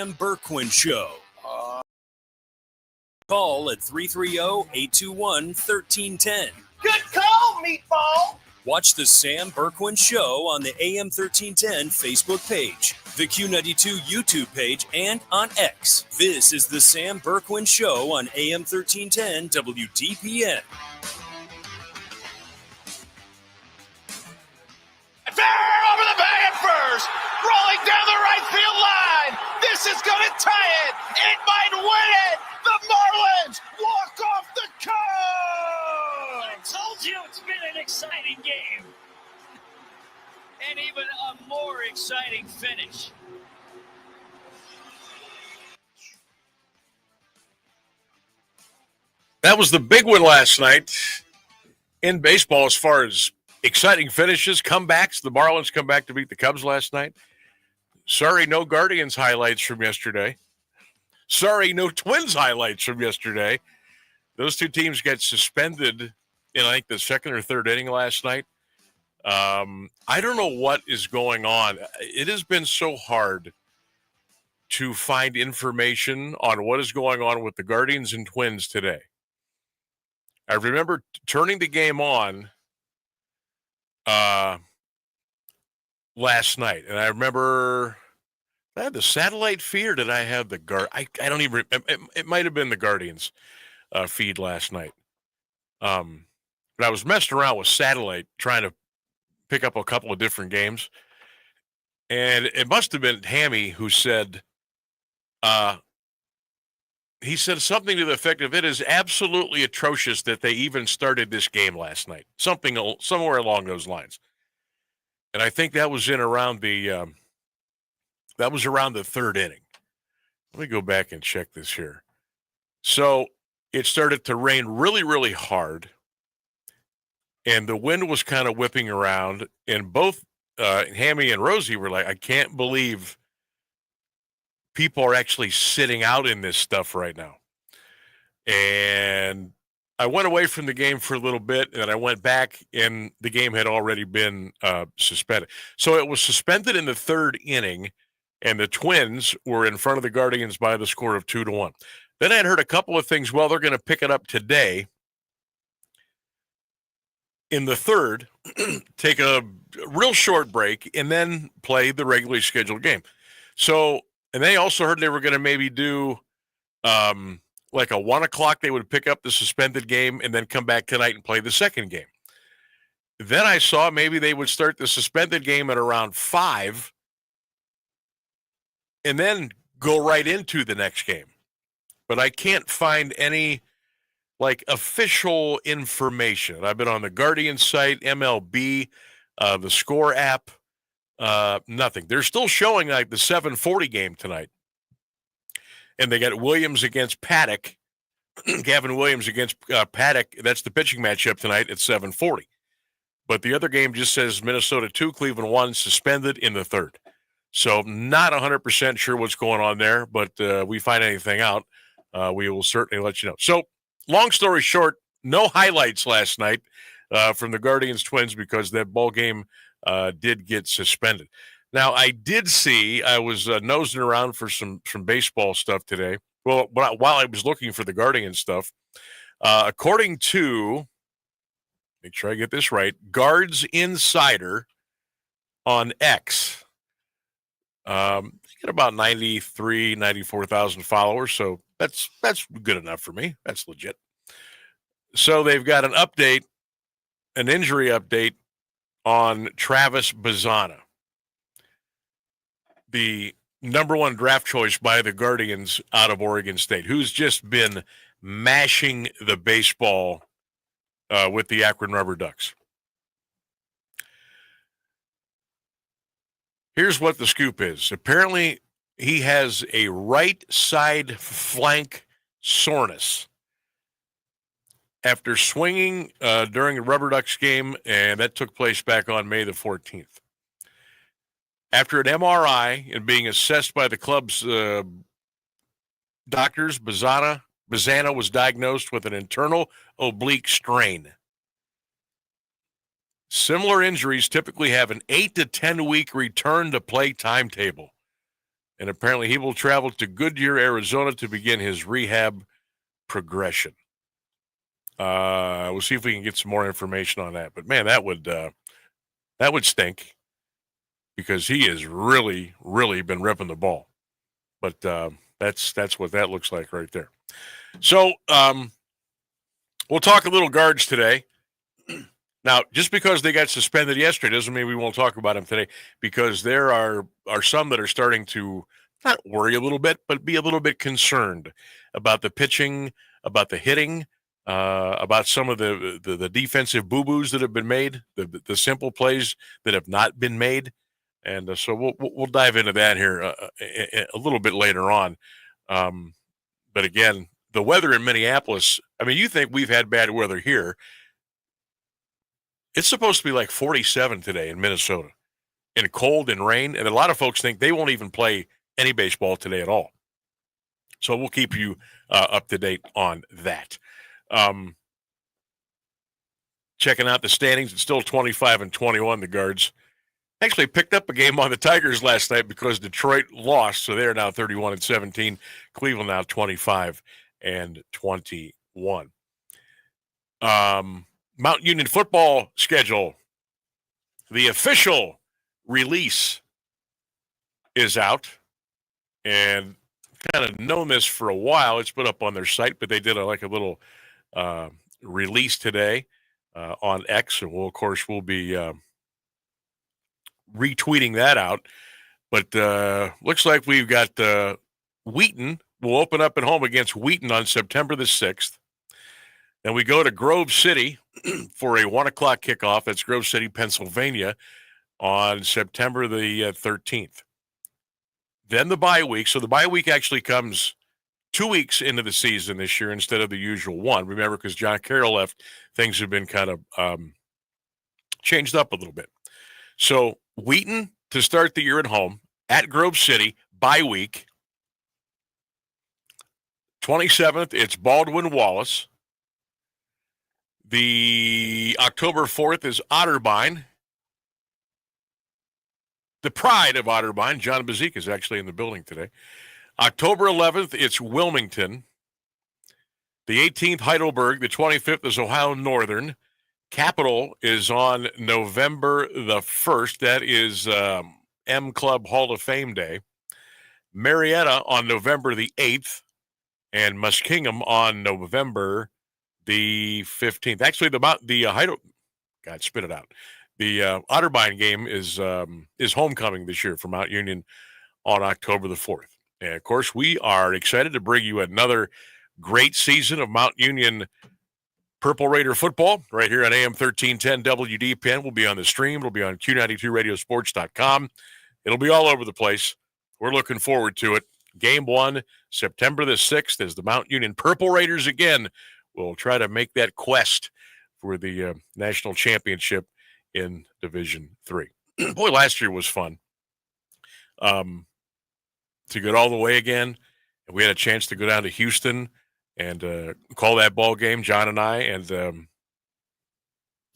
Sam Bourquin Show. Call at 330-821-1310. Good call, meatball! Watch the Sam Bourquin Show on the AM 1310 Facebook page, the Q92 YouTube page, and on X. This is the Sam Bourquin Show on AM 1310 WDPN. Fair over the bag at first, rolling down the right field line. This is going to tie it. It might win it. The Marlins walk off the cone. I told you it's been an exciting game. And even a more exciting finish. That was the big one last night in baseball as far as exciting finishes, comebacks. The Marlins come back to beat the Cubs last night. Sorry, no Guardians highlights from yesterday. Sorry, no Twins highlights from yesterday. Those two teams got suspended in, I think, the second or third inning last night. I don't know what is going on. It has been so hard to find information on what is going on with the Guardians and Twins today. I remember turning the game on last night, and I remember I had the satellite feed, or did I have the I don't even. It might have been the Guardians feed last night. But I was messing around with satellite trying to pick up a couple of different games, and it must have been Hammy who said, he said something to the effect of, "It is absolutely atrocious that they even started this game last night." Somewhere along those lines. And I think that was around the third inning. Let me go back and check this here. So it started to rain really, really hard, and the wind was kind of whipping around, and both Hammy and Rosie were like, "I can't believe people are actually sitting out in this stuff right now." And I went away from the game for a little bit, and I went back, and the game had already been suspended. So it was suspended in the third inning, and the Twins were in front of the Guardians by the score of 2-1. Then I had heard a couple of things. Well, they're going to pick it up today in the third, take a real short break, and then play the regularly scheduled game. So, and they also heard they were going to maybe do like a 1 o'clock, they would pick up the suspended game and then come back tonight and play the second game. Then I saw maybe they would start the suspended game at around 5 and then go right into the next game. But I can't find any like official information. I've been on the Guardian site, MLB, the Score app, nothing. They're still showing like the 7:40 game tonight. And they got Williams against Paddock, Gavin Williams against Paddock. That's the pitching matchup tonight at 7:40. But the other game just says Minnesota 2, Cleveland 1, suspended in the third. So not 100% sure what's going on there, but we find anything out, we will certainly let you know. So long story short, no highlights last night from the Guardians Twins because that ball game did get suspended. Now, I did see, I was nosing around for some baseball stuff today. Well, while I was looking for the Guardian stuff, according to, make sure I get this right, Guards Insider on X, they get about 94,000 followers, so that's good enough for me. That's legit. So they've got an update, an injury update on Travis Bazzana, the number one draft choice by the Guardians out of Oregon State, who's just been mashing the baseball with the Akron Rubber Ducks. Here's what the scoop is. Apparently, he has a right side flank soreness after swinging during a Rubber Ducks game, and that took place back on May the 14th. After an MRI and being assessed by the club's doctors, Bazzana was diagnosed with an internal oblique strain. Similar injuries typically have an 8 to 10 week return to play timetable. and apparently he will travel to Goodyear, Arizona to begin his rehab progression. We'll see if we can get some more information on that. But man, that would stink because he has really, really been ripping the ball. But that's what that looks like right there. So we'll talk a little guards today. Now, just because they got suspended yesterday doesn't mean we won't talk about them today, because there are some that are starting to not worry a little bit, but be a little bit concerned about the pitching, about the hitting, about some of the defensive boo-boos that have been made, the simple plays that have not been made. And so we'll dive into that here a little bit later on. But again, the weather in Minneapolis, I mean, you think we've had bad weather here. It's supposed to be like 47 today in Minnesota, and cold and rain. And a lot of folks think they won't even play any baseball today at all. So we'll keep you up to date on that. Checking out the standings, it's still 25-21, the Guards. Actually picked up a game on the Tigers last night because Detroit lost, so they're now 31-17. Cleveland now 25-21. Mount Union football schedule. The official release is out, and kind of known this for a while. It's been up on their site, but they did a little release today on X, and we'll be retweeting that out. But looks like we've got Wheaton. We'll open up at home against Wheaton on September the 6th. Then we go to Grove City for a 1 o'clock kickoff. That's Grove City, Pennsylvania, on September the 13th. Then the bye week. So the bye week actually comes 2 weeks into the season this year instead of the usual one. Remember, because John Carroll left, things have been kind of changed up a little bit. So Wheaton to start the year at home at Grove City, bye week. 27th, it's Baldwin Wallace. The October 4th is Otterbein. The pride of Otterbein, John Bazika, is actually in the building today. October 11th, it's Wilmington. The 18th, Heidelberg. The 25th is Ohio Northern. Capital is on November the 1st. That is M Club Hall of Fame Day. Marietta on November the 8th. And Muskingum on November the 15th. Actually, the God, spit it out. The Otterbein game is homecoming this year for Mount Union on October the 4th. And, of course, we are excited to bring you another great season of Mount Union Purple Raider football right here on AM 1310 WDPN. We'll be on the stream. It'll be on Q92radiosports.com. It'll be all over the place. We're looking forward to it. Game 1, September the 6th, as the Mount Union Purple Raiders again will try to make that quest for the national championship in Division III. Boy, last year was fun. To get all the way again, and we had a chance to go down to Houston and call that ball game, John and I, and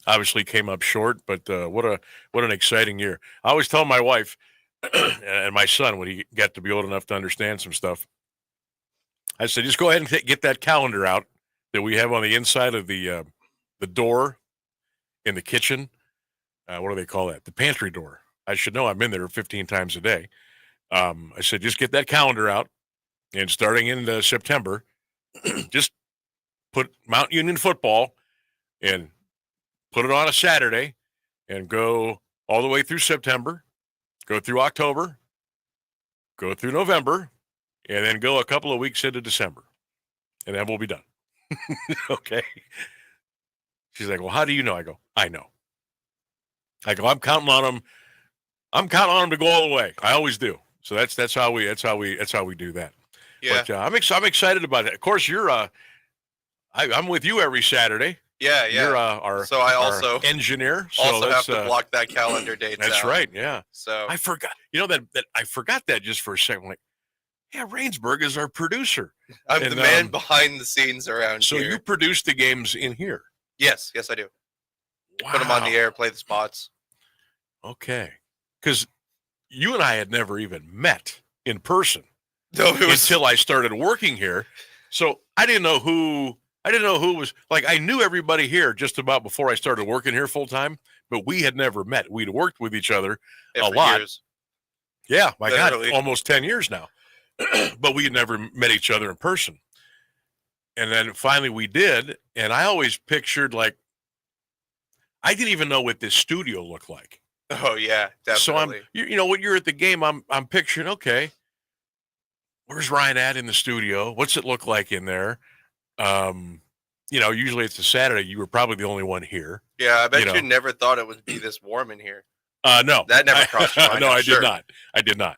obviously came up short. But what an exciting year! I always tell my wife and my son, when he got to be old enough to understand some stuff, I said, just go ahead and get that calendar out that we have on the inside of the door in the kitchen. What do they call that? The pantry door. I should know. I'm in there 15 times a day. I said, just get that calendar out, and starting in September, just put Mount Union football and put it on a Saturday and go all the way through September, go through October, go through November, and then go a couple of weeks into December. And then we'll be done. Okay. She's like, well, how do you know? I go, I know. I go, I'm counting on them. I'm counting on them to go all the way. I always do. So that's how we do that. Yeah. But I'm excited about it. Of course, you're I'm with you every Saturday. Yeah. You're our engineer. So also have to block that calendar date. That's right. Yeah. So I forgot. You know that I forgot that just for a second. Like, yeah, Rainsburg is our producer. I'm the man behind the scenes around so here. So you produce the games in here? Yes, I do. Wow. Put them on the air, play the spots. Okay. Because you and I had never even met. in person No, it was until I started working here. So I didn't know who was like, I knew everybody here just about before I started working here full time, but we had never met. We'd worked with each other a for lot. years. Yeah, my Literally. God, almost 10 years now. But we had never met each other in person. And then finally we did. And I always pictured, like, I didn't even know what this studio looked like. Oh yeah, So definitely. when you're at the game, I'm picturing, okay, where's Ryan at in the studio? What's it look like in there? Usually it's a Saturday. You were probably the only one here. Yeah, I bet you you know. never thought it would be this warm in here. No, That never crossed your mind. No, I'm I sure. did not. I did not.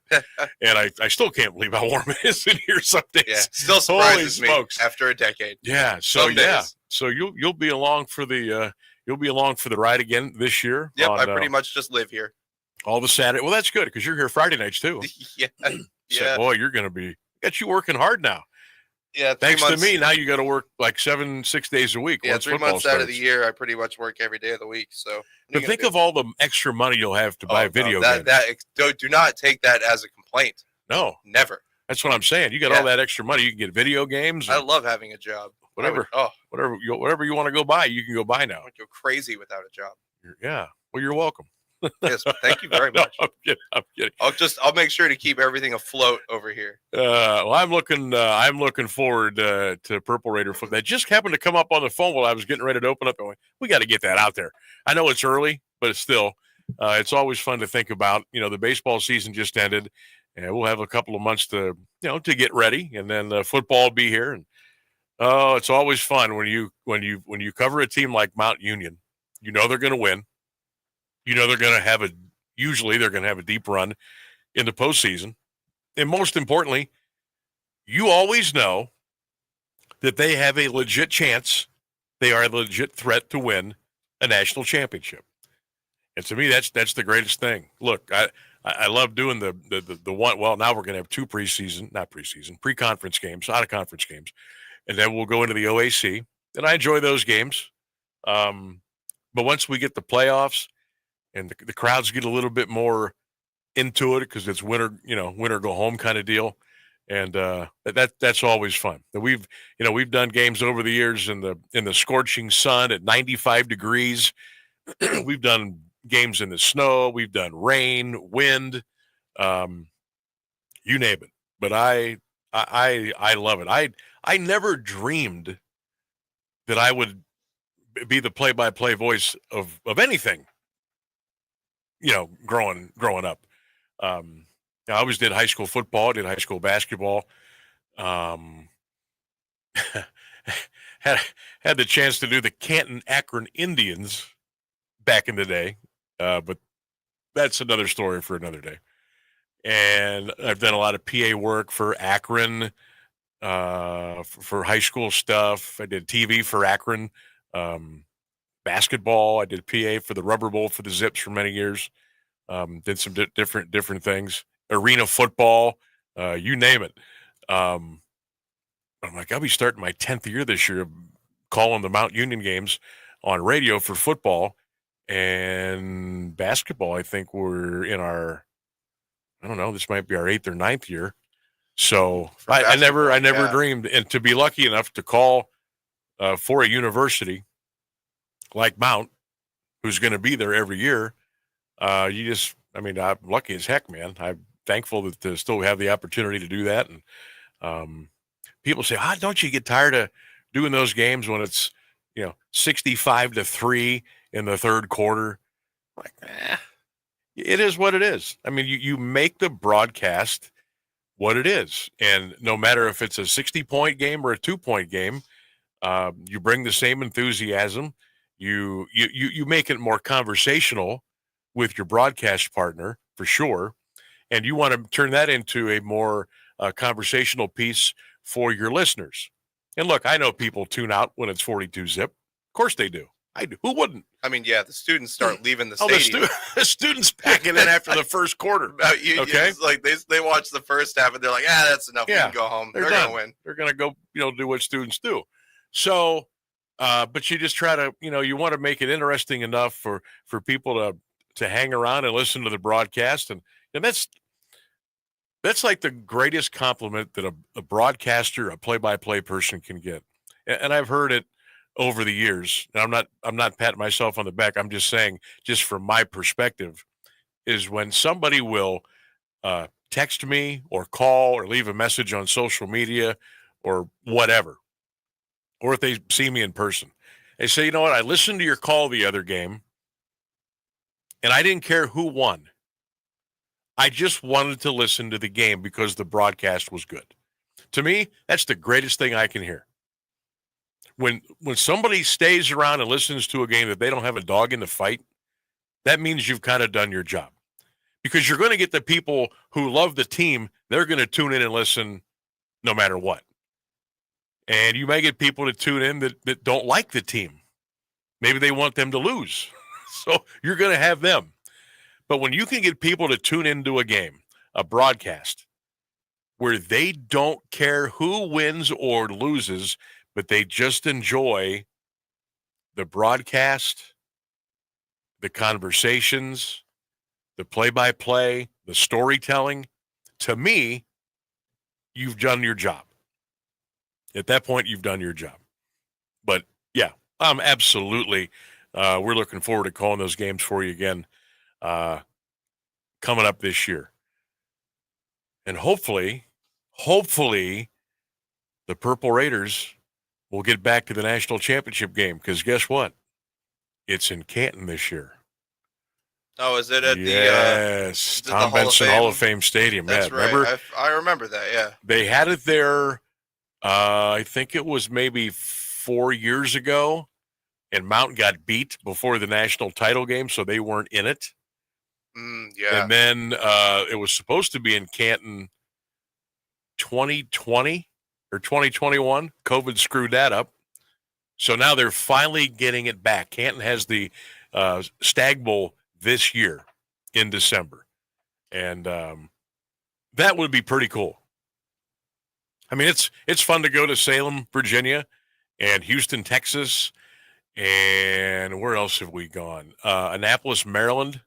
And I still can't believe how warm it is in here some days. Yeah, still Holy surprises me smokes. after a decade. Yeah. So Some days. So you'll be along for the ride again this year. Yep, on, I pretty much just live here. all the Saturday. Well, that's good because you're here Friday nights too. Yeah, So yeah, boy, you're gonna be got you working hard now. yeah. 3 Thanks months, to me, now you got to work like 6 days a week. Yeah, once 3 football months out of the starts. year, I pretty much work every day of the week. So, But think of all the extra money you'll have to buy video games. do not take that as a complaint. No, Never. that's what I'm saying. You got Yeah. all that extra money, you can get video games. I and love having a job. whatever, Oh, whatever you want to go buy, you can go buy now. I would go crazy without a job. Yeah. Well, you're welcome. Yes, thank you very No, much. I'm kidding. I'll make sure to keep everything afloat over here. Well, I'm looking forward to Purple Raider football. That just happened to come up on the phone while I was getting ready to open up. We got to get that out there. I know it's early, but it's still, it's always fun to think about. The baseball season just ended, and we'll have a couple of months to get ready, and then football will be here. And oh, it's always fun when you cover a team like Mount Union. They're going to win. They're going to usually they're going to have a deep run in the postseason. And most importantly, you always know that they have a legit chance. They are a legit threat to win a national championship. And to me, that's the greatest thing. Look, I love doing the one. Well, now we're going to have two pre-conference games, out of conference games. And then we'll go into the OAC. And I enjoy those games. But once we get the playoffs, and the crowds get a little bit more into it because it's winter go home kind of deal, and that's always fun. We've done games over the years in the scorching sun at 95 degrees. We've done games in the snow. We've done rain, wind, you name it. But I love it. I never dreamed that I would be the play-by-play voice of anything. Growing up. I always did high school football, did high school basketball. Had the chance to do the Canton Akron Indians back in the day, but that's another story for another day. And I've done a lot of PA work for Akron, for high school stuff. I did TV for Akron. Basketball. I did PA for the Rubber Bowl for the Zips for many years. Did some different things. Arena football, you name it. I'm like, I'll be starting my 10th year this year, calling the Mount Union games on radio for football and basketball. I think we're in our, I don't know, this might be our 8th or 9th year. So I never dreamed, and to be lucky enough to call for a university like Mount, who's going to be there every year. I'm lucky as heck, man. I'm thankful to still have the opportunity to do that. And people say, don't you get tired of doing those games when it's, 65-3 in the third quarter? Like, it is what it is. I mean, you make the broadcast what it is. And no matter if it's a 60-point game or a 2-point game, you bring the same enthusiasm. You make it more conversational with your broadcast partner, for sure. And you want to turn that into a more conversational piece for your listeners. And look, I know people tune out when it's 42 zip. Of course they do. I do. Who wouldn't? I mean, yeah, the students start leaving the stadium. The students packing in after the first quarter. Okay. It's like they watch the first half and they're like, that's enough. Yeah, we can go home. They're going to win. They're going to go, do what students do. So, but you just try to, you want to make it interesting enough for people to hang around and listen to the broadcast. And that's, That's like the greatest compliment that a broadcaster, a play-by-play person can get. And I've heard it over the years. And I'm not patting myself on the back. I'm just saying, just from my perspective, is when somebody will text me or call or leave a message on social media or whatever, or if they see me in person. They say, you know what, I listened to your call the other game, and I didn't care who won. I just wanted to listen to the game because the broadcast was good. To me, that's the greatest thing I can hear. When somebody stays around and listens to a game that they don't have a dog in the fight, that means you've kind of done your job. Because you're going to get the people who love the team, they're going to tune in and listen no matter what. And you may get people to tune in that don't like the team. Maybe they want them to lose. So you're going to have them. But when you can get people to tune into a game, a broadcast, where they don't care who wins or loses, but they just enjoy the broadcast, the conversations, the play-by-play, the storytelling, to me, you've done your job. At that point, you've done your job. But, yeah, absolutely. We're looking forward to calling those games for you again coming up this year. And hopefully, the Purple Raiders will get back to the national championship game because guess what? It's in Canton this year. Oh, is it at the Tom Benson Hall of Fame Stadium? That's yeah, right. Remember? I remember that, yeah. They had it there, I think it was maybe 4 years ago, and Mount got beat before the national title game, so they weren't in it. Yeah. And then it was supposed to be in Canton 2020 or 2021. COVID screwed that up. So now they're finally getting it back. Canton has the Stag Bowl this year in December. And that would be pretty cool. I mean, it's fun to go to Salem, Virginia, and Houston, Texas, and where else have we gone? Annapolis, Maryland.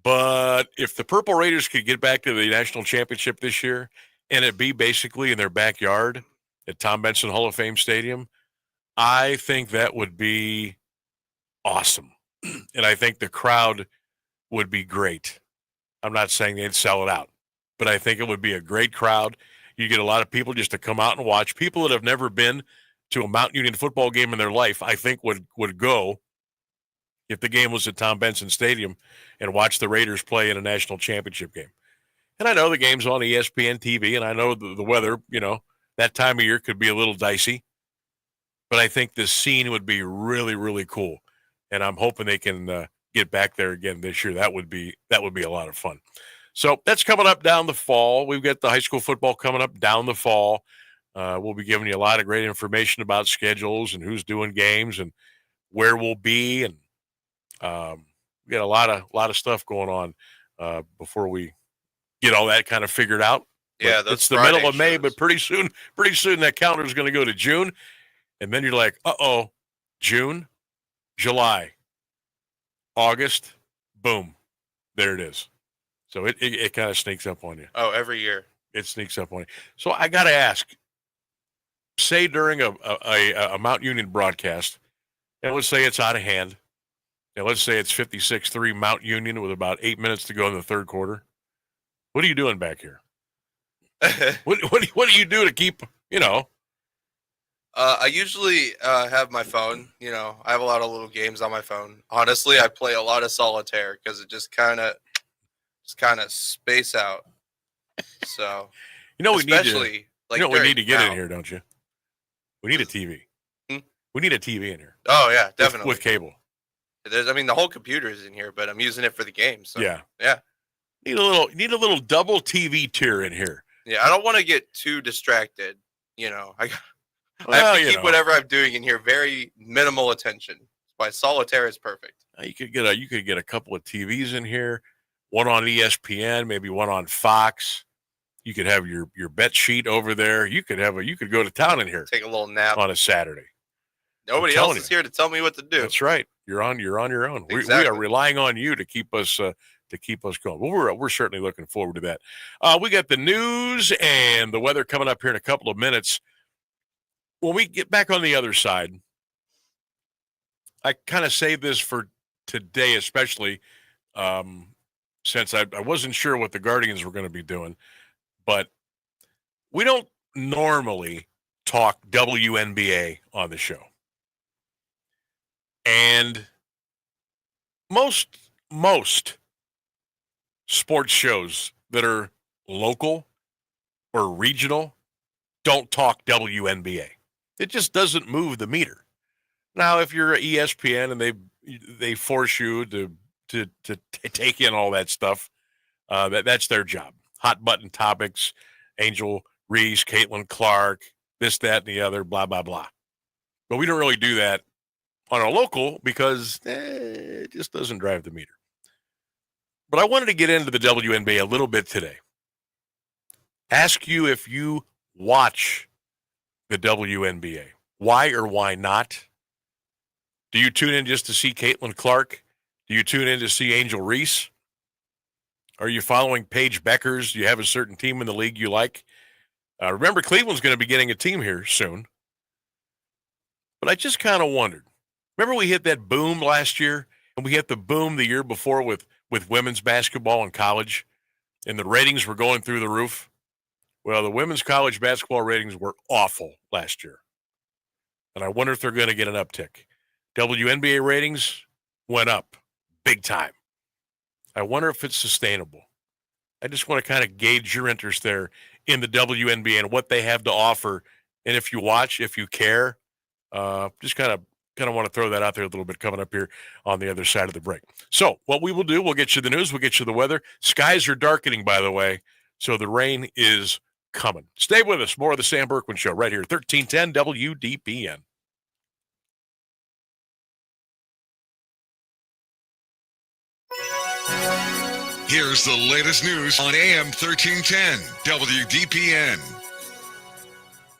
But if the Purple Raiders could get back to the national championship this year, and it be basically in their backyard at Tom Benson Hall of Fame Stadium, I think that would be awesome. And I think the crowd would be great. I'm not saying they'd sell it out, but I think it would be a great crowd. You get a lot of people just to come out and watch. People that have never been to a Mount Union football game in their life, I think would go if the game was at Tom Benson Stadium and watch the Raiders play in a national championship game. And I know the game's on ESPN TV, and I know the weather, that time of year could be a little dicey. But I think this scene would be really, really cool. And I'm hoping they can get back there again this year. That would be a lot of fun. So that's coming up down the fall. We've got the high school football coming up down the fall. We'll be giving you a lot of great information about schedules and who's doing games and where we'll be. And we got a lot of stuff going on before we get all that kind of figured out. Yeah, it's the middle of May, but pretty soon that calendar is going to go to June. And then you're like, June, July, August, boom, there it is. So it kind of sneaks up on you. Oh, every year. It sneaks up on you. So I got to ask, say during a Mount Union broadcast, and let's say it's out of hand, and let's say it's 56-3 Mount Union with about 8 minutes to go in the third quarter. What are you doing back here? What do you do to keep, I usually have my phone. I have a lot of little games on my phone. Honestly, I play a lot of solitaire because it just kind of space out. So, we need to get now. in here, don't you? We need a TV. We need a TV in here. Oh yeah, definitely with cable. The whole computer is in here, but I'm using it for the game. So yeah. Need a little double TV tier in here. Yeah, I don't want to get too distracted. I have to keep whatever I'm doing in here very minimal attention. That's why solitaire is perfect. You could get a couple of TVs in here, one on ESPN, maybe one on Fox. You could have your bet sheet over there. You could go to town in here. Take a little nap on a Saturday. Nobody else is here to tell me what to do. That's right. You're on your own. Exactly. We are relying on you to keep us to keep us going. Well, we're certainly looking forward to that. We got the news and the weather coming up here in a couple of minutes. When we get back on the other side, I kind of saved this for today, especially since I wasn't sure what the Guardians were going to be doing. But we don't normally talk WNBA on the show. And most sports shows that are local or regional don't talk WNBA. It just doesn't move the meter. Now, if you're at ESPN and they force you to take in all that stuff, that's their job. Hot button topics, Angel Reese, Caitlin Clark, this, that, and the other, blah, blah, blah. But we don't really do that on a local because it just doesn't drive the meter. But I wanted to get into the WNBA a little bit today. Ask you if you watch the WNBA. Why or why not? Do you tune in just to see Caitlin Clark? Do you tune in to see Angel Reese? Are you following Paige Beckers? Do you have a certain team in the league you like? Remember, Cleveland's going to be getting a team here soon. But I just kind of wondered. Remember we hit that boom last year? And we hit the boom the year before with women's basketball in college? And the ratings were going through the roof? Well, the women's college basketball ratings were awful last year. And I wonder if they're going to get an uptick. WNBA ratings went up big time. I wonder if it's sustainable. I just want to kind of gauge your interest there in the WNBA and what they have to offer. And if you watch, if you care, just kind of want to throw that out there a little bit coming up here on the other side of the break. So what we will do, we'll get you the news, we'll get you the weather. Skies are darkening, by the way, so the rain is coming. Stay with us. More of the Sam Bourquin Show right here, 1310 WDPN. Here's the latest news on AM 1310 WDPN.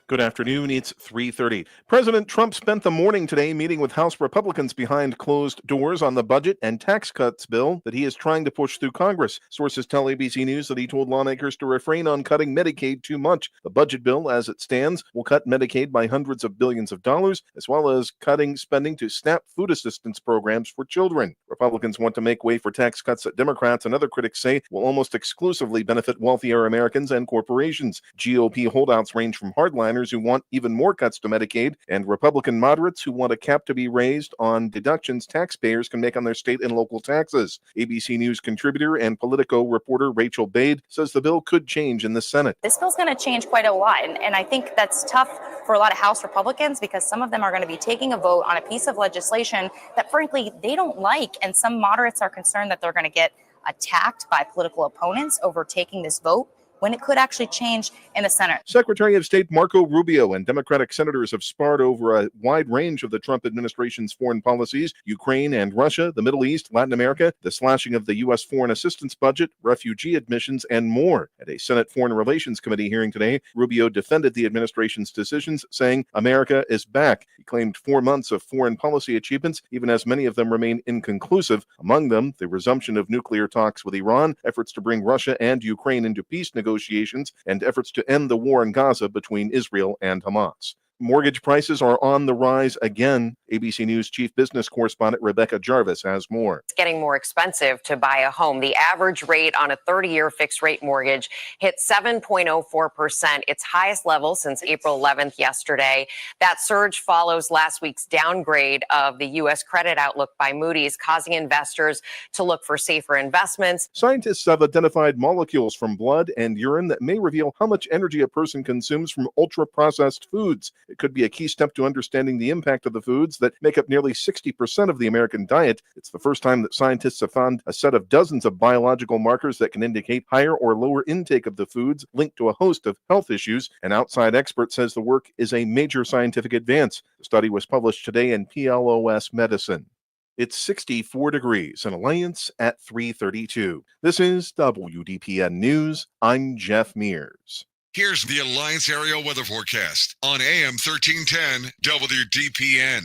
Good afternoon. It's 3:30. President Trump spent the morning today meeting with House Republicans behind closed doors on the budget and tax cuts bill that he is trying to push through Congress. Sources tell ABC News that he told lawmakers to refrain on cutting Medicaid too much. The budget bill, as it stands, will cut Medicaid by hundreds of billions of dollars, as well as cutting spending to SNAP food assistance programs for children. Republicans want to make way for tax cuts that Democrats and other critics say will almost exclusively benefit wealthier Americans and corporations. GOP holdouts range from hardliners who want even more cuts to Medicaid and Republican moderates who want a cap to be raised on deductions taxpayers can make on their state and local taxes. ABC News contributor and Politico reporter Rachel Bade says the bill could change in the Senate. This bill's going to change quite a lot, and I think that's tough for a lot of House Republicans because some of them are going to be taking a vote on a piece of legislation that, frankly, they don't like, and some moderates are concerned that they're going to get attacked by political opponents over taking this vote when it could actually change in the Senate. Secretary of State Marco Rubio and Democratic senators have sparred over a wide range of the Trump administration's foreign policies: Ukraine and Russia, the Middle East, Latin America, the slashing of the U.S. foreign assistance budget, refugee admissions, and more. At a Senate Foreign Relations Committee hearing today, Rubio defended the administration's decisions, saying America is back. He claimed 4 months of foreign policy achievements, even as many of them remain inconclusive. Among them, the resumption of nuclear talks with Iran, efforts to bring Russia and Ukraine into peace negotiations, and efforts to end the war in Gaza between Israel and Hamas. Mortgage prices are on the rise again. ABC News chief business correspondent Rebecca Jarvis has more. It's getting more expensive to buy a home. The average rate on a 30-year fixed-rate mortgage hit 7.04%, its highest level since April 11th yesterday. That surge follows last week's downgrade of the U.S. credit outlook by Moody's, causing investors to look for safer investments. Scientists have identified molecules from blood and urine that may reveal how much energy a person consumes from ultra-processed foods. It could be a key step to understanding the impact of the foods that make up nearly 60% of the American diet. It's the first time that scientists have found a set of dozens of biological markers that can indicate higher or lower intake of the foods linked to a host of health issues. An outside expert says the work is a major scientific advance. The study was published today in PLOS Medicine. It's 64 degrees in Alliance at 3:32. This is WDPN News. I'm Jeff Mears. Here's the Alliance Area Weather Forecast on AM 1310 WDPN.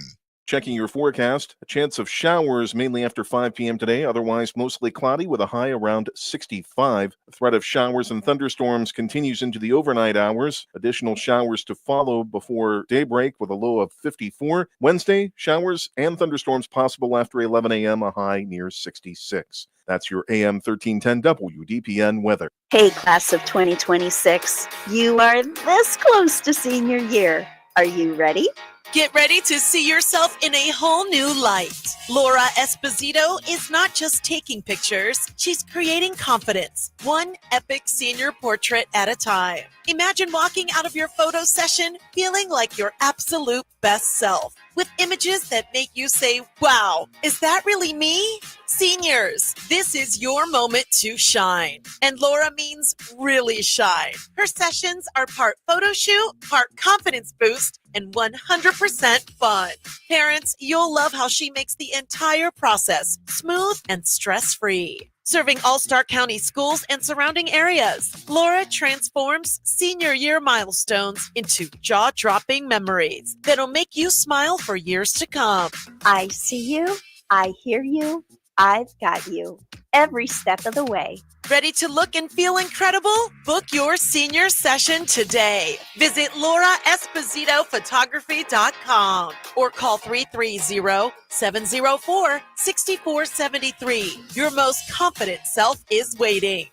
Checking your forecast, a chance of showers mainly after 5 p.m. today, otherwise mostly cloudy with a high around 65. The threat of showers and thunderstorms continues into the overnight hours. Additional showers to follow before daybreak with a low of 54. Wednesday, showers and thunderstorms possible after 11 a.m., a high near 66. That's your AM 1310 WDPN weather. Hey, class of 2026, you are this close to senior year. Are you ready? Get ready to see yourself in a whole new light. Laura Esposito is not just taking pictures, she's creating confidence, one epic senior portrait at a time. Imagine walking out of your photo session feeling like your absolute best self, with images that make you say, wow, is that really me? Seniors, this is your moment to shine. And Laura means really shine. Her sessions are part photo shoot, part confidence boost, and 100% fun. Parents, you'll love how she makes the entire process smooth and stress-free. Serving all Stark County schools and surrounding areas, Laura transforms senior year milestones into jaw-dropping memories that'll make you smile for years to come. I see you, I hear you, I've got you, every step of the way. Ready to look and feel incredible? Book your senior session today. Visit LauraEspositoPhotography.com or call 330-704-6473. Your most confident self is waiting.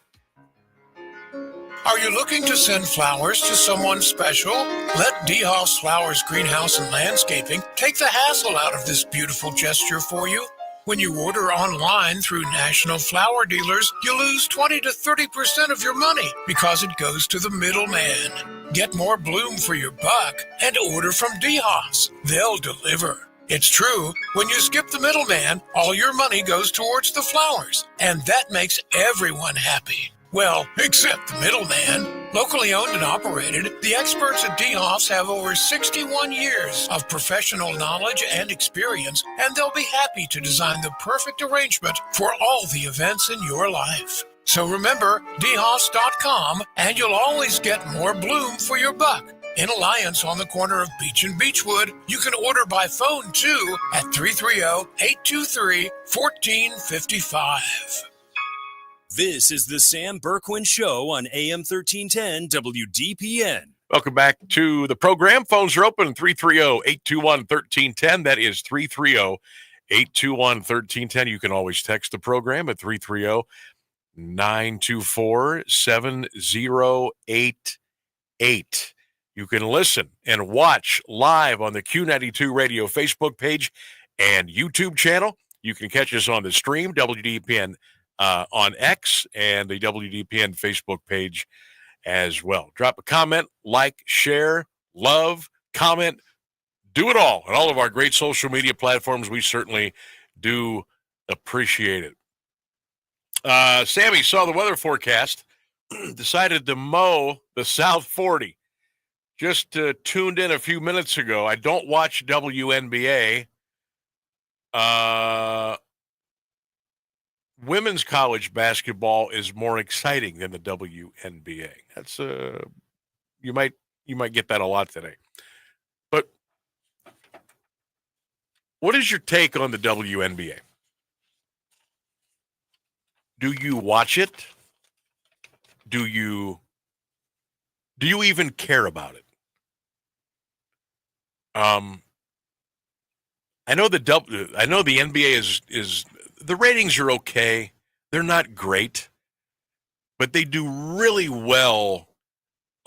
Are you looking to send flowers to someone special? Let DeHoff's Flowers Greenhouse and Landscaping take the hassle out of this beautiful gesture for you. When you order online through national flower dealers, you lose 20 to 30% of your money because it goes to the middleman. Get more bloom for your buck and order from DeHoff's. They'll deliver. It's true, when you skip the middleman, all your money goes towards the flowers, and that makes everyone happy. Well, except the middleman. Locally owned and operated, the experts at DeHoff's have over 61 years of professional knowledge and experience, and they'll be happy to design the perfect arrangement for all the events in your life. So remember, DeHoffs.com, and you'll always get more bloom for your buck. In Alliance on the corner of Beach and Beechwood, you can order by phone too at 330-823-1455. This is the Sam Bourquin Show on AM 1310 WDPN. Welcome back to the program. Phones are open, 330-821-1310. That is 330-821-1310. You can always text the program at 330-924-7088. You can listen and watch live on the Q92 Radio Facebook page and YouTube channel. You can catch us on the stream, WDPN on X, and the WDPN Facebook page as well. Drop a comment, like, share, love, comment, do it all on all of our great social media platforms. We certainly do appreciate it. Sammy saw the weather forecast, decided to mow the South 40. Just tuned in a few minutes ago. I don't watch WNBA. Women's college basketball is more exciting than the WNBA. That's you might get that a lot today. But what is your take on the WNBA? Do you watch it? Do you even care about it? I know the NBA is the ratings are okay. They're not great, but they do really well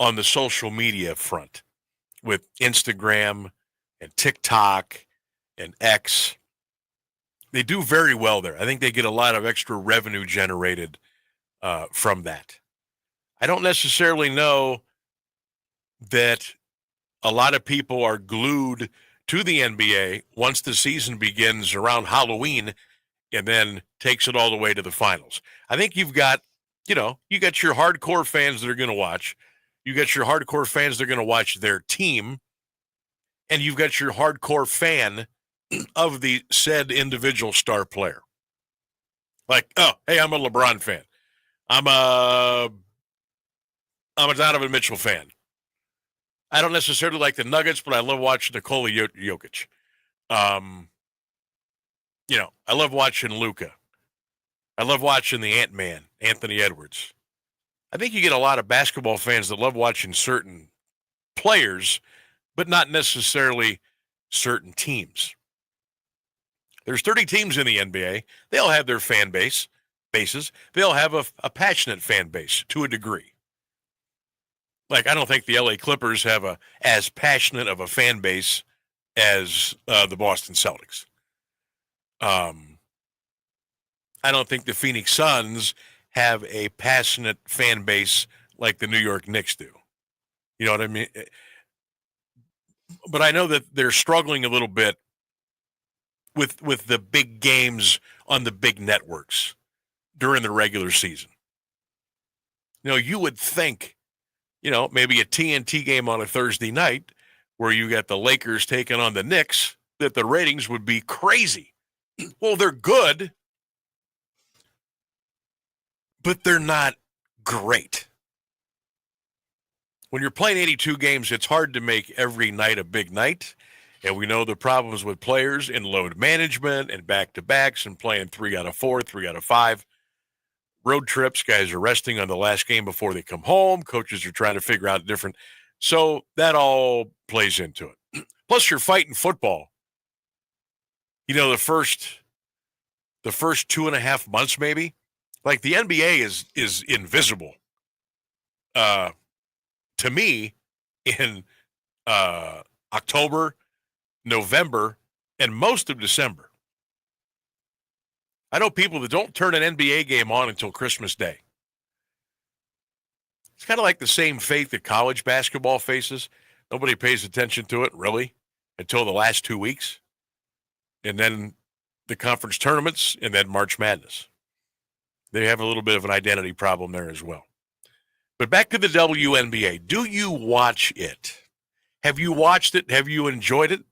on the social media front with Instagram and TikTok and X. They do very well there. I think they get a lot of extra revenue generated from that. I don't necessarily know that a lot of people are glued to the NBA once the season begins around Halloween and then takes it all the way to the finals. I think you got your hardcore fans that are going to watch. You got your hardcore fans that are going to watch their team. And you've got your hardcore fan of the said individual star player. Like, oh, hey, I'm a LeBron fan. I'm a Donovan Mitchell fan. I don't necessarily like the Nuggets, but I love watching Nikola Jokic. You know, I love watching Luka. I love watching the Ant-Man, Anthony Edwards. I think you get a lot of basketball fans that love watching certain players, but not necessarily certain teams. There's 30 teams in the NBA. They all have their fan bases. They all have a passionate fan base to a degree. Like, I don't think the LA Clippers have as passionate of a fan base as the Boston Celtics. I don't think the Phoenix Suns have a passionate fan base like the New York Knicks do. You know what I mean? But I know that they're struggling a little bit with the big games on the big networks during the regular season. You know, you would think, you know, maybe a TNT game on a Thursday night where you got the Lakers taking on the Knicks, that the ratings would be crazy. Well, they're good, but they're not great. When you're playing 82 games, it's hard to make every night a big night. And we know the problems with players in load management and back-to-backs and playing 3 out of 4, 3 out of 5. Road trips, guys are resting on the last game before they come home. Coaches are trying to figure out different. So that all plays into it. Plus, you're fighting football. You know, the first 2.5 months, maybe, like the NBA is invisible. To me, in October, November, and most of December. I know people that don't turn an NBA game on until Christmas Day. It's kind of like the same fate that college basketball faces. Nobody pays attention to it, really, until the last 2 weeks. And then the conference tournaments, and then March Madness. They have a little bit of an identity problem there as well. But back to the WNBA. Do you watch it? Have you watched it? Have you enjoyed it?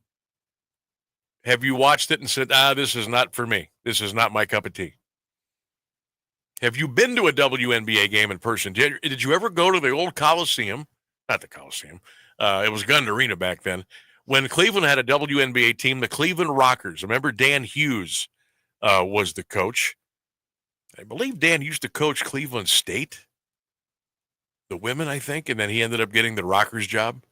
Have you watched it and said, this is not for me. This is not my cup of tea? Have you been to a WNBA game in person? Did you ever go to the old Coliseum? Not the Coliseum. It was Gund Arena back then. When Cleveland had a WNBA team, the Cleveland Rockers. Remember Dan Hughes was the coach. I believe Dan used to coach Cleveland State, the women, I think, and then he ended up getting the Rockers job.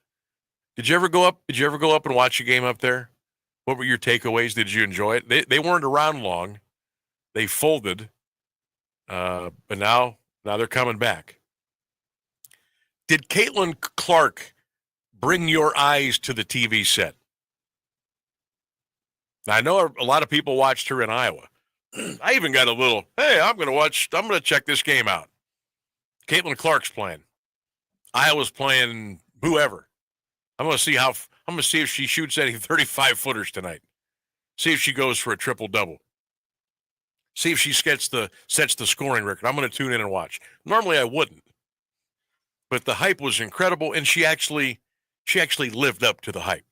Did you ever go up? Did you ever go up and watch a game up there? What were your takeaways? Did you enjoy it? They weren't around long. They folded, but now they're coming back. Did Caitlin Clark bring your eyes to the TV set? Now, I know a lot of people watched her in Iowa. I even got a little, hey, I'm going to check this game out. Caitlin Clark's playing. Iowa's playing whoever. I'm going to see if she shoots any 35-footers tonight. See if she goes for a triple-double. See if she sets the scoring record. I'm going to tune in and watch. Normally I wouldn't. But the hype was incredible, and she actually lived up to the hype.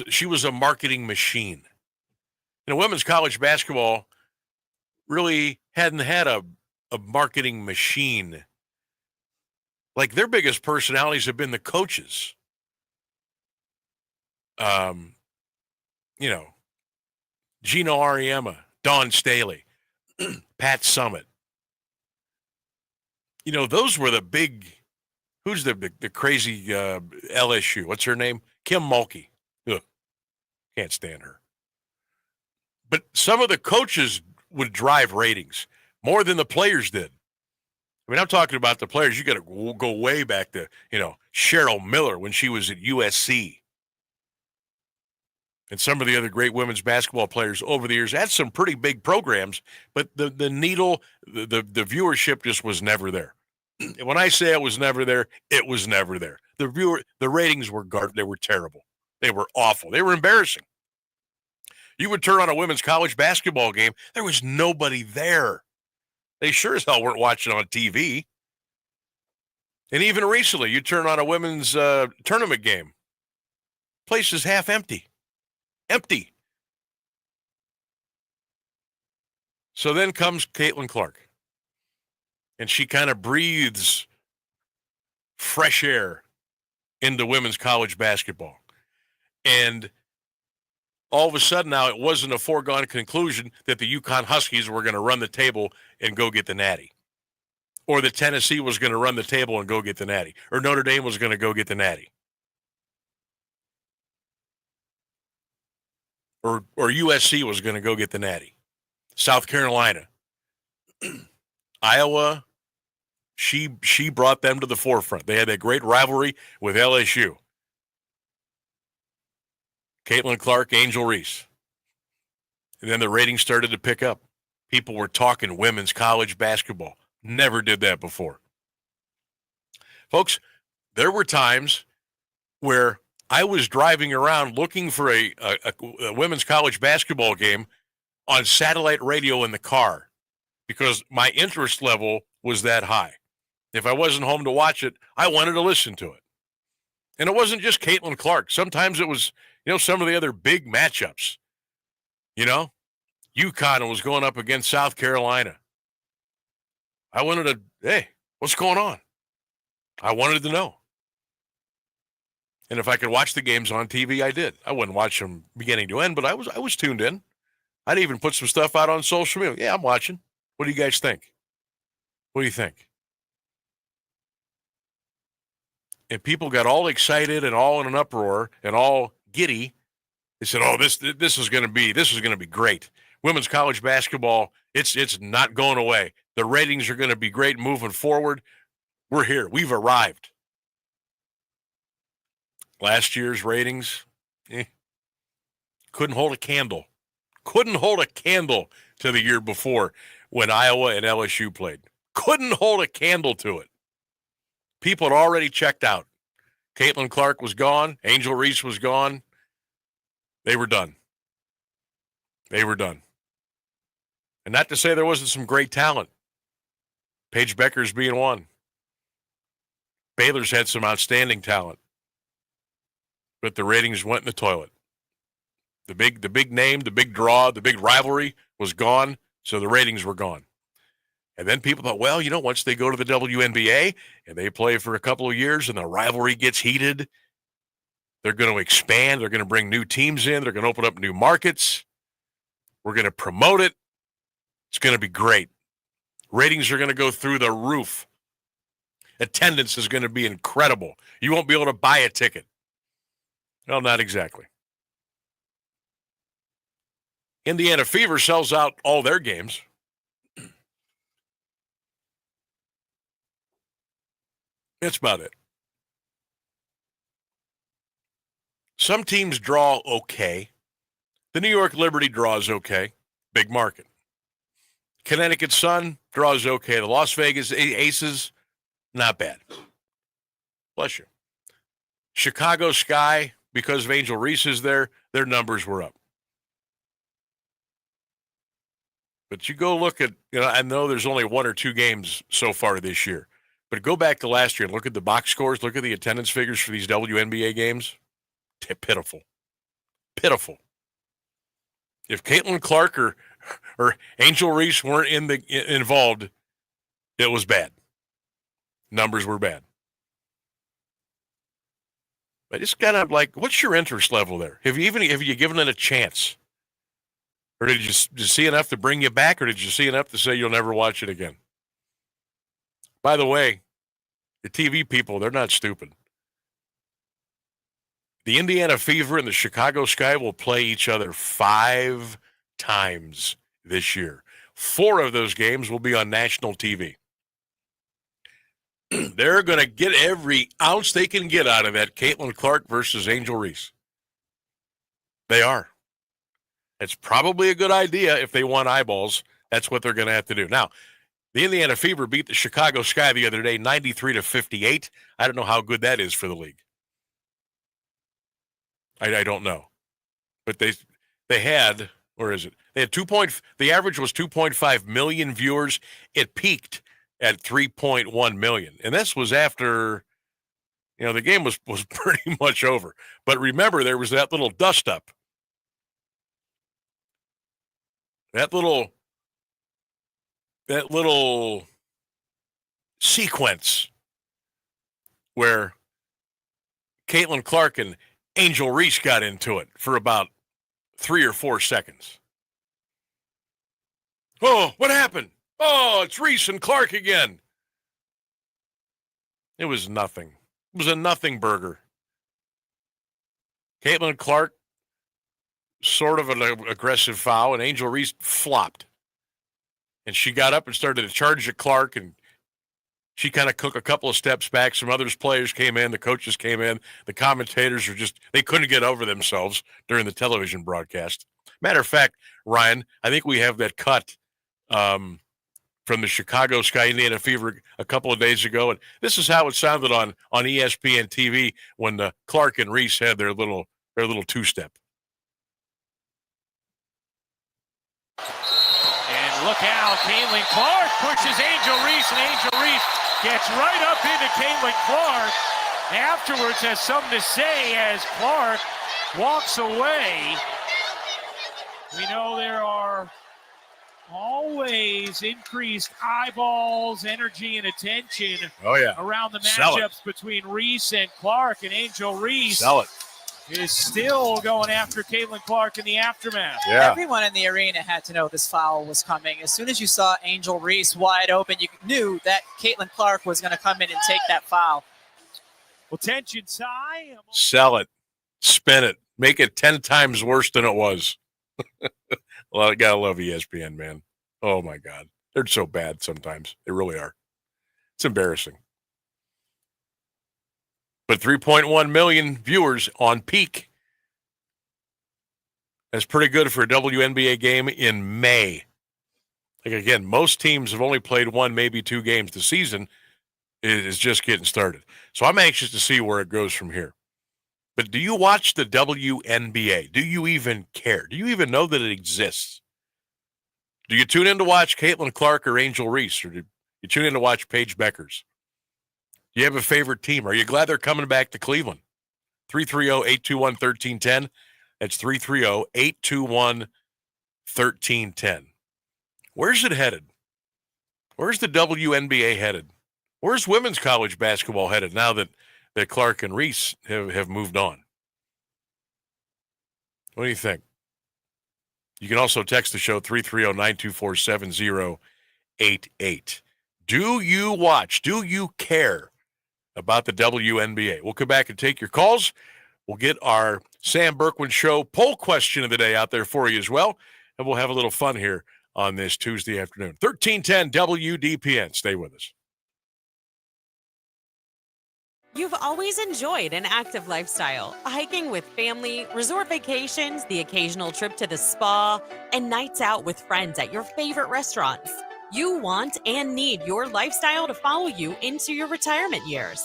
She was a marketing machine. You know, women's college basketball really hadn't had a marketing machine. Like, their biggest personalities have been the coaches. You know, Gino Auriemma, Dawn Staley, Pat Summitt. You know, those were the big. Who's the crazy LSU? What's her name? Kim Mulkey. Ugh, can't stand her. But some of the coaches would drive ratings more than the players did. I mean, I'm talking about the players. You got to go way back to, you know, Cheryl Miller when she was at USC. And some of the other great women's basketball players over the years had some pretty big programs, but the needle, the viewership just was never there. And when I say it was never there, it was never there. The ratings were they were terrible. They were awful. They were embarrassing. You would turn on a women's college basketball game, there was nobody there. They sure as hell weren't watching on TV. And even recently, you turn on a women's tournament game, place is half empty. Empty. So then comes Caitlin Clark. And she kind of breathes fresh air into women's college basketball. And all of a sudden now it wasn't a foregone conclusion that the Yukon Huskies were going to run the table and go get the Natty, or that Tennessee was going to run the table and go get the Natty, or Notre Dame was going to go get the Natty, or USC was going to go get the Natty. South Carolina, Iowa, she brought them to the forefront. They had that great rivalry with LSU. Caitlin Clark, Angel Reese. And then the ratings started to pick up. People were talking women's college basketball. Never did that before. Folks, there were times where I was driving around looking for a women's college basketball game on satellite radio in the car because my interest level was that high. If I wasn't home to watch it, I wanted to listen to it. And it wasn't just Caitlin Clark. Sometimes it was, some of the other big matchups. UConn was going up against South Carolina. I wanted to, hey, what's going on? I wanted to know. And if I could watch the games on TV, I did. I wouldn't watch them beginning to end, but I was tuned in. I'd even put some stuff out on social media. Yeah, I'm watching. What do you guys think? What do you think? And people got all excited and all in an uproar and all giddy. They said, "Oh, this is going to be great. Women's college basketball, it's not going away. The ratings are going to be great moving forward. We're here. We've arrived." Last year's ratings, couldn't hold a candle. Couldn't hold a candle to the year before when Iowa and LSU played. Couldn't hold a candle to it. People had already checked out. Caitlin Clark was gone. Angel Reese was gone. They were done. They were done. And not to say there wasn't some great talent. Paige Beckers being one. Baylor's had some outstanding talent. But the ratings went in the toilet. The big name, the big draw, the big rivalry was gone, so the ratings were gone. And then people thought, well, once they go to the WNBA and they play for a couple of years and the rivalry gets heated, they're going to expand. They're going to bring new teams in. They're going to open up new markets. We're going to promote it. It's going to be great. Ratings are going to go through the roof. Attendance is going to be incredible. You won't be able to buy a ticket. Well, not exactly. Indiana Fever sells out all their games. That's about it. Some teams draw okay. The New York Liberty draws okay. Big market. Connecticut Sun draws okay. The Las Vegas Aces, not bad. Bless you. Chicago Sky, because of Angel Reese is there, their numbers were up. But you go look at, I know there's only one or two games so far this year, but go back to last year and look at the box scores, look at the attendance figures for these WNBA games. Pitiful. Pitiful. If Caitlin Clark or Angel Reese weren't involved, it was bad. Numbers were bad. But it's kind of like, what's your interest level there? Have you given it a chance? Or did you see enough to bring you back, or did you see enough to say you'll never watch it again? By the way, the TV people, they're not stupid. The Indiana Fever and the Chicago Sky will play each other 5 times this year. 4 of those games will be on national TV. They're going to get every ounce they can get out of that Caitlin Clark versus Angel Reese. They are. It's probably a good idea if they want eyeballs. That's what they're going to have to do. Now, the Indiana Fever beat the Chicago Sky the other day, 93-58. I don't know how good that is for the league. I don't know. But they had, where is it? They had the average was 2.5 million viewers. It peaked at 3.1 million. And this was after, the game was pretty much over. But remember, there was that little dust up. That little sequence where Caitlin Clark and Angel Reese got into it for about 3 or 4 seconds. Oh, what happened? Oh, it's Reese and Clark again. It was nothing. It was a nothing burger. Caitlin Clark, sort of an aggressive foul, and Angel Reese flopped. And she got up and started to charge at Clark, and she kind of took a couple of steps back. Some other players came in. The coaches came in. The commentators were they couldn't get over themselves during the television broadcast. Matter of fact, Ryan, I think we have that cut from the Chicago Sky Indiana Fever a couple of days ago. And this is how it sounded on ESPN TV when Clark and Reese had their little two-step. And look out, Caitlin Clark pushes Angel Reese, and Angel Reese gets right up into Caitlin Clark. Afterwards has something to say as Clark walks away. We know there are always increased eyeballs, energy, and attention around the matchups between Reese and Clark, and Angel Reese is still going after Caitlin Clark in the aftermath. Yeah. Everyone in the arena had to know this foul was coming. As soon as you saw Angel Reese wide open, you knew that Caitlin Clark was going to come in and take that foul. Well, tension's high. Sell it. Spin it. Make it 10 times worse than it was. Well, I gotta love ESPN, man. Oh my God, they're so bad sometimes. They really are. It's embarrassing. But 3.1 million viewers on peak. That's pretty good for a WNBA game in May. Like again, most teams have only played 1, maybe 2 games. The season is just getting started. So I'm anxious to see where it goes from here. But do you watch the WNBA? Do you even care? Do you even know that it exists? Do you tune in to watch Caitlin Clark or Angel Reese? Or do you tune in to watch Paige Beckers? Do you have a favorite team? Are you glad they're coming back to Cleveland? 330-821-1310. That's 330-821-1310. Where's it headed? Where's the WNBA headed? Where's women's college basketball headed now that Clark and Reese have moved on? What do you think? You can also text the show 330-924-7088. Do you watch? Do you care about the WNBA? We'll come back and take your calls. We'll get our Sam Bourquin Show poll question of the day out there for you as well, and we'll have a little fun here on this Tuesday afternoon. 1310 WDPN. Stay with us. You've always enjoyed an active lifestyle, hiking with family, resort vacations, the occasional trip to the spa, and nights out with friends at your favorite restaurants. You want and need your lifestyle to follow you into your retirement years.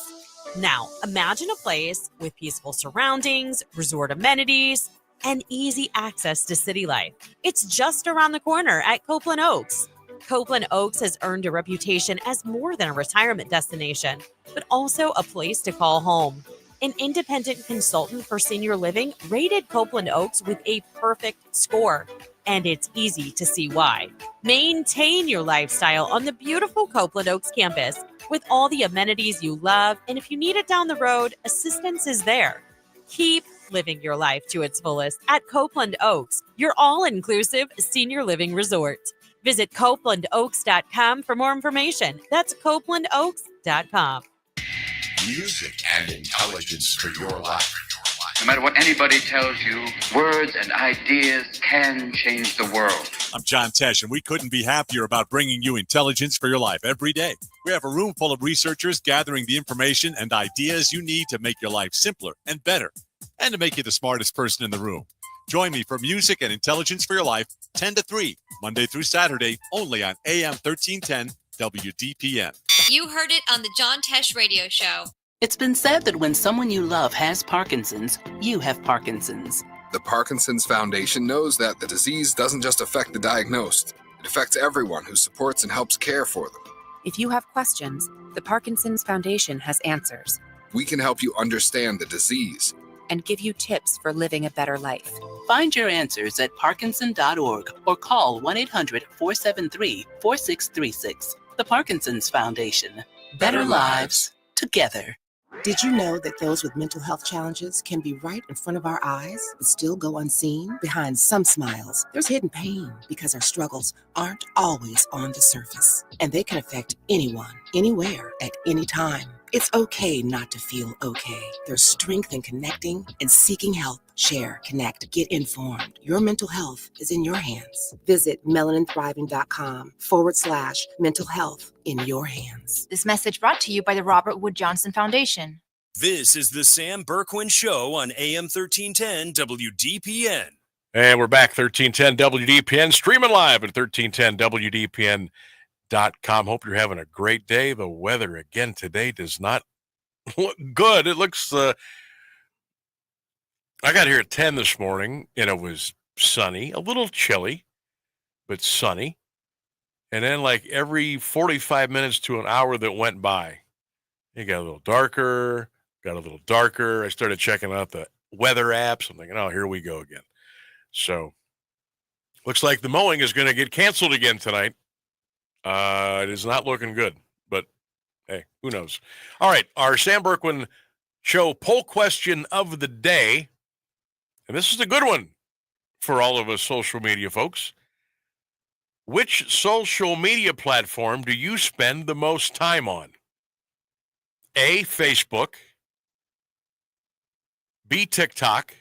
Now, imagine a place with peaceful surroundings, resort amenities, and easy access to city life. It's just around the corner at Copeland Oaks. Copeland Oaks has earned a reputation as more than a retirement destination, but also a place to call home. An independent consultant for senior living rated Copeland Oaks with a perfect score, and it's easy to see why. Maintain your lifestyle on the beautiful Copeland Oaks campus with all the amenities you love, and if you need it down the road, assistance is there. Keep living your life to its fullest at Copeland Oaks, your all-inclusive senior living resort. Visit CopelandOaks.com for more information. That's CopelandOaks.com. Music and intelligence for your life. No matter what anybody tells you, words and ideas can change the world. I'm John Tesh, and we couldn't be happier about bringing you intelligence for your life every day. We have a room full of researchers gathering the information and ideas you need to make your life simpler and better, and to make you the smartest person in the room. Join me for Music and Intelligence for Your Life, 10 to 3, Monday through Saturday, only on AM 1310 WDPN. You heard it on the John Tesh Radio Show. It's been said that when someone you love has Parkinson's, you have Parkinson's. The Parkinson's Foundation knows that the disease doesn't just affect the diagnosed. It affects everyone who supports and helps care for them. If you have questions, the Parkinson's Foundation has answers. We can help you understand the disease and give you tips for living a better life. Find your answers at Parkinson.org or call 1-800-473-4636. The Parkinson's Foundation. Better lives together. Did you know that those with mental health challenges can be right in front of our eyes, but still go unseen? Behind some smiles, there's hidden pain because our struggles aren't always on the surface. And they can affect anyone, anywhere, at any time. It's okay not to feel okay. There's strength in connecting and seeking help. Share, connect, get informed. Your mental health is in your hands. Visit melaninThriving.com/mental health in your hands. This message brought to you by the Robert Wood Johnson Foundation. This is the Sam Bourquin Show on AM 1310 WDPN. And we're back, 1310 WDPN, streaming live at 1310WDPN.com. Hope you're having a great day. The weather, again, today does not look good. It looks, I got here at 10 this morning, and it was sunny, a little chilly, but sunny. And then, like, every 45 minutes to an hour that went by, it got a little darker, I started checking out the weather apps. I'm thinking, oh, here we go again. So, looks like the mowing is going to get canceled again tonight. It is not looking good, but hey, who knows? All right, our Sam Bourquin Show poll question of the day, and this is a good one for all of us social media folks. Which social media platform do you spend the most time on? A, Facebook. B, TikTok.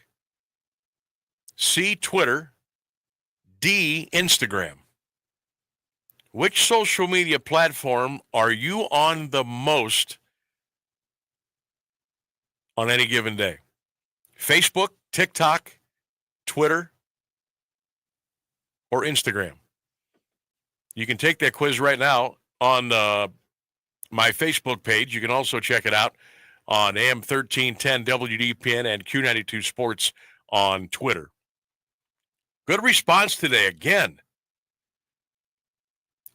C, Twitter. D, Instagram. Which social media platform are you on the most on any given day? Facebook, TikTok, Twitter, or Instagram? You can take that quiz right now on my Facebook page. You can also check it out on AM 1310 WDPN and Q92 Sports on Twitter. Good response today again.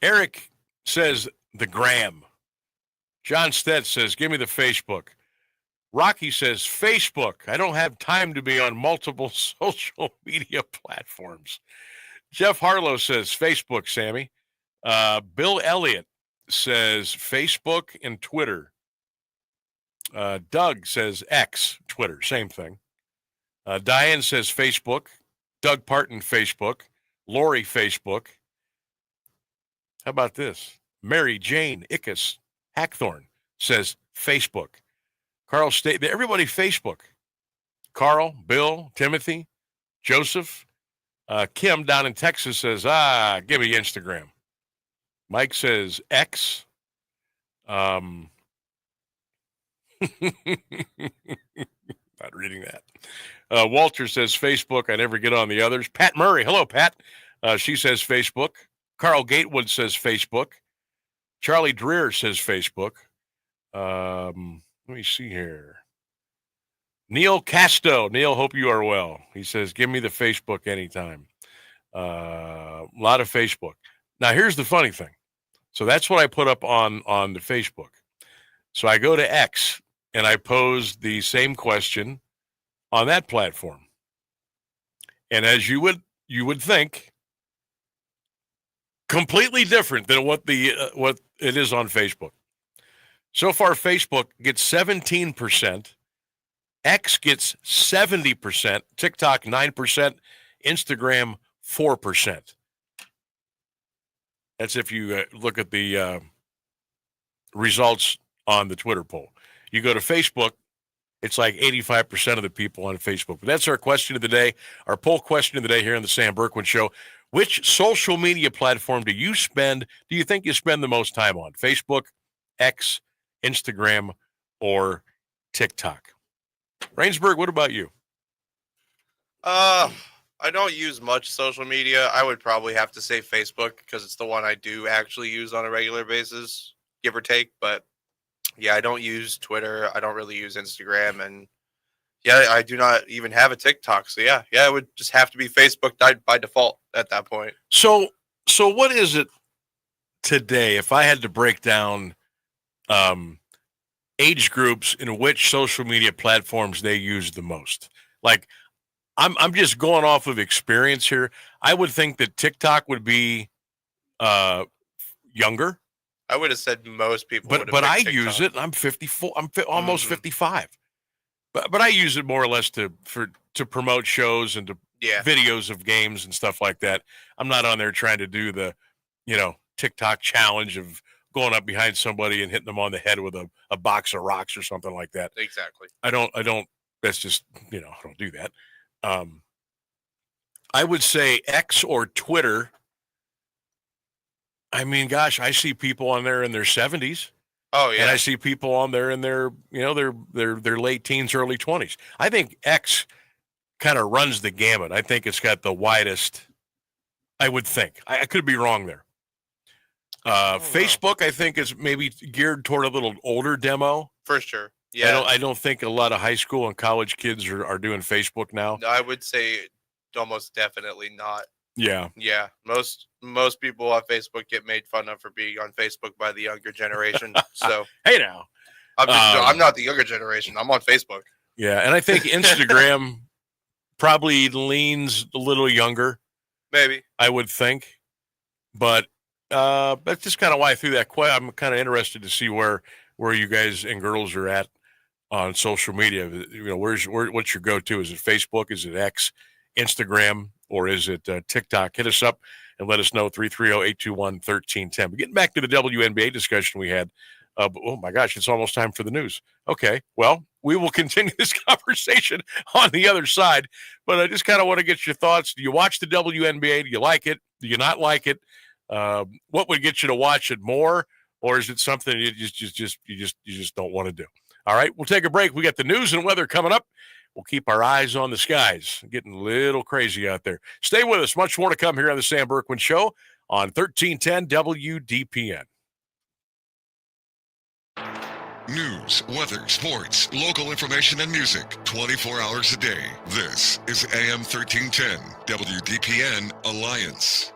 Eric says the gram. John Stett says, give me the Facebook. Rocky says, Facebook. I don't have time to be on multiple social media platforms. Jeff Harlow says, Facebook, Sammy. Bill Elliott says, Facebook and Twitter. Doug says, X, Twitter, same thing. Diane says, Facebook. Doug Parton, Facebook. Lori, Facebook. How about this? Mary Jane Ickes Hackthorne says Facebook. Carl State, everybody Facebook. Carl, Bill, Timothy, Joseph. Kim down in Texas says, give me Instagram. Mike says X. Not reading that. Walter says Facebook. I never get on the others. Pat Murray. Hello, Pat. She says Facebook. Carl Gatewood says Facebook. Charlie Dreer says Facebook. Let me see here. Neil Casto. Neil, hope you are well. He says, give me the Facebook anytime. A lot of Facebook. Now, here's the funny thing. So that's what I put up on the Facebook. So I go to X, and I pose the same question on that platform. And as you would think, completely different than what it is on Facebook. So far, Facebook gets 17%, X gets 70%, TikTok 9%, Instagram 4%. That's if you look at the results on the Twitter poll. You go to Facebook, it's like 85% of the people on Facebook. But that's our question of the day, our poll question of the day here on the Sam Bourquin Show. Which social media platform do you think you spend the most time on? Facebook, X, Instagram, or TikTok? Rainsburg, what about you? I don't use much social media. I would probably have to say Facebook because it's the one I do actually use on a regular basis, give or take. But yeah, I don't use Twitter. I don't really use Instagram. And yeah, I do not even have a TikTok. So yeah, it would just have to be Facebook by default at that point. So what is it today, if I had to break down age groups in which social media platforms they use the most? Like, I'm just going off of experience here. I would think that TikTok would be younger. I would have said most people. But I use it. I'm 54. I'm almost 55. But I use it more or less to promote shows and to videos of games and stuff like that. I'm not on there trying to do the, TikTok challenge of going up behind somebody and hitting them on the head with a box of rocks or something like that. Exactly. I don't. That's just I don't do that. I would say X or Twitter. I mean, gosh, I see people on there in their 70s. Oh yeah, and I see people on there in their their late teens, early 20s. I think X kind of runs the gamut. I think it's got the widest. I would think. I could be wrong there. Facebook, I think, is maybe geared toward a little older demo. For sure. Yeah. I don't think a lot of high school and college kids are doing Facebook now. No, I would say almost definitely not. Yeah. Yeah. Most people on Facebook get made fun of for being on Facebook by the younger generation. So hey now. I'm not the younger generation. I'm on Facebook. Yeah, and I think Instagram probably leans a little younger. Maybe. I would think. But that's just kind of why I threw that question. I'm kind of interested to see where you guys and girls are at on social media. What's your go-to? Is it Facebook? Is it X, Instagram, or is it TikTok? Hit us up and let us know. 330-821-1310. But getting back to the WNBA discussion we had. Oh my gosh, it's almost time for the news. Okay, well, we will continue this conversation on the other side. But I just kind of want to get your thoughts. Do you watch the WNBA? Do you like it? Do you not like it? What would get you to watch it more, or is it something you just don't want to do? All right, we'll take a break. We got the news and weather coming up. We'll keep our eyes on the skies. Getting a little crazy out there. Stay with us. Much more to come here on the Sam Bourquin Show on 1310 WDPN. News, weather, sports, local information, and music 24 hours a day. This is AM 1310 WDPN Alliance.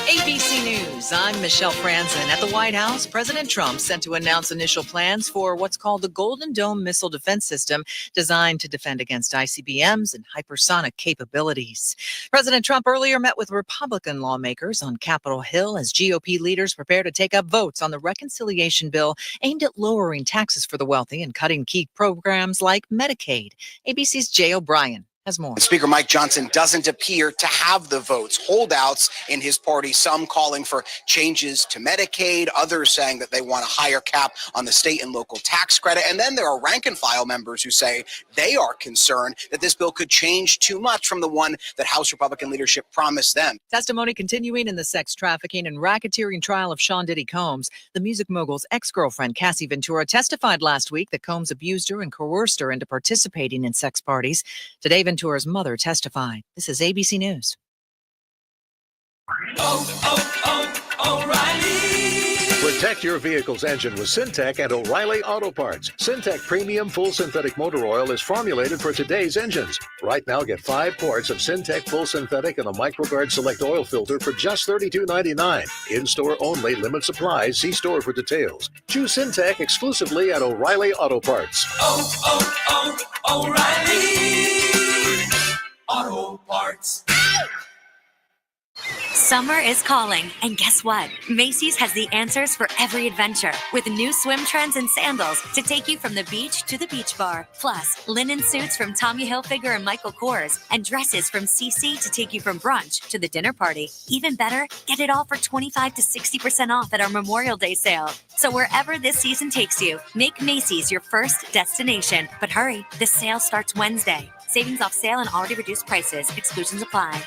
ABC News, I'm Michelle Franzen. At the White House, President Trump set to announce initial plans for what's called the Golden Dome missile defense system, designed to defend against ICBMs and hypersonic capabilities. President Trump earlier met with Republican lawmakers on Capitol Hill as GOP leaders prepare to take up votes on the reconciliation bill aimed at lowering taxes for the wealthy and cutting key programs like Medicaid. ABC's Jay O'Brien has more. Speaker Mike Johnson doesn't appear to have the votes. Holdouts in his party, some calling for changes to Medicaid, others saying that they want a higher cap on the state and local tax credit. And then there are rank and file members who say they are concerned that this bill could change too much from the one that House Republican leadership promised them. Testimony continuing in the sex trafficking and racketeering trial of Sean Diddy Combs. The music mogul's ex-girlfriend, Cassie Ventura, testified last week that Combs abused her and coerced her into participating in sex parties. Today, Ventura's mother testified. This is ABC News. O'Reilly. Protect your vehicle's engine with Syntec and O'Reilly Auto Parts. Syntec Premium Full Synthetic Motor Oil is formulated for today's engines. Right now, get 5 quarts of Syntec Full Synthetic and a MicroGuard Select Oil Filter for just $32.99. In-store only, limit supplies. See store for details. Choose Syntec exclusively at O'Reilly Auto Parts. O'Reilly Auto Parts. Summer is calling, and guess what? Macy's has the answers for every adventure, with new swim trends and sandals to take you from the beach to the beach bar. Plus, linen suits from Tommy Hilfiger and Michael Kors, and dresses from CC to take you from brunch to the dinner party. Even better, get it all for 25 to 60% off at our Memorial Day sale. So wherever this season takes you, make Macy's your first destination. But hurry, this sale starts Wednesday. Savings off sale and already reduced prices. Exclusions apply.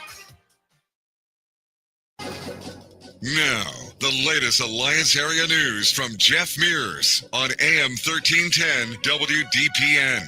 Now, the latest Alliance area news from Jeff Mears on AM 1310 WDPN.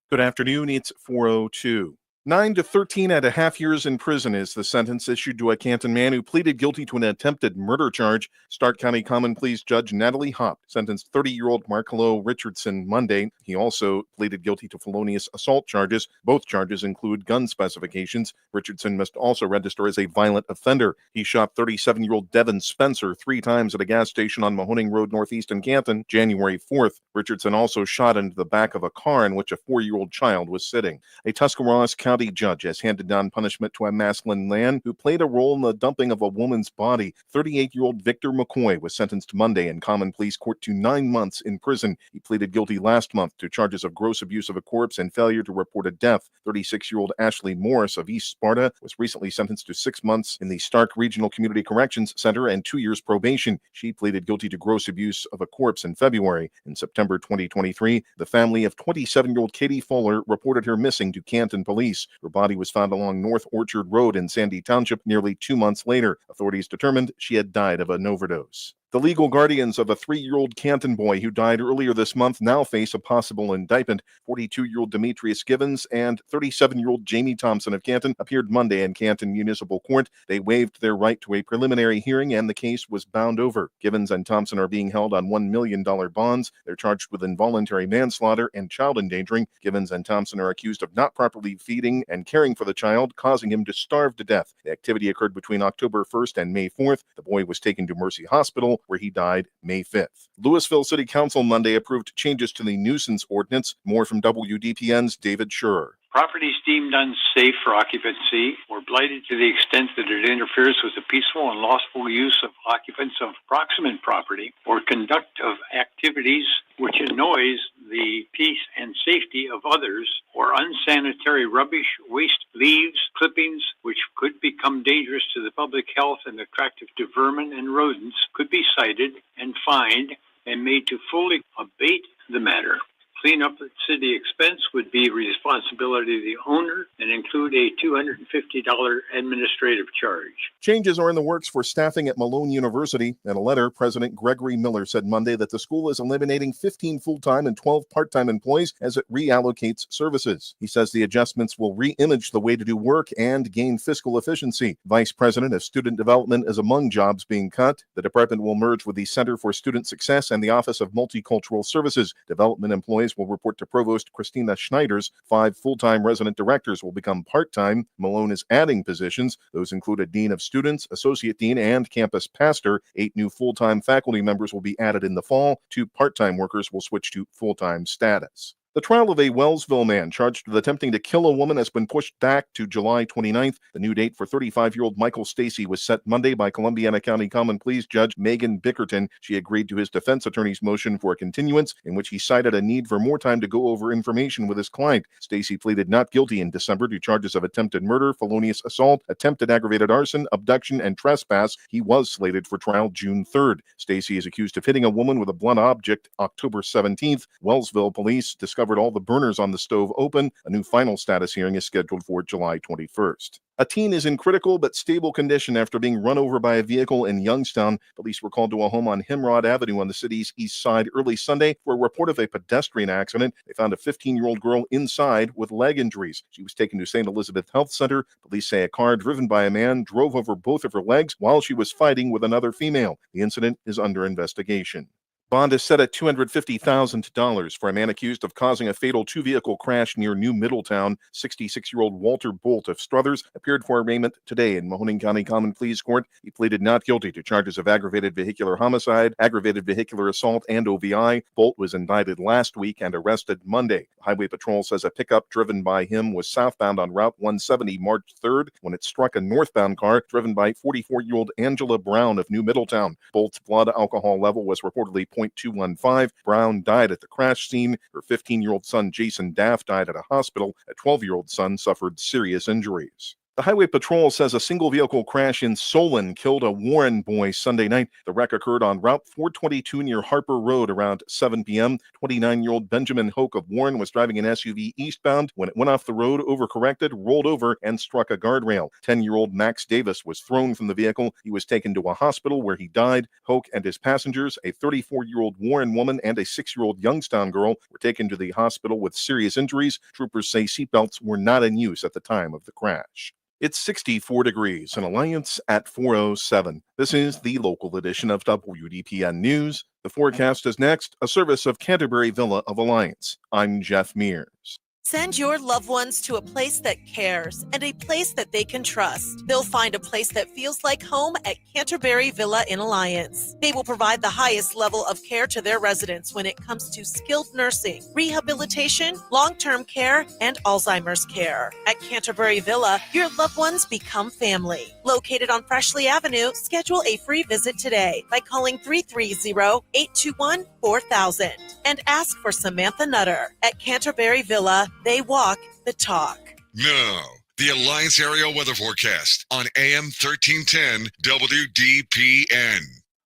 Good afternoon. It's 4:02. 9 to 13.5 years in prison is the sentence issued to a Canton man who pleaded guilty to an attempted murder charge. Stark County Common Pleas Judge Natalie Hopp sentenced 30-year-old Markelo Richardson Monday. He also pleaded guilty to felonious assault charges. Both charges include gun specifications. Richardson must also register as a violent offender. He shot 37-year-old Devin Spencer 3 times at a gas station on Mahoning Road Northeast in Canton, January 4th. Richardson also shot into the back of a car in which a 4-year-old child was sitting. A Tuscarawas County County judge has handed down punishment to a masculine man who played a role in the dumping of a woman's body. 38-year-old Victor McCoy was sentenced Monday in common pleas court to 9 months in prison. He pleaded guilty last month to charges of gross abuse of a corpse and failure to report a death. 36-year-old Ashley Morris of East Sparta was recently sentenced to 6 months in the Stark Regional Community Corrections Center and 2 years probation. She pleaded guilty to gross abuse of a corpse in February. In September 2023, the family of 27-year-old Katie Fuller reported her missing to Canton police. Her body was found along North Orchard Road in Sandy Township nearly 2 months later. Authorities determined she had died of an overdose. The legal guardians of a 3-year-old Canton boy who died earlier this month now face a possible indictment. 42-year-old Demetrius Givens and 37-year-old Jamie Thompson of Canton appeared Monday in Canton Municipal Court. They waived their right to a preliminary hearing and the case was bound over. Givens and Thompson are being held on $1 million bonds. They're charged with involuntary manslaughter and child endangering. Givens and Thompson are accused of not properly feeding and caring for the child, causing him to starve to death. The activity occurred between October 1st and May 4th. The boy was taken to Mercy Hospital, where he died May 5th. Louisville City Council Monday approved changes to the nuisance ordinance. More from WDPN's David Schurer. Properties deemed unsafe for occupancy or blighted to the extent that it interferes with the peaceful and lawful use of occupants of proximate property or conduct of activities which annoys the peace and safety of others, or unsanitary rubbish, waste, leaves, clippings, which could become dangerous to the public health and attractive to vermin and rodents, could be cited and fined and made to fully abate the matter. Cleanup at city expense would be responsibility of the owner and include a $250 administrative charge. Changes are in the works for staffing at Malone University. In a letter, President Gregory Miller said Monday that the school is eliminating 15 full-time and 12 part-time employees as it reallocates services. He says the adjustments will re-image the way to do work and gain fiscal efficiency. Vice President of Student Development is among jobs being cut. The department will merge with the Center for Student Success and the Office of Multicultural Services. Development employees will report to Provost Christina Schneiders. 5 full-time resident directors will become part-time. Malone is adding positions. Those include a dean of students, associate dean, and campus pastor. 8 new full-time faculty members will be added in the fall. 2 part-time workers will switch to full-time status. The trial of a Wellsville man charged with attempting to kill a woman has been pushed back to July 29th. The new date for 35-year-old Michael Stacy was set Monday by Columbiana County Common Pleas Judge Megan Bickerton. She agreed to his defense attorney's motion for a continuance, in which he cited a need for more time to go over information with his client. Stacy pleaded not guilty in December to charges of attempted murder, felonious assault, attempted aggravated arson, abduction, and trespass. He was slated for trial June 3rd. Stacy is accused of hitting a woman with a blunt object October 17th. Wellsville police discovered all the burners on the stove open. A new final status hearing is scheduled for July 21st. A teen is in critical but stable condition after being run over by a vehicle in Youngstown. Police were called to a home on Himrod Avenue on the city's east side early Sunday for a report of a pedestrian accident. They found a 15-year-old girl inside with leg injuries. She was taken to St. Elizabeth Health Center. Police say a car driven by a man drove over both of her legs while she was fighting with another female. The incident is under investigation. Bond is set at $250,000 for a man accused of causing a fatal 2-vehicle crash near New Middletown. 66-year-old Walter Bolt of Struthers appeared for arraignment today in Mahoning County Common Pleas Court. He pleaded not guilty to charges of aggravated vehicular homicide, aggravated vehicular assault, and OVI. Bolt was indicted last week and arrested Monday. Highway Patrol says a pickup driven by him was southbound on Route 170 March 3rd when it struck a northbound car driven by 44-year-old Angela Brown of New Middletown. Bolt's blood alcohol level was reportedly 0.215. Brown died at the crash scene. Her 15-year-old son, Jason Daff, died at a hospital. A 12-year-old son suffered serious injuries. The Highway Patrol says a single-vehicle crash in Solon killed a Warren boy Sunday night. The wreck occurred on Route 422 near Harper Road around 7 p.m. 29-year-old Benjamin Hoke of Warren was driving an SUV eastbound when it went off the road, overcorrected, rolled over, and struck a guardrail. 10-year-old Max Davis was thrown from the vehicle. He was taken to a hospital where he died. Hoke and his passengers, a 34-year-old Warren woman and a 6-year-old Youngstown girl, were taken to the hospital with serious injuries. Troopers say seatbelts were not in use at the time of the crash. It's 64 degrees in Alliance at 4:07. This is the local edition of WDPN News. The forecast is next, a service of Canterbury Villa of Alliance. I'm Jeff Mears. Send your loved ones to a place that cares and a place that they can trust. They'll find a place that feels like home at Canterbury Villa in Alliance. They will provide the highest level of care to their residents when it comes to skilled nursing, rehabilitation, long-term care, and Alzheimer's care. At Canterbury Villa, your loved ones become family. Located on Freshley Avenue, schedule a free visit today by calling 330-821-4000 and ask for Samantha Nutter. At Canterbury Villa, they walk the talk. Now, the Alliance Area Weather Forecast on AM 1310 WDPN.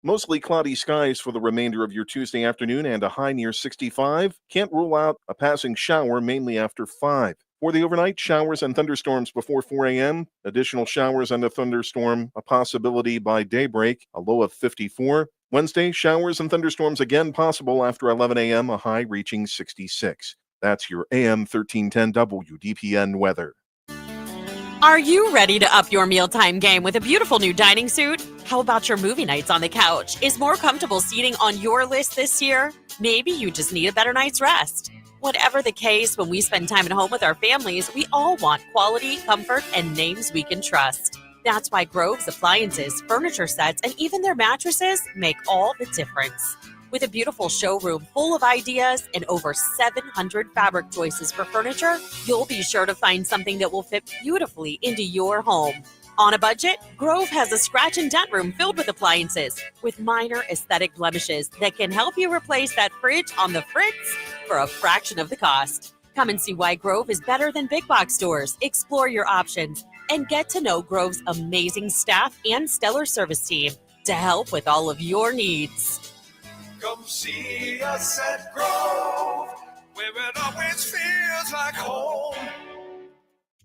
Mostly cloudy skies for the remainder of your Tuesday afternoon and a high near 65. Can't rule out a passing shower mainly after 5. For the overnight, showers and thunderstorms before 4 a.m. Additional showers and a thunderstorm, a possibility by daybreak, a low of 54. Wednesday, showers and thunderstorms again possible after 11 a.m., a high reaching 66. That's your AM 1310 WDPN weather. Are you ready to up your mealtime game with a beautiful new dining suite? How about your movie nights on the couch? Is more comfortable seating on your list this year? Maybe you just need a better night's rest. Whatever the case, when we spend time at home with our families, we all want quality, comfort, and names we can trust. That's why Grove's appliances, furniture sets, and even their mattresses make all the difference. With a beautiful showroom full of ideas and over 700 fabric choices for furniture, you'll be sure to find something that will fit beautifully into your home. On a budget, Grove has a scratch and dent room filled with appliances with minor aesthetic blemishes that can help you replace that fridge on the fritz for a fraction of the cost. Come and see why Grove is better than big box stores. Explore your options and get to know Grove's amazing staff and stellar service team to help with all of your needs. Come see us at Grove, where it always feels like home.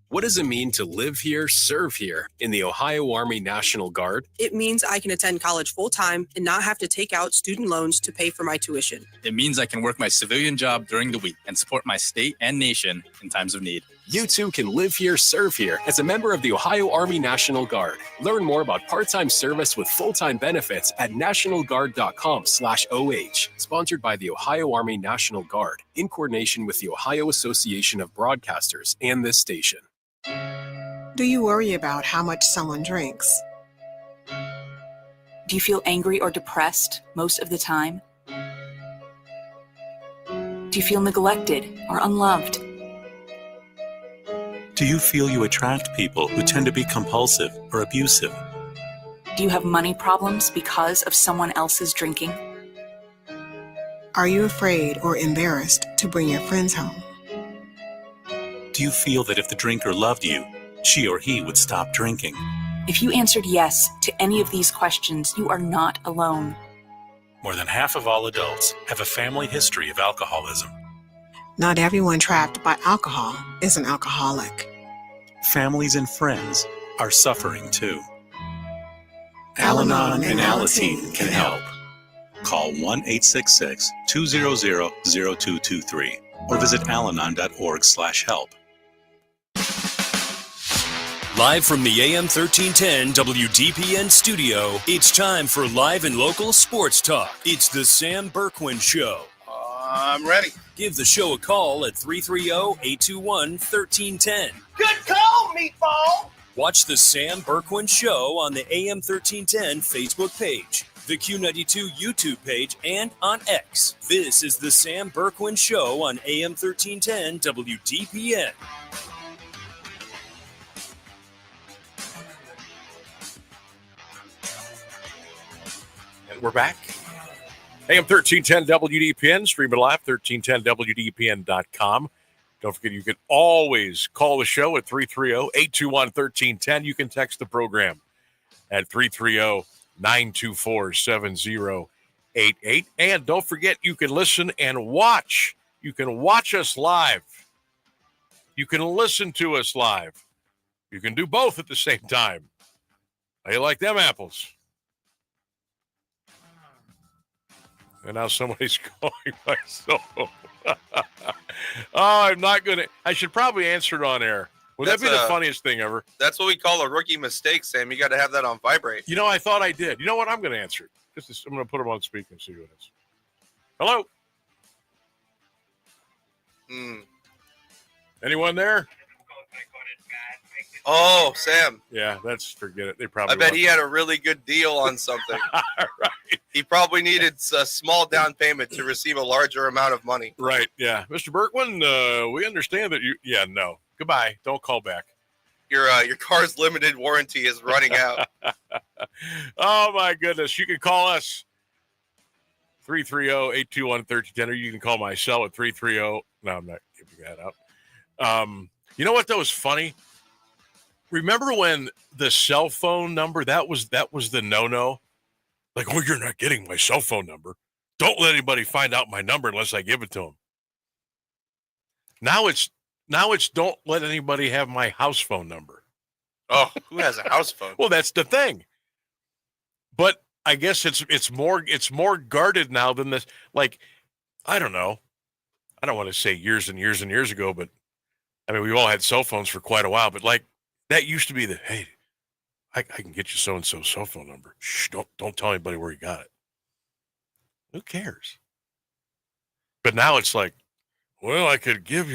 What does it mean to live here, serve here in the Ohio Army National Guard? It means I can attend college full-time and not have to take out student loans to pay for my tuition. It means I can work my civilian job during the week and support my state and nation in times of need. You too can live here, serve here as a member of the Ohio Army National Guard. Learn more about part-time service with full-time benefits at nationalguard.com/OH. Sponsored by the Ohio Army National Guard in coordination with the Ohio Association of Broadcasters and this station. Do you worry about how much someone drinks? Do you feel angry or depressed most of the time? Do you feel neglected or unloved? Do you feel you attract people who tend to be compulsive or abusive? Do you have money problems because of someone else's drinking? Are you afraid or embarrassed to bring your friends home? Do you feel that if the drinker loved you, she or he would stop drinking? If you answered yes to any of these questions, you are not alone. More than half of all adults have a family history of alcoholism. Not everyone trapped by alcohol is an alcoholic. Families and friends are suffering too. Al-Anon and Alateen can help. Call 1-866-200-0223 or visit alanon.org/help. Live from the AM 1310 WDPN studio, it's time for live and local sports talk. It's the Sam Bourquin Show. I'm ready. Give the show a call at 330-821-1310. Good call, meatball. Watch the Sam Bourquin Show on the AM 1310 Facebook page, the Q92 YouTube page, and on X. This is the Sam Bourquin Show on AM 1310 WDPN. And we're back. AM 1310 WDPN, stream it live, 1310WDPN.com. Don't forget, you can always call the show at 330-821-1310. You can text the program at 330-924-7088. And don't forget, you can listen and watch. You can watch us live. You can listen to us live. You can do both at the same time. How you like them apples? And now somebody's calling my soul. I'm not going to. I should probably answer it on air. Would that be the funniest thing ever? That's what we call a rookie mistake, Sam. You got to have that on vibrate. You know, I thought I did. You know what? I'm going to answer it. I'm going to put him on speaker and see who it is. Hello? Anyone there? Oh, Sam. Yeah, forget it. They probably. I bet he had a really good deal on something. Right. He probably needed a small down payment to receive a larger amount of money. Right. Yeah, Mr. Bourquin, we understand that you. Yeah, no. Goodbye. Don't call back. Your car's limited warranty is running out. Oh my goodness! You can call us 330-821-1310, or you can call my cell at 330. No, I'm not giving that up. You know what? That was funny. Remember when the cell phone number, that was the no-no? Like, oh, you're not getting my cell phone number. Don't let anybody find out my number unless I give it to them. Now it's don't let anybody have my house phone number. Oh, who has a house phone? Well, that's the thing. But I guess it's more guarded now than this. Like, I don't know. I don't want to say years and years and years ago, but I mean, we've all had cell phones for quite a while, but like, that used to be hey, I can get you so-and-so's cell phone number. Shh, don't tell anybody where you got it. Who cares? But now it's like, well, I could get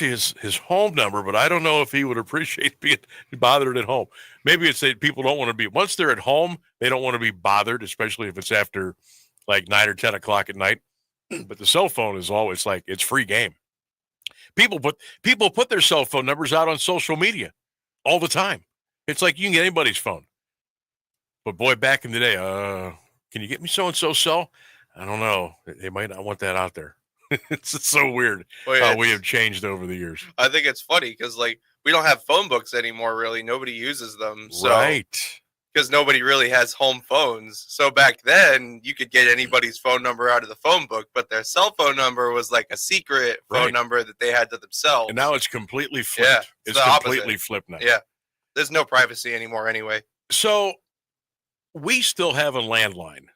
you his home number, but I don't know if he would appreciate being bothered at home. Maybe it's that people don't want to be, once they're at home, they don't want to be bothered, especially if it's after like 9 or 10 o'clock at night. But the cell phone is always like, it's free game. People put their cell phone numbers out on social media all the time. It's like you can get anybody's phone. But boy, back in the day, can you get me so-and-so's cell? I don't know. They might not want that out there. It's so weird how we have changed over the years. I think it's funny because like we don't have phone books anymore. Really, nobody uses them. So, right. Because nobody really has home phones. So back then, you could get anybody's phone number out of the phone book, but their cell phone number was like a secret phone number that they had to themselves. And now it's completely flipped. Yeah, it's completely flipped now. Yeah. There's no privacy anymore anyway. So we still have a landline,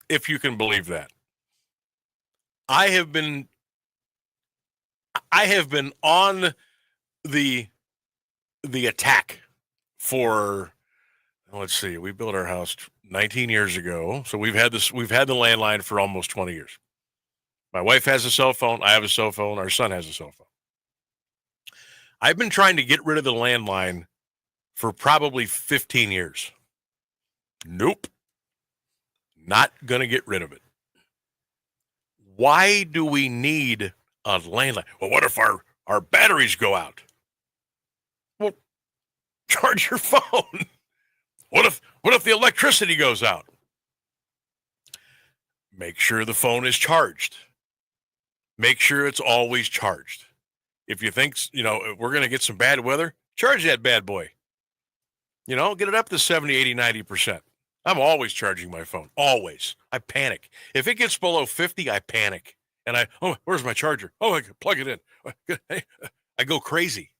if you can believe that. I have been on the attack for, let's see, we built our house 19 years ago. So we've had the landline for almost 20 years. My wife has a cell phone. I have a cell phone. Our son has a cell phone. I've been trying to get rid of the landline for probably 15 years. Nope. Not going to get rid of it. Why do we need a landline? Well, what if our batteries go out? Well, charge your phone. What if the electricity goes out? Make sure the phone is charged. Make sure it's always charged. If you think, we're going to get some bad weather, charge that bad boy. Get it up to 70, 80, 90%. I'm always charging my phone. Always. I panic. If it gets below 50, I panic. And where's my charger? Oh, I can plug it in. I go crazy.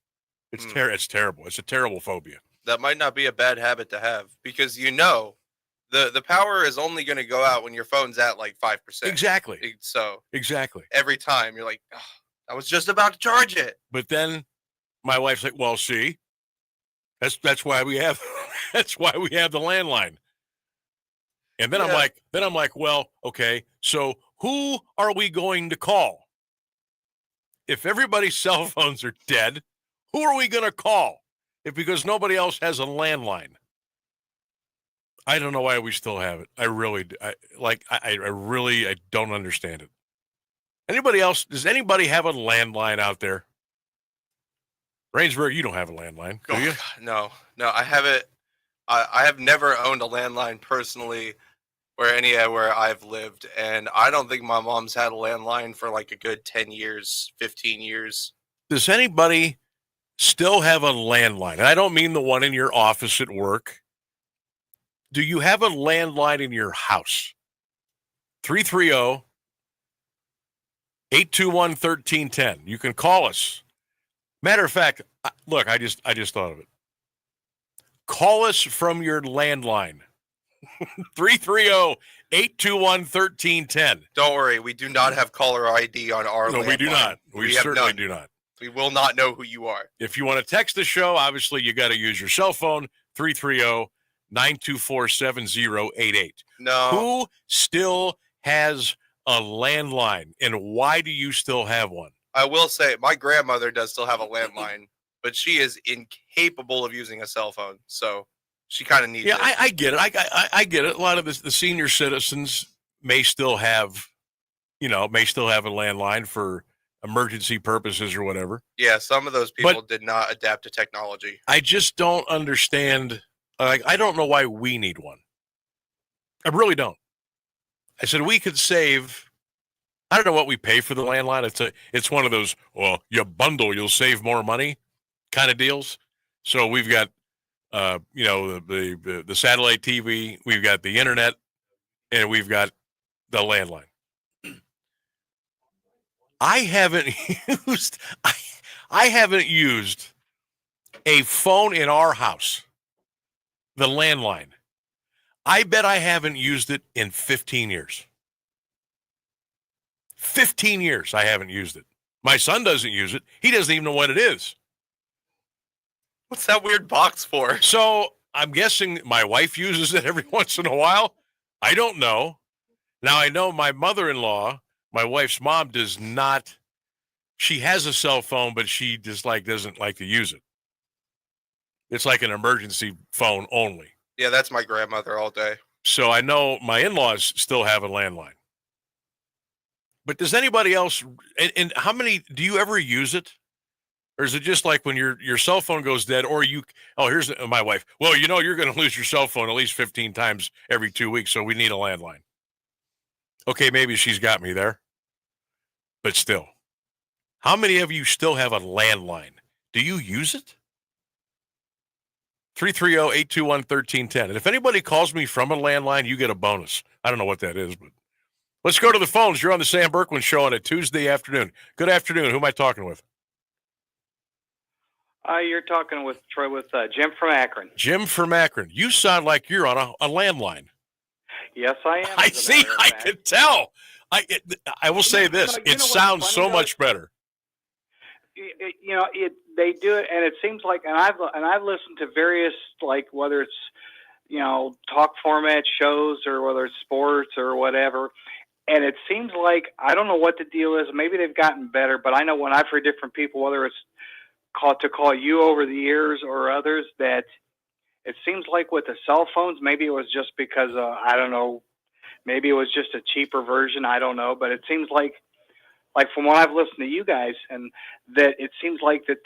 It's terrible. It's a terrible phobia. That might not be a bad habit to have because the power is only going to go out when your phone's at like 5%. Exactly. So exactly. Every time you're like, oh, I was just about to charge it. But then my wife's like, well, see, that's why we have the landline. And then I'm like, well, okay, so who are we going to call? If everybody's cell phones are dead, who are we going to call? Because nobody else has a landline. I don't know why we still have it. I really don't understand it. Anybody else? Does anybody have a landline out there? Rainsburg, you don't have a landline, do you? No, I haven't. I have never owned a landline personally where I've lived, and I don't think my mom's had a landline for like a good 10 years, 15 years. Does anybody still have a landline? And I don't mean the one in your office at work. Do you have a landline in your house? 330-821-1310. You can call us. Matter of fact, look, I just thought of it. Call us from your landline. 330-821-1310. Don't worry, we do not have caller ID on our landline. No, we do not. We certainly do not. We will not know who you are. If you want to text the show, obviously you got to use your cell phone, 330-924-7088. No. Who still has a landline, and why do you still have one? I will say my grandmother does still have a landline, but she is incapable of using a cell phone. So she kind of needs it. I get it. I get it. A lot of the senior citizens may still have a landline for emergency purposes or whatever. Yeah, some of those people did not adapt to technology. I just don't understand. I don't know why we need one. I really don't. I said we could save. I don't know what we pay for the landline. It's one of those, well, you bundle, you'll save more money kind of deals. So we've got, the satellite TV, we've got the internet, and we've got the landline. I haven't used a phone in our house, the landline. I bet I haven't used it in 15 years. 15 years I haven't used it. My son doesn't use it. He doesn't even know what it is. What's that weird box for? So I'm guessing my wife uses it every once in a while. I don't know. Now I know my mother-in-law, my wife's mom, does not. She has a cell phone, but she just doesn't like to use it. It's like an emergency phone only. Yeah, that's my grandmother all day. So I know my in-laws still have a landline. But does anybody else, and how many, do you ever use it? Or is it just like when your cell phone goes dead, or here's my wife. Well, you're going to lose your cell phone at least 15 times every 2 weeks, so we need a landline. Okay, maybe she's got me there. But still, how many of you still have a landline? Do you use it? 330-821-1310. And if anybody calls me from a landline, you get a bonus. I don't know what that is, but let's go to the phones. You're on the Sam Bourquin Show on a Tuesday afternoon. Good afternoon. Who am I talking with? You're talking with Jim from Akron. Jim from Akron. You sound like you're on a landline. Yes, I am. I see. I could tell. I will say this. It sounds so much better. They do it, and it seems like, and I've listened to various, whether it's talk format shows or whether it's sports or whatever, and it seems like, I don't know what the deal is. Maybe they've gotten better, but I know when I've heard different people, whether it's call you over the years or others, that it seems like with the cell phones, maybe it was just because I don't know, maybe it was just a cheaper version. I don't know, but it seems like from what I've listened to you guys, and that it seems like that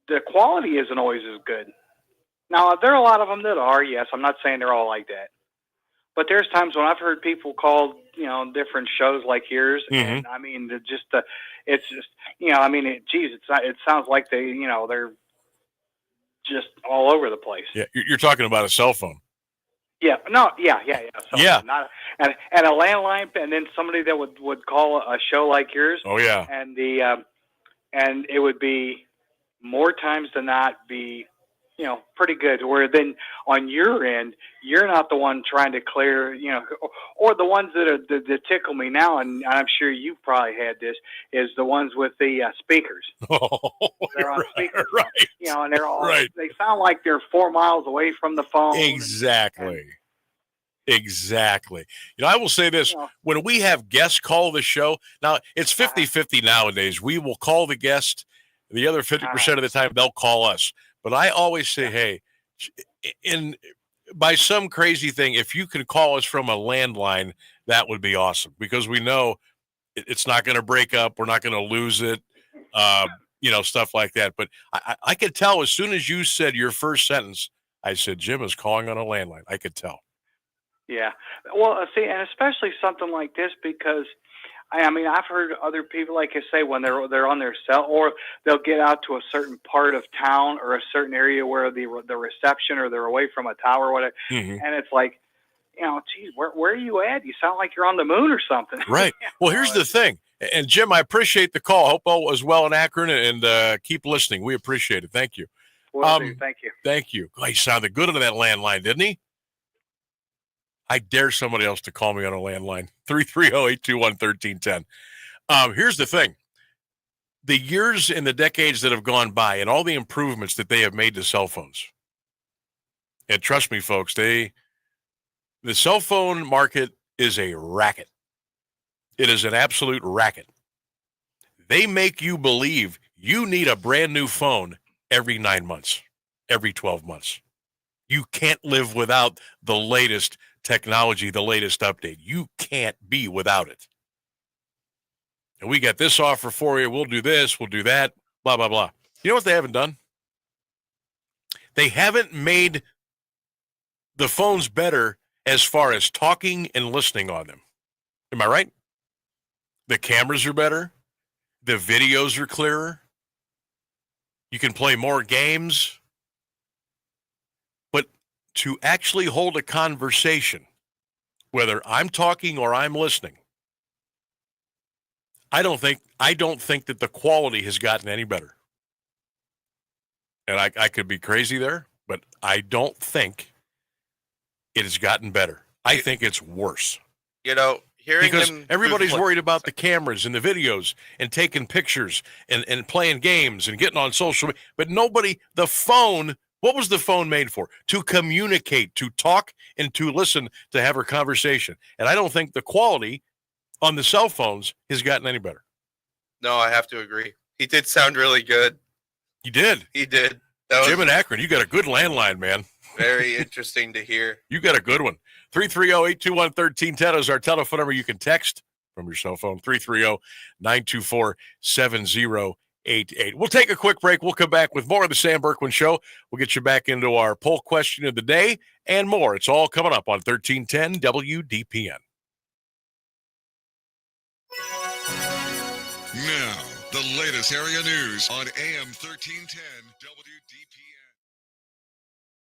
the quality isn't always as good. Now, there are a lot of them that are, yes. I'm not saying they're all like that. But there's times when I've heard people call, different shows like yours, and I mean, it sounds like they're just all over the place. Yeah, you're talking about a cell phone. Yeah, no, yeah. Yeah. And a landline, and then somebody that would call a show like yours. Oh yeah. And and it would be more times than not be, pretty good. Where then on your end, you're not the one trying to clear, or the ones that tickle me now, and I'm sure you've probably had this, is the ones with the speakers. Oh, they're on speakers, right? And they're all right. They sound like they're 4 miles away from the phone. Exactly. Exactly. I will say this, when we have guests call the show, now it's 50-50 nowadays. We will call the guest. The other 50% of the time, they'll call us. But I always say, hey, by some crazy thing, if you can call us from a landline, that would be awesome, because we know it's not going to break up. We're not going to lose it, stuff like that. But I could tell as soon as you said your first sentence, I said, Jim is calling on a landline. I could tell. Yeah. Well, see, and especially something like this, because I've heard other people, like I say, when they're on their cell, or they'll get out to a certain part of town or a certain area where the reception, or they're away from a tower or whatever, and it's like, geez, where are you at? You sound like you're on the moon or something. Right. Well, here's the thing, and Jim, I appreciate the call. Hope all was well in Akron, and keep listening. We appreciate it. Thank you. Well, thank you. Thank you. Oh, he sounded good on that landline, didn't he? I dare somebody else to call me on a landline. 330-821-1310. Here's the thing. The years and the decades that have gone by, and all the improvements that they have made to cell phones. And trust me, folks, the cell phone market is a racket. It is an absolute racket. They make you believe you need a brand new phone every 9 months, every 12 months. You can't live without the latest technology, the latest update. You can't be without it. And we got this offer for you. We'll do this. We'll do that. Blah, blah, blah. You know what they haven't done? They haven't made the phones better as far as talking and listening on them. Am I right? The cameras are better. The videos are clearer. You can play more games. But to actually hold a conversation, whether I'm talking or I'm listening, I don't think that the quality has gotten any better. And I could be crazy there, but I don't think it has gotten better. I think it's worse. You know, hearing because him everybody's worried about the cameras and the videos and taking pictures and playing games and getting on social media. But nobody, the phone, what was the phone made for? To communicate, to talk, and to listen, to have a conversation. And I don't think the quality on the cell phones has gotten any better. No, I have to agree. He did sound really good. You did. He did. That Jim was in Akron, you got a good landline, man. very interesting to hear. You got a good one. 330-821-1310 is our telephone number. You can text from your cell phone, 330-924-7088. We'll take a quick break. We'll come back with more of the Sam Bourquin Show. We'll get you back into our poll question of the day and more. It's all coming up on 1310 WDPN. Now, the latest area news on AM 1310 WDPN.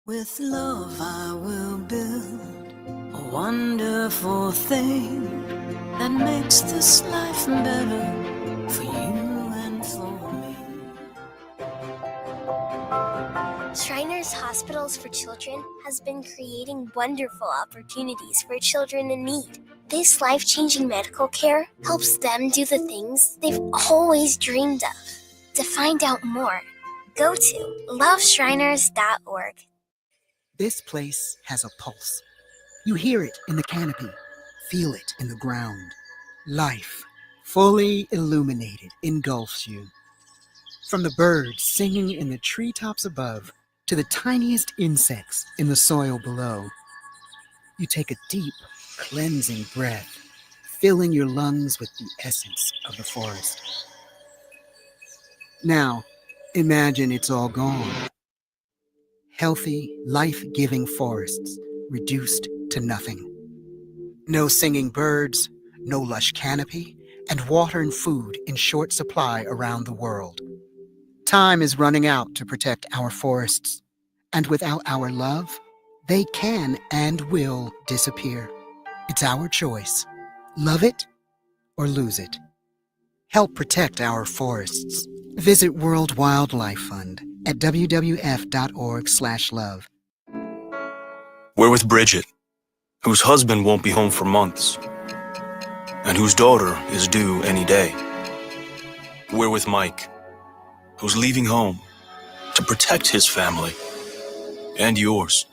With love I will build a wonderful thing that makes this life better for you and for me. Shriners Hospitals for Children has been creating wonderful opportunities for children in need. This life-changing medical care helps them do the things they've always dreamed of. To find out more, go to loveshriners.org. This place has a pulse. You hear it in the canopy, feel it in the ground. Life, fully illuminated, engulfs you. From the birds singing in the treetops above to the tiniest insects in the soil below. You take a deep, cleansing breath, filling your lungs with the essence of the forest. Now, imagine it's all gone. Healthy, life-giving forests reduced to nothing. No singing birds, no lush canopy, and water and food in short supply around the world. Time is running out to protect our forests, and without our love, they can and will disappear. It's our choice. Love it or lose it. Help protect our forests. Visit World Wildlife Fund at wwf.org/love. We're with Bridget, whose husband won't be home for months, and whose daughter is due any day. We're with Mike, who's leaving home to protect his family and yours.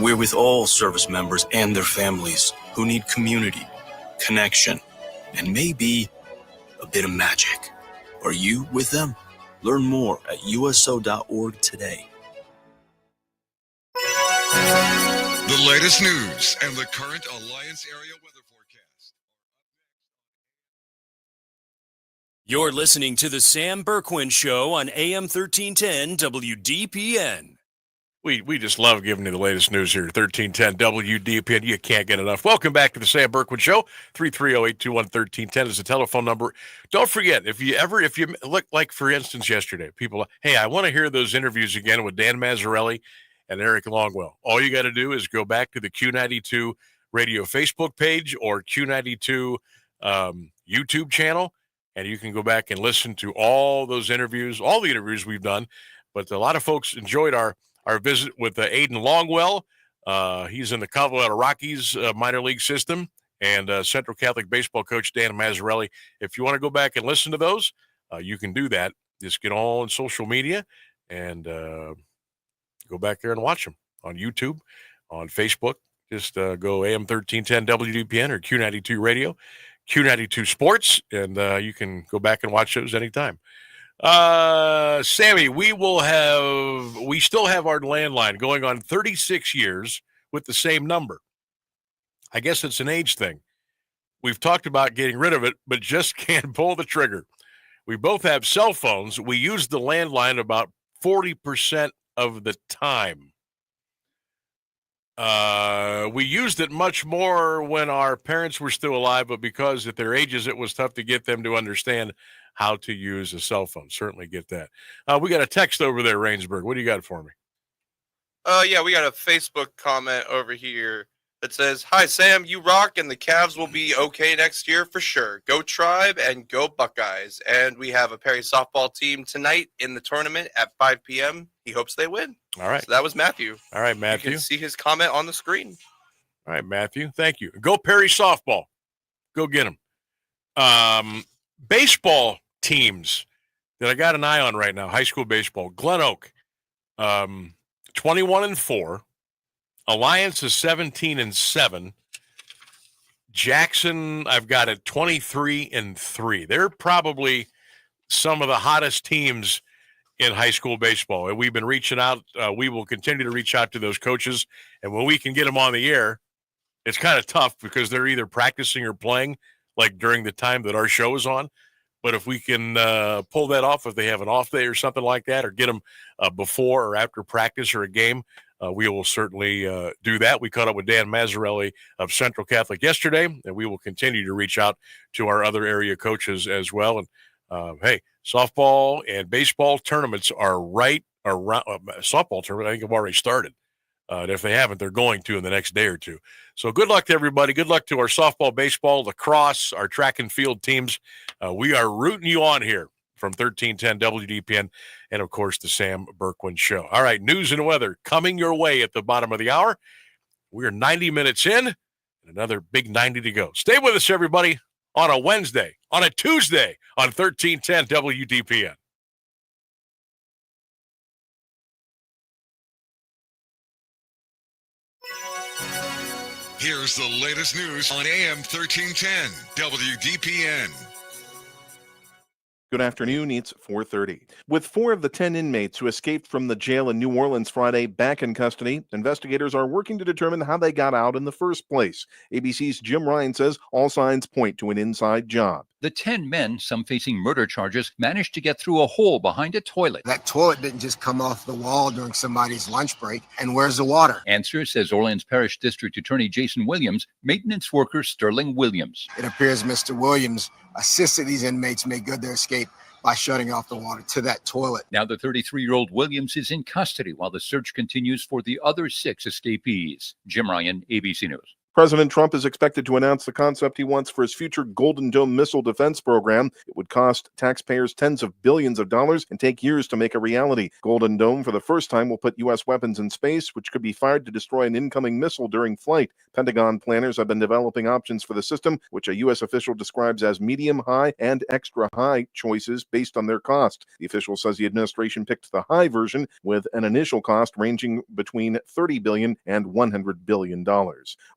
We're with all service members and their families who need community, connection, and maybe a bit of magic. Are you with them? Learn more at uso.org today. The latest news and the current Alliance area weather forecast. You're listening to the Sam Bourquin Show on AM 1310 WDPN. We just love giving you the latest news here. 1310 WDPN. You can't get enough. Welcome back to the Sam Bourquin Show. 330-821-1310 is the telephone number. Don't forget, if you look, like for instance yesterday, people, hey, I want to hear those interviews again with Dan Mazzarelli and Eric Longwell. All you got to do is go back to the Q92 radio Facebook page or Q92 YouTube channel, and you can go back and listen to all those interviews, all the interviews we've done. But a lot of folks enjoyed our visit with Aiden Longwell. He's in the Colorado Rockies minor league system, and Central Catholic baseball coach Dan Mazzarelli. If you want to go back and listen to those, you can do that. Just get on social media and go back there and watch them on YouTube, on Facebook. Just go AM 1310 WDPN or Q92 Radio. Q92 Sports, and you can go back and watch those anytime. Sammy, we still have our landline going on 36 years with the same number. I guess it's an age thing. We've talked about getting rid of it, but just can't pull the trigger. We both have cell phones. We use the landline about 40% of the time. We used it much more when our parents were still alive, but because at their ages, it was tough to get them to understand how to use a cell phone. Certainly get that. We got a text over there, Rainsburg. What do you got for me? Yeah, we got a Facebook comment over here that says, "Hi, Sam, you rock, and the Cavs will be okay next year for sure. Go Tribe and go Buckeyes." And we have a Perry softball team tonight in the tournament at 5 p.m. He hopes they win. All right. So that was Matthew. All right, Matthew. You can see his comment on the screen. All right, Matthew. Thank you. Go Perry softball. Go get him. Baseball teams that I got an eye on right now, high school baseball. Glen Oak, 21-4. Alliance is 17-7. Jackson, I've got it 23-3. They're probably some of the hottest teams in high school baseball. And we've been reaching out. We will continue to reach out to those coaches. And when we can get them on the air, it's kind of tough because they're either practicing or playing like during the time that our show is on. But if we can pull that off, if they have an off day or something like that, or get them before or after practice or a game, we will certainly do that. We caught up with Dan Mazzarelli of Central Catholic yesterday, and we will continue to reach out to our other area coaches as well. And hey, softball and baseball tournaments are right around. Softball tournament, I think, have already started. And if they haven't, they're going to in the next day or two. So good luck to everybody. Good luck to our softball, baseball, lacrosse, our track and field teams. We are rooting you on here from 1310 WDPN and, of course, the Sam Bourquin Show. All right, news and weather coming your way at the bottom of the hour. We are 90 minutes in and another big 90 to go. Stay with us, everybody, on a Wednesday, on a Tuesday, on 1310 WDPN. Here's the latest news on AM 1310 WDPN. Good afternoon. It's 4:30. With 4 of the 10 inmates who escaped from the jail in New Orleans Friday back in custody, investigators are working to determine how they got out in the first place. ABC's Jim Ryan says all signs point to an inside job. The 10 men, some facing murder charges, managed to get through a hole behind a toilet. That toilet didn't just come off the wall during somebody's lunch break. And where's the water? Answer, says Orleans Parish District Attorney Jason Williams, maintenance worker Sterling Williams. It appears Mr. Williams assisted these inmates make good their escape by shutting off the water to that toilet. Now the 33-year-old Williams is in custody while the search continues for the other 6 escapees. Jim Ryan, ABC News. President Trump is expected to announce the concept he wants for his future Golden Dome missile defense program. It would cost taxpayers tens of billions of dollars and take years to make a reality. Golden Dome, for the first time, will put U.S. weapons in space, which could be fired to destroy an incoming missile during flight. Pentagon planners have been developing options for the system, which a U.S. official describes as medium, high, and extra high choices based on their cost. The official says the administration picked the high version with an initial cost ranging between $30 billion and $100 billion.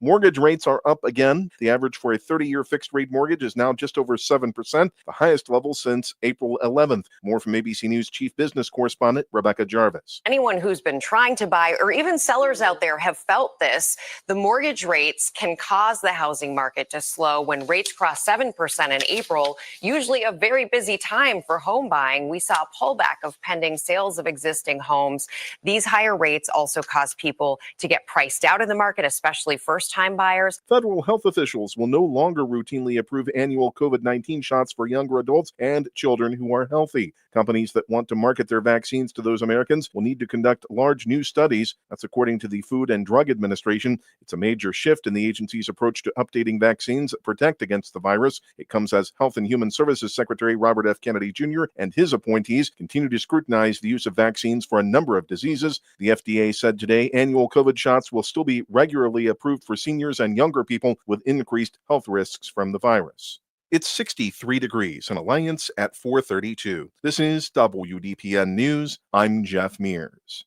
Mortgage rates are up again. The average for a 30-year fixed-rate mortgage is now just over 7%, the highest level since April 11th. More from ABC News Chief Business Correspondent Rebecca Jarvis. Anyone who's been trying to buy, or even sellers out there, have felt this. The mortgage rates can cause the housing market to slow. When rates cross 7% in April, usually a very busy time for home buying, we saw a pullback of pending sales of existing homes. These higher rates also cause people to get priced out of the market, especially first-time buyers. Federal health officials will no longer routinely approve annual COVID-19 shots for younger adults and children who are healthy. Companies that want to market their vaccines to those Americans will need to conduct large new studies. That's according to the Food and Drug Administration. It's a major shift in the agency's approach to updating vaccines that protect against the virus. It comes as Health and Human Services Secretary Robert F. Kennedy Jr. and his appointees continue to scrutinize the use of vaccines for a number of diseases. The FDA said today annual COVID shots will still be regularly approved for seniors and younger people with increased health risks from the virus. It's 63 degrees in Alliance at 4:32. This is WDPN News. I'm Jeff Mears.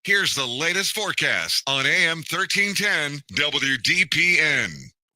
Here's the latest forecast on AM 1310 WDPN.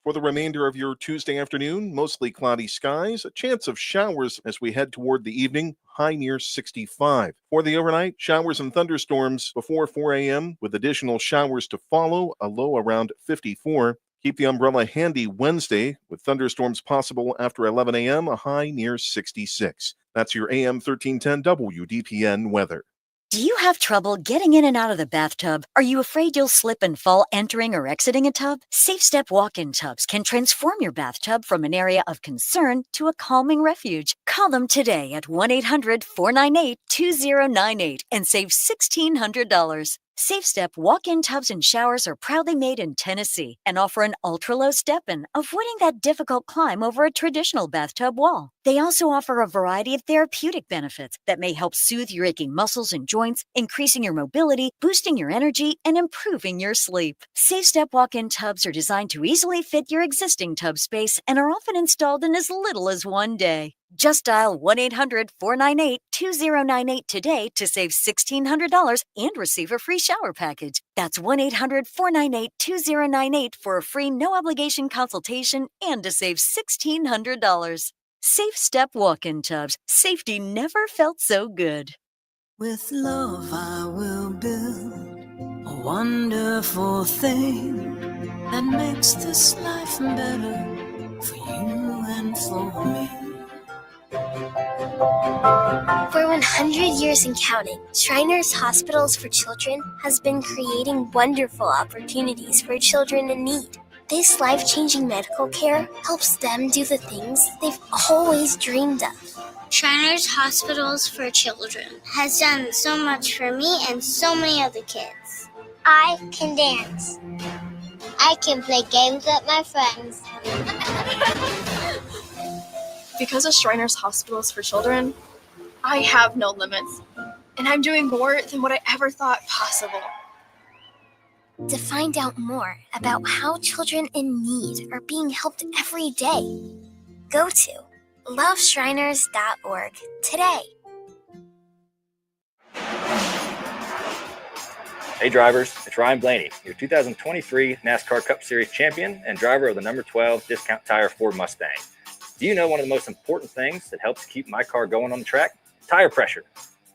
For the remainder of your Tuesday afternoon, mostly cloudy skies, a chance of showers as we head toward the evening, high near 65. For the overnight, showers and thunderstorms before 4 a.m. with additional showers to follow, a low around 54. Keep the umbrella handy Wednesday with thunderstorms possible after 11 a.m., a high near 66. That's your AM 1310 WDPN weather. Do you have trouble getting in and out of the bathtub? Are you afraid you'll slip and fall entering or exiting a tub? Safe Step walk-in tubs can transform your bathtub from an area of concern to a calming refuge. Call them today at 1-800-498-2098 and save $1,600. Safe Step walk-in tubs and showers are proudly made in Tennessee and offer an ultra-low step-in, avoiding that difficult climb over a traditional bathtub wall. They also offer a variety of therapeutic benefits that may help soothe your aching muscles and joints, increasing your mobility, boosting your energy, and improving your sleep. Safe Step walk-in tubs are designed to easily fit your existing tub space and are often installed in as little as one day. Just dial 1-800-498-2098 today to save $1,600 and receive a free shower package. That's 1-800-498-2098 for a free no-obligation consultation and to save $1,600. Safe Step walk-in tubs. Safety never felt so good. With love I will build a wonderful thing that makes this life better for you and for me. For 100 years and counting, Shriners Hospitals for Children has been creating wonderful opportunities for children in need. This life-changing medical care helps them do the things they've always dreamed of. Shriners Hospitals for Children has done so much for me and so many other kids. I can dance. I can play games with my friends. Because of Shriners Hospitals for Children, I have no limits, and I'm doing more than what I ever thought possible. To find out more about how children in need are being helped every day, go to loveshriners.org today. Hey drivers, it's Ryan Blaney, your 2023 NASCAR Cup Series champion and driver of the number 12 Discount Tire Ford Mustang. Do you know one of the most important things that helps keep my car going on the track? Tire pressure.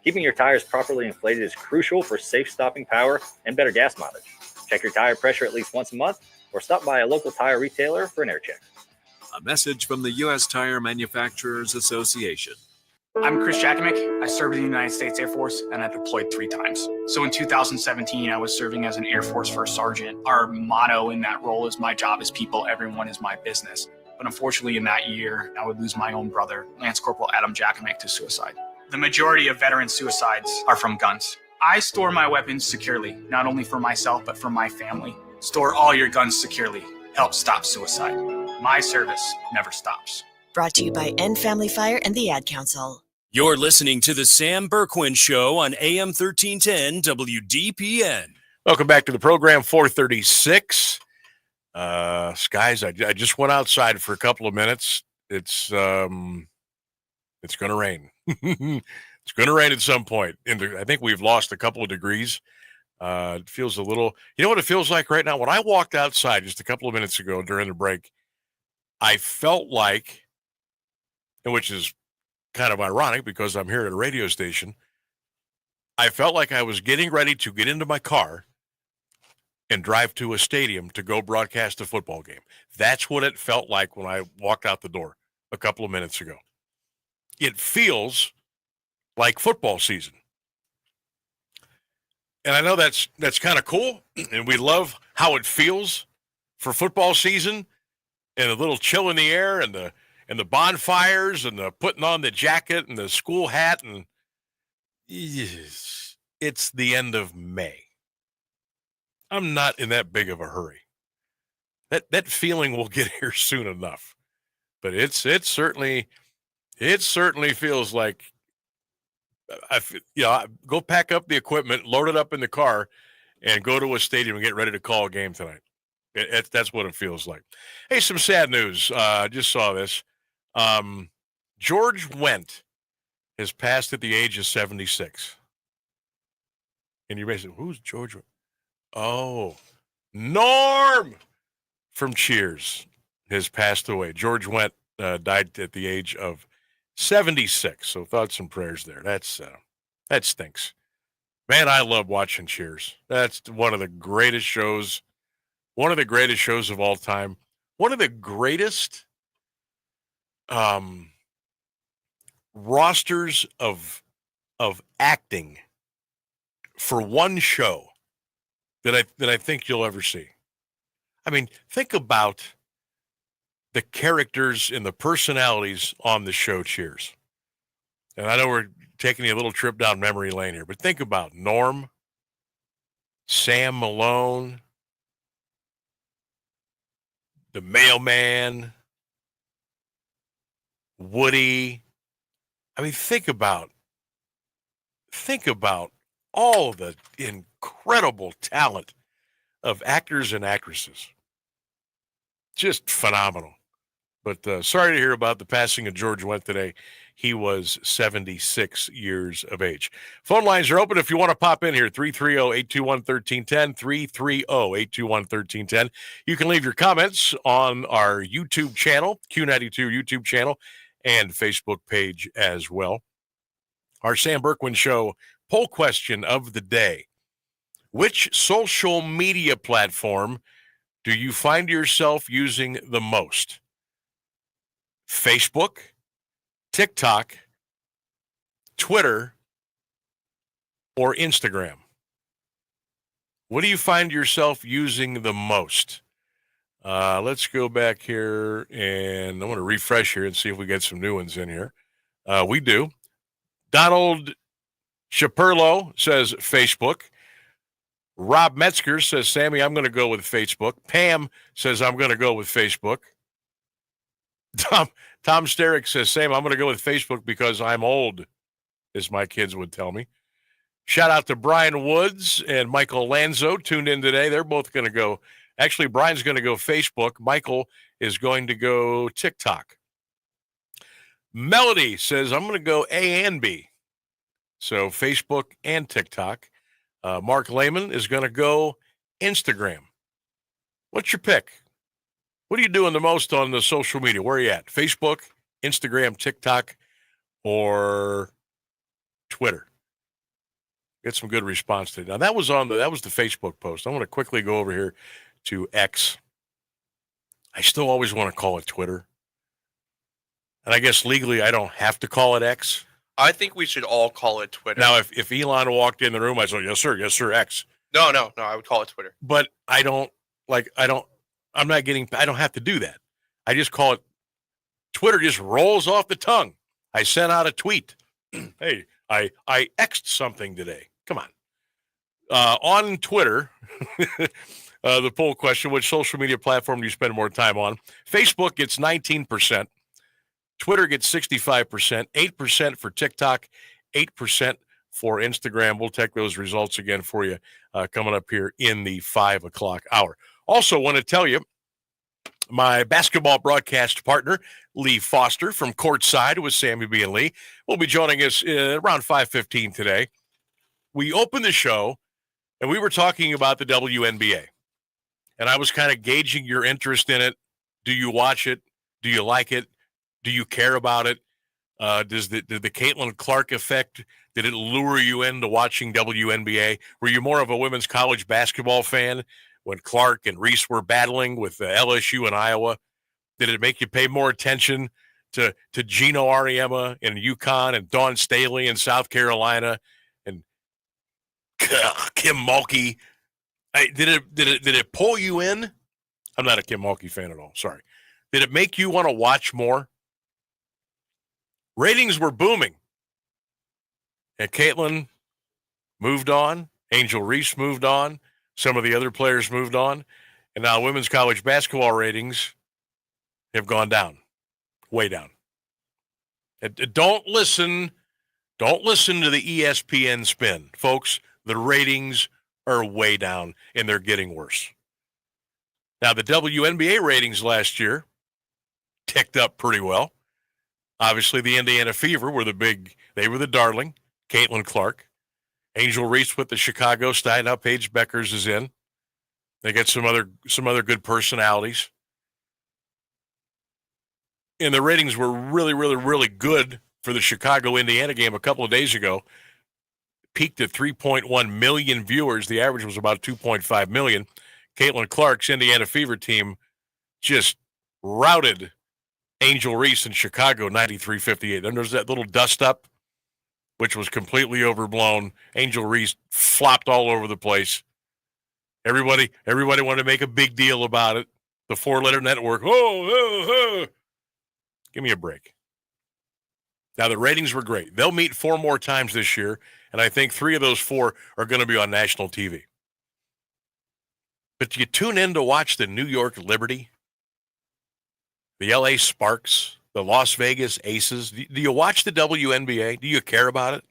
Keeping your tires properly inflated is crucial for safe stopping power and better gas mileage. Check your tire pressure at least once a month or stop by a local tire retailer for an air check. A message from the U.S. Tire Manufacturers Association. I'm Chris Jakimick. I served in the United States Air Force and I deployed 3 times. So in 2017, I was serving as an Air Force First Sergeant. Our motto in that role is my job is people, everyone is my business. But unfortunately in that year, I would lose my own brother, Lance Corporal Adam Jakimick, to suicide. The majority of veteran suicides are from guns. I store my weapons securely, not only for myself, but for my family. Store all your guns securely. Help stop suicide. My service never stops. Brought to you by End Family Fire and the Ad Council. You're listening to the Sam Bourquin Show on AM 1310 WDPN. Welcome back to the program, 436. Skies, I just went outside for a couple of minutes. It's going to rain. It's going to rain at some point. I think we've lost a couple of degrees. It feels a little, you know what it feels like right now? When I walked outside just a couple of minutes ago during the break, I felt like, which is kind of ironic because I'm here at a radio station, I felt like I was getting ready to get into my car and drive to a stadium to go broadcast a football game. That's what it felt like when I walked out the door a couple of minutes ago. It feels like football season. And I know that's kind of cool, and we love how it feels for football season and a little chill in the air and the bonfires and the putting on the jacket and the school hat, and yes, it's the end of May. I'm not in that big of a hurry. That feeling will get here soon enough. But it certainly feels like go pack up the equipment, load it up in the car, and go to a stadium and get ready to call a game tonight. That's what it feels like. Hey, some sad news. Just saw this. George Wendt has passed at the age of 76. And you may say, who's George Wendt? Oh, Norm from Cheers. has passed away. George Wendt died at the age of 76. So thoughts and prayers there. That stinks. Man, I love watching Cheers. That's one of the greatest shows. One of the greatest shows of all time. One of the greatest rosters of acting for one show that I think you'll ever see. I mean, think about the characters and the personalities on the show Cheers. And I know we're taking a little trip down memory lane here, but think about Norm, Sam Malone, the mailman, Woody. I mean, think about all the incredible talent of actors and actresses. Just phenomenal. But sorry to hear about the passing of George Wendt today. He was 76 years of age. Phone lines are open if you want to pop in here, 330-821-1310, 330-821-1310. You can leave your comments on our YouTube channel, Q92 YouTube channel, and Facebook page as well. Our Sam Bourquin Show poll question of the day. Which social media platform do you find yourself using the most? Facebook, TikTok, Twitter, or Instagram? What do you find yourself using the most? Let's go back here, and I want to refresh here and see if we get some new ones in here. We do. Donald Chaperlo says Facebook. Rob Metzger says, Sammy, I'm going to go with Facebook. Pam says, I'm going to go with Facebook. Tom Sterick says, Sam, I'm going to go with Facebook because I'm old, as my kids would tell me. Shout out to Brian Woods and Michael Lanzo tuned in today. They're both going to go. Actually, Brian's going to go Facebook. Michael is going to go TikTok. Melody says, I'm going to go A and B. So Facebook and TikTok. Mark Lehman is going to go Instagram. What's your pick? What are you doing the most on the social media? Where are you at? Facebook, Instagram, TikTok, or Twitter? Get some good response today. Now that was the Facebook post. I want to quickly go over here to X. I still always want to call it Twitter. And I guess legally I don't have to call it X. I think we should all call it Twitter. Now, if Elon walked in the room, I'd say, yes, sir, X. No, I would call it Twitter. But I don't have to do that. I just call it Twitter. Just rolls off the tongue. I sent out a tweet. Hey, I X'd something today. Come on. On Twitter, the poll question, which social media platform do you spend more time on? Facebook gets 19%. Twitter gets 65%, 8% for TikTok, 8% for Instagram. We'll take those results again for you coming up here in the 5 o'clock hour. Also want to tell you, my basketball broadcast partner, Lee Foster from Courtside with Sammy B. and Lee, will be joining us around 5:15 today. We opened the show, and we were talking about the WNBA. And I was kind of gauging your interest in it. Do you watch it? Do you like it? Do you care about it? Did the Caitlin Clark effect, did it lure you into watching WNBA? Were you more of a women's college basketball fan when Clark and Reese were battling with LSU and Iowa? Did it make you pay more attention to Gino Auriemma in UConn and Dawn Staley in South Carolina and Kim Mulkey? Did it pull you in? I'm not a Kim Mulkey fan at all. Sorry. Did it make you want to watch more? Ratings were booming. And Caitlin moved on. Angel Reese moved on. Some of the other players moved on. And now women's college basketball ratings have gone down. Way down. Don't listen to the ESPN spin. Folks, the ratings are way down, and they're getting worse. Now, the WNBA ratings last year ticked up pretty well. Obviously, the Indiana Fever were they were the darling. Caitlin Clark. Angel Reese with the Chicago Stein. Now Paige Beckers is in. They get some other good personalities. And the ratings were really, really, really good for the Chicago-Indiana game a couple of days ago. Peaked at 3.1 million viewers. The average was about 2.5 million. Caitlin Clark's Indiana Fever team just routed Angel Reese in Chicago 93-58. Then there's that little dust-up, which was completely overblown. Angel Reese flopped all over the place. Everybody wanted to make a big deal about it. The four-letter network. Oh. Give me a break. Now, the ratings were great. They'll meet 4 more times this year, and I think 3 of those 4 are going to be on national TV. But do you tune in to watch the New York Liberty, the LA Sparks, the Las Vegas Aces? Do you watch the WNBA? Do you care about it?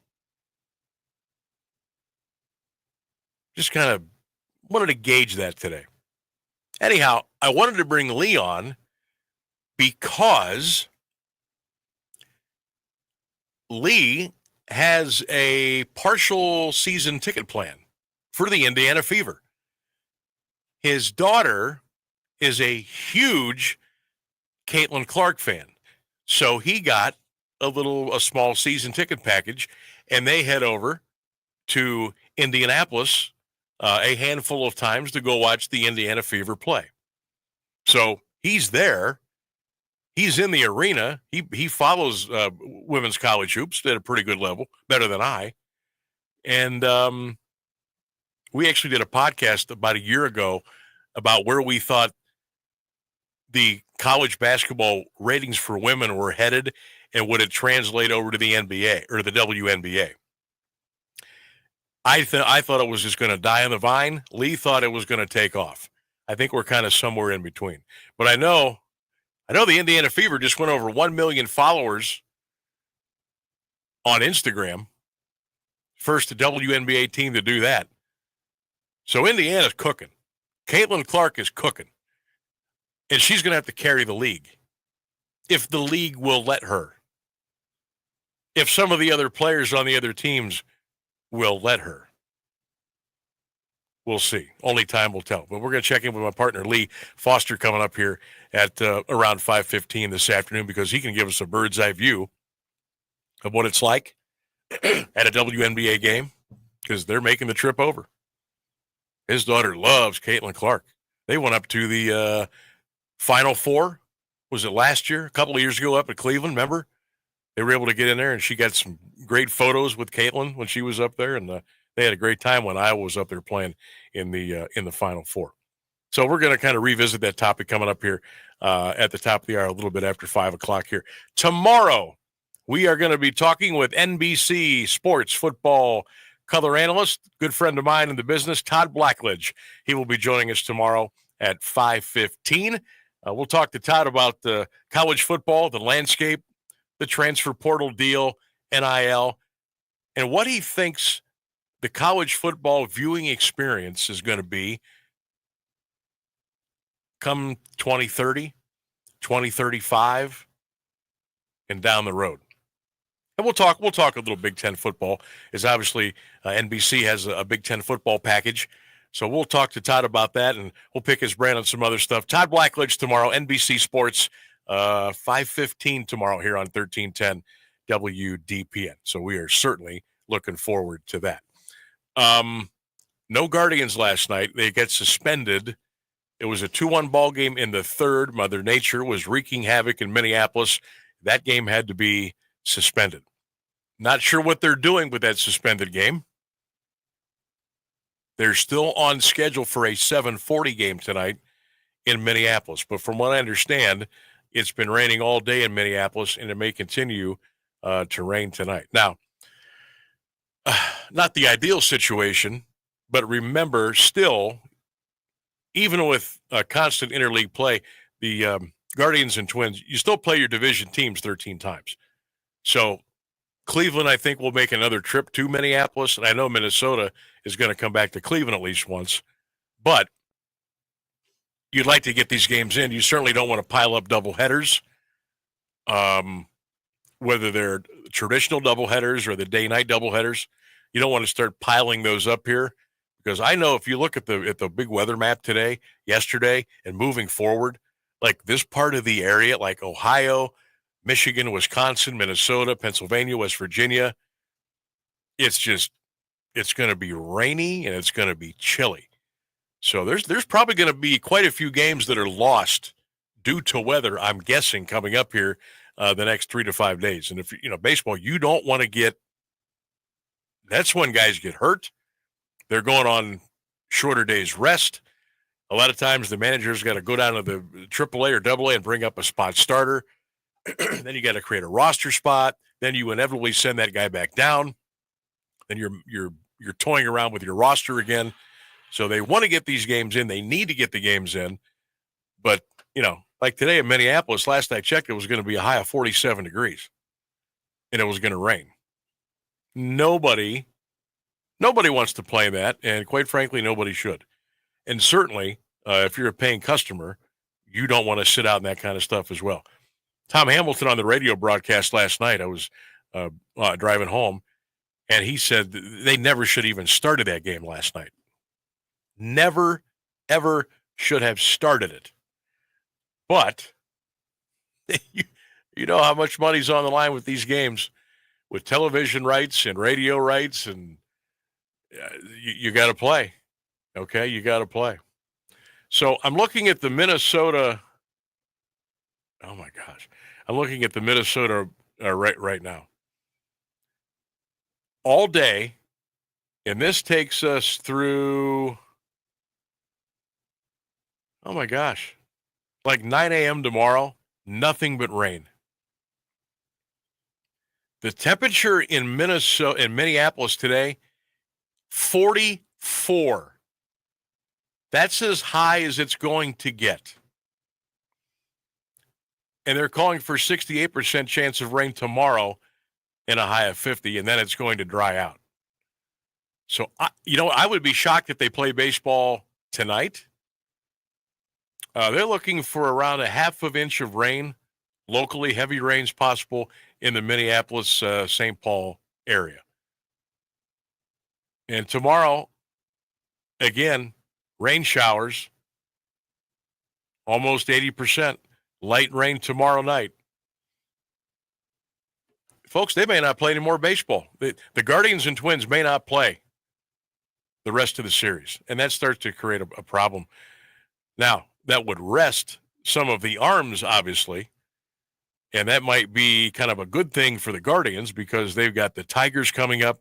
Just kind of wanted to gauge that today. Anyhow, I wanted to bring Lee on because Lee has a partial season ticket plan for the Indiana Fever. His daughter is a huge Caitlin Clark fan. So he got a small season ticket package, and they head over to Indianapolis a handful of times to go watch the Indiana Fever play. So he's there. He's in the arena. He follows women's college hoops at a pretty good level, better than I. And we actually did a podcast about a year ago about where we thought the college basketball ratings for women were headed and would it translate over to the NBA or the WNBA. I thought it was just going to die on the vine. Lee thought it was going to take off. I think we're kind of somewhere in between. But I know the Indiana Fever just went over 1 million followers on Instagram. First WNBA team to do that. So Indiana's cooking. Caitlin Clark is cooking. And she's going to have to carry the league. If the league will let her. If some of the other players on the other teams will let her. We'll see. Only time will tell. But we're going to check in with my partner, Lee Foster, coming up here at around 5:15 this afternoon because he can give us a bird's eye view of what it's like at a WNBA game because they're making the trip over. His daughter loves Caitlin Clark. They went up to the Final Four. Was it last year? A couple of years ago up at Cleveland, remember? They were able to get in there, and she got some great photos with Caitlin when she was up there, and they had a great time when Iowa was up there playing in the Final Four. So we're going to kind of revisit that topic coming up here at the top of the hour, a little bit after 5 o'clock here. Tomorrow, we are going to be talking with NBC Sports Football color analyst, good friend of mine in the business, Todd Blackledge. He will be joining us tomorrow at 5:15. We'll talk to Todd about the college football, the landscape, the transfer portal deal, NIL, and what he thinks the college football viewing experience is going to be come 2030, 2035, and down the road. And we'll talk a little Big Ten football, as obviously NBC has a Big Ten football package. So we'll talk to Todd about that, and we'll pick his brain on some other stuff. Todd Blackledge tomorrow, NBC Sports, 5:15 tomorrow here on 1310 WDPN. So we are certainly looking forward to that. No Guardians last night. They get suspended. It was a 2-1 ball game in the third. Mother Nature was wreaking havoc in Minneapolis. That game had to be suspended. Not sure what they're doing with that suspended game. They're still on schedule for a 7:40 game tonight in Minneapolis. But from what I understand, it's been raining all day in Minneapolis, and it may continue to rain tonight. Now, not the ideal situation, but remember, still, even with constant interleague play, the Guardians and Twins, you still play your division teams 13 times. So Cleveland, I think, will make another trip to Minneapolis, and I know Minnesota is going to come back to Cleveland at least once. But you'd like to get these games in. You certainly don't want to pile up doubleheaders, whether they're traditional doubleheaders or the day-night doubleheaders. You don't want to start piling those up here because I know if you look at the big weather map yesterday, and moving forward, like this part of the area, like Ohio, Michigan, Wisconsin, Minnesota, Pennsylvania, West Virginia, it's going to be rainy and it's going to be chilly. So there's probably going to be quite a few games that are lost due to weather, I'm guessing, coming up here the next 3 to 5 days. And if baseball, you don't want to get, that's when guys get hurt. They're going on shorter days rest. A lot of times the manager's got to go down to the AAA or AA and bring up a spot starter. Then you got to create a roster spot. Then you inevitably send that guy back down. Then you're toying around with your roster again. So they want to get these games in. They need to get the games in. But, like today in Minneapolis, last I checked, it was going to be a high of 47 degrees. And it was going to rain. Nobody wants to play that. And quite frankly, nobody should. And certainly, if you're a paying customer, you don't want to sit out in that kind of stuff as well. Tom Hamilton on the radio broadcast last night, I was driving home, and he said they never should even started that game last night. Never, ever should have started it. But you know how much money's on the line with these games, with television rights and radio rights, and you got to play. Okay, you got to play. So I'm looking at the Minnesota. Oh my gosh, I'm looking at the Minnesota right now. All day, and this takes us through. Oh my gosh, like 9 a.m. tomorrow, nothing but rain. The temperature in Minneapolis today, 44. That's as high as it's going to get. And they're calling for 68% chance of rain tomorrow and a high of 50, and then it's going to dry out. So, I would be shocked if they play baseball tonight. They're looking for around a half of inch of rain, locally heavy rains possible in the Minneapolis, St. Paul area. And tomorrow, again, rain showers, almost 80%. Light rain tomorrow night. Folks, they may not play any more baseball. The Guardians and Twins may not play the rest of the series, and that starts to create a problem. Now, that would rest some of the arms, obviously, and that might be kind of a good thing for the Guardians because they've got the Tigers coming up,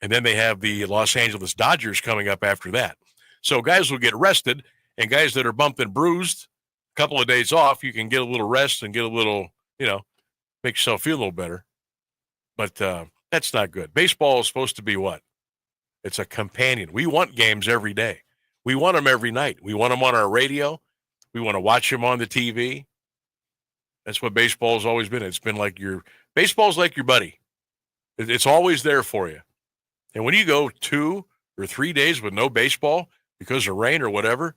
and then they have the Los Angeles Dodgers coming up after that. So guys will get rested, and guys that are bumped and bruised, a couple of days off, you can get a little rest and get a little, make yourself feel a little better. But that's not good. Baseball is supposed to be what? It's a companion. We want games every day. We want them every night. We want them on our radio. We want to watch them on the TV. That's what baseball has always been. It's been like baseball's like your buddy. It's always there for you. And when you go 2 or 3 days with no baseball because of rain or whatever,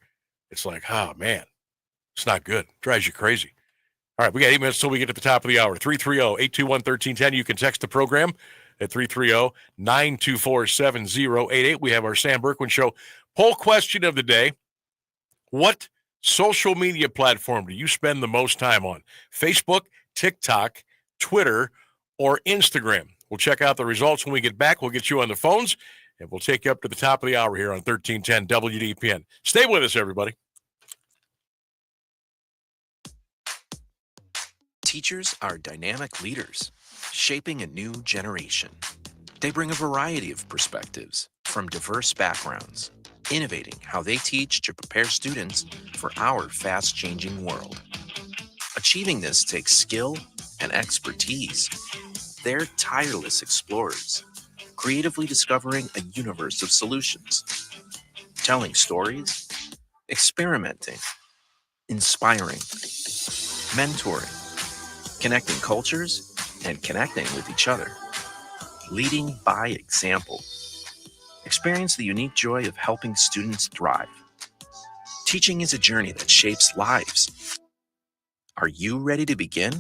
it's like, oh, man, it's not good. It drives you crazy. All right, we got 8 minutes till we get to the top of the hour. 330-821-1310. You can text the program at 330-924-7088. We have our Sam Bourquin Show poll question of the day. What social media platform do you spend the most time on? Facebook, TikTok, Twitter, or Instagram? We'll check out the results when we get back. We'll get you on the phones, and we'll take you up to the top of the hour here on 1310 WDPN. Stay with us, everybody. Teachers are dynamic leaders, shaping a new generation. They bring a variety of perspectives from diverse backgrounds, innovating how they teach to prepare students for our fast-changing world. Achieving this takes skill and expertise. They're tireless explorers, creatively discovering a universe of solutions, telling stories, experimenting, inspiring, mentoring, connecting cultures, and connecting with each other. Leading by example. Experience the unique joy of helping students thrive. Teaching is a journey that shapes lives. Are you ready to begin?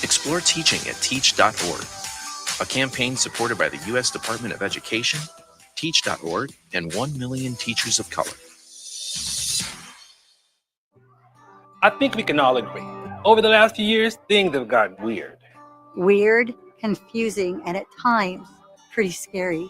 Explore teaching at teach.org, a campaign supported by the U.S. Department of Education, Teach.org, and 1 million teachers of color. I think we can all agree. Over the last few years, things have gotten weird. Weird, confusing, and at times pretty scary.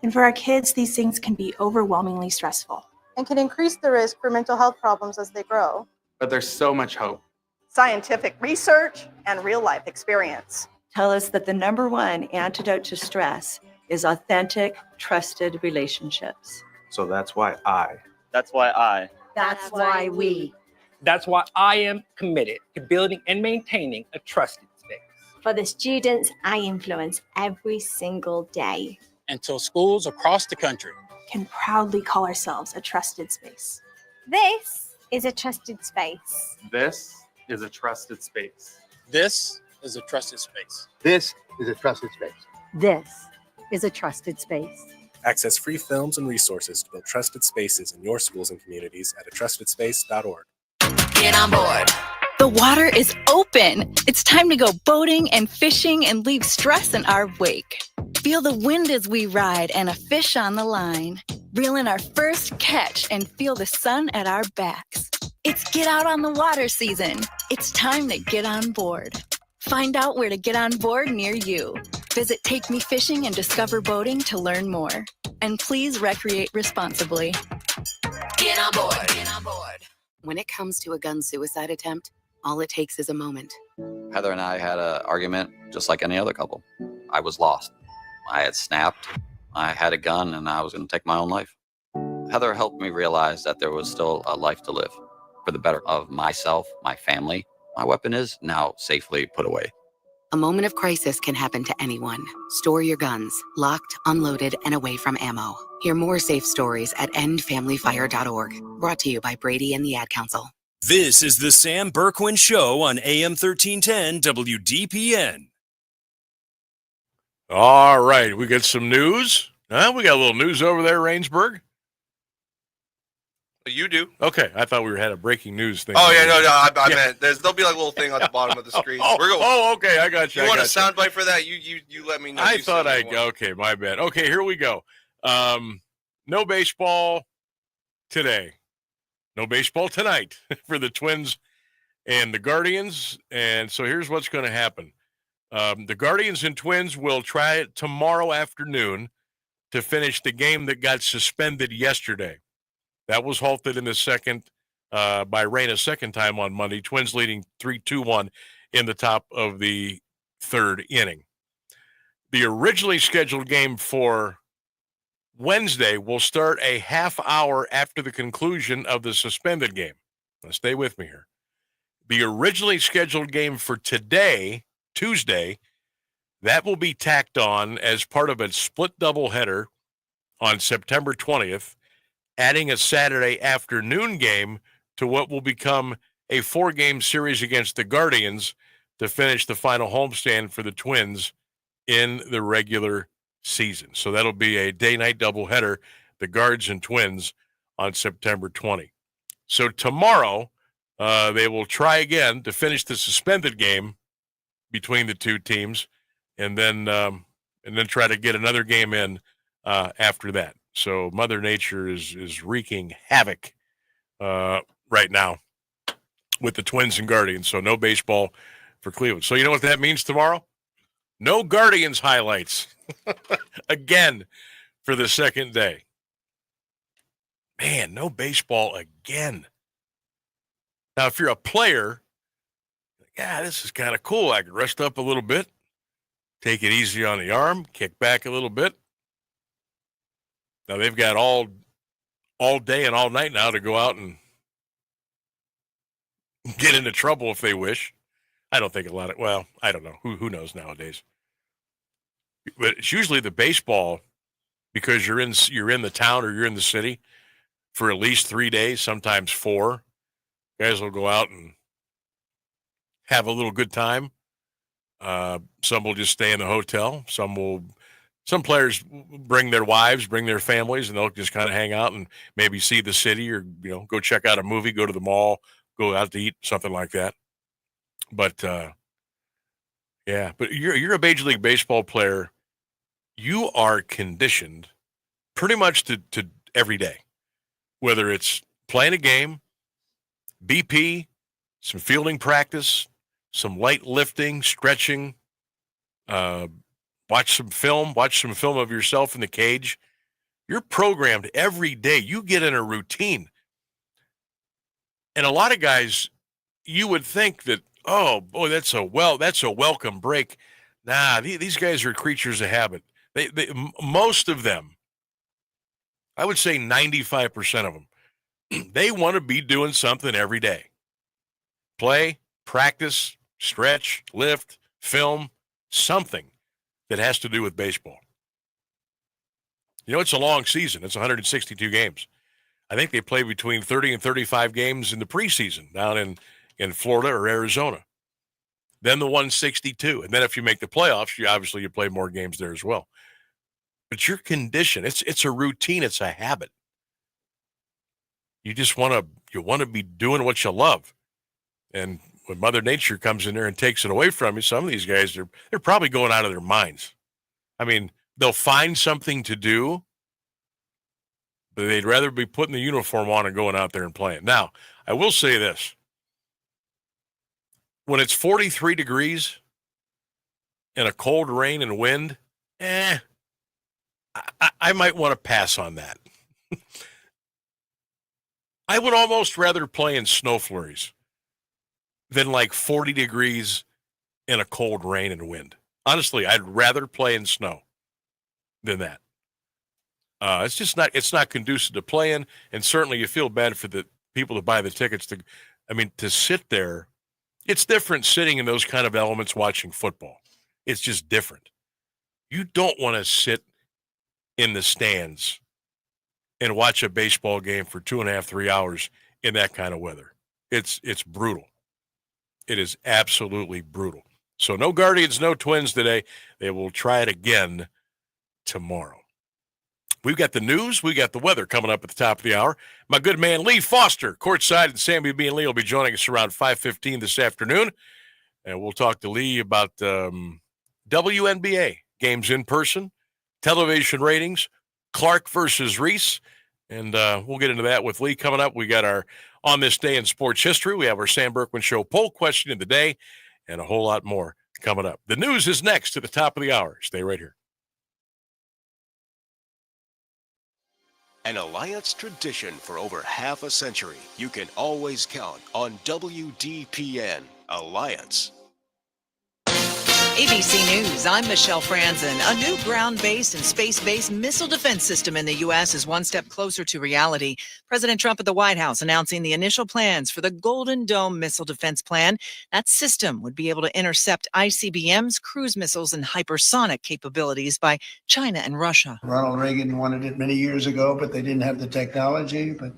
And for our kids, these things can be overwhelmingly stressful. And can increase the risk for mental health problems as they grow. But there's so much hope. Scientific research and real-life experience tell us that the number one antidote to stress is authentic, trusted relationships. So that's why I. That's why we. That's why I am committed to building and maintaining a trusted space. For the students I influence every single day. Until schools across the country can proudly call ourselves a trusted space. This is a trusted space. This is a trusted space. This is a trusted space. This is a trusted space. This is a trusted space. Access free films and resources to build trusted spaces in your schools and communities at atrustedSpace.org. Get on board. The water is open. It's time to go boating and fishing and leave stress in our wake. Feel the wind as we ride and a fish on the line. Reel in our first catch and feel the sun at our backs. It's get out on the water season. It's time to get on board. Find out where to get on board near you. Visit Take Me Fishing and Discover Boating to learn more. And please recreate responsibly. Get on board. Get on board. When it comes to a gun suicide attempt, all it takes is a moment. Heather and I had an argument just like any other couple. I was lost. I had snapped. I had a gun and I was going to take my own life. Heather helped me realize that there was still a life to live for the better of myself, my family. My weapon is now safely put away. A moment of crisis can happen to anyone. Store your guns, locked, unloaded, and away from ammo. Hear more safe stories at endfamilyfire.org. Brought to you by Brady and the Ad Council. This is the Sam Bourquin Show on AM 1310 WDPN. All right, we got some news. We got a little news over there, Rainsburg. You do. Okay, I thought we had a breaking news thing. Oh yeah, no, I meant there'll be like a little thing on the bottom of the screen. Okay, I got you. You want a soundbite for that? You let me know. Okay, my bad. Okay, here we go. No baseball today. No baseball tonight for the Twins and the Guardians. And so here's what's going to happen. The Guardians and Twins will try it tomorrow afternoon to finish the game that got suspended yesterday. That was halted in the second by rain a second time on Monday. Twins leading 3-2-1 in the top of the third inning. The originally scheduled game for Wednesday will start a half hour after the conclusion of the suspended game. Now stay with me here. The originally scheduled game for today, Tuesday, that will be tacked on as part of a split doubleheader on September 20th, adding a Saturday afternoon game to what will become a 4-game series against the Guardians to finish the final homestand for the Twins in the regular season. So that'll be a day-night doubleheader, the Guards and Twins, on September 20. So tomorrow, they will try again to finish the suspended game between the two teams, and then try to get another game in after that. So Mother Nature is wreaking havoc right now with the Twins and Guardians. So no baseball for Cleveland. So you know what that means tomorrow? No Guardians highlights again for the second day. Man, no baseball again. Now, if you're a player, this is kind of cool. I can rest up a little bit, take it easy on the arm, kick back a little bit. Now they've got all day and all night now to go out and get into trouble if they wish. I don't think I don't know. Who knows nowadays? But it's usually the baseball, because you're in the town or you're in the city for at least 3 days, sometimes 4. Guys will go out and have a little good time. Some will just stay in the hotel. Some players bring their wives, bring their families, and they'll just kind of hang out and maybe see the city or, go check out a movie, go to the mall, go out to eat, something like that. But, but you're a Major League Baseball player. You are conditioned pretty much to every day, whether it's playing a game, BP, some fielding practice, some light lifting, stretching, watch some film of yourself in the cage. You're programmed every day. You get in a routine. And a lot of guys, you would think that, oh, boy, that's a welcome break. Nah, these guys are creatures of habit. Most of them, I would say 95% of them, they want to be doing something every day. Play, practice, stretch, lift, film, something that has to do with baseball. You know, it's a long season. It's 162 games. I think they play between 30 and 35 games in the preseason down in Florida or Arizona. Then the 162. And then if you make the playoffs, you play more games there as well. But your condition, it's a routine, it's a habit. You just want to be doing what you love. And when Mother Nature comes in there and takes it away from you, some of these guys, they're probably going out of their minds. I mean, they'll find something to do, but they'd rather be putting the uniform on and going out there and playing. Now, I will say this. When it's 43 degrees and a cold rain and wind, I might want to pass on that. I would almost rather play in snow flurries than like 40 degrees in a cold rain and wind. Honestly, I'd rather play in snow than that. It's not conducive to playing, and certainly you feel bad for the people that buy the tickets. To sit there, it's different sitting in those kind of elements watching football. It's just different. You don't want to sit in the stands and watch a baseball game for 2.5, 3 hours in that kind of weather. It's brutal. It is absolutely brutal. So no Guardians, no Twins today. They will try it again tomorrow. We've got the news. We got the weather coming up at the top of the hour. My good man, Lee Foster, courtside, and Sammy B and Lee will be joining us around 5:15 this afternoon. And we'll talk to Lee about WNBA games in person, television ratings, Clark versus Reese. And we'll get into that with Lee coming up. We got our On This Day in Sports History. We have our Sam Bourquin Show poll question of the day and a whole lot more coming up. The news is next to the top of the hour. Stay right here. An Alliance tradition for over half a century. You can always count on WDPN Alliance. ABC News, I'm Michelle Franzen. A new ground-based and space-based missile defense system in the U.S. is one step closer to reality. President Trump at the White House announcing the initial plans for the Golden Dome Missile Defense Plan. That system would be able to intercept ICBMs, cruise missiles, and hypersonic capabilities by China and Russia. Ronald Reagan wanted it many years ago, but they didn't have the technology. But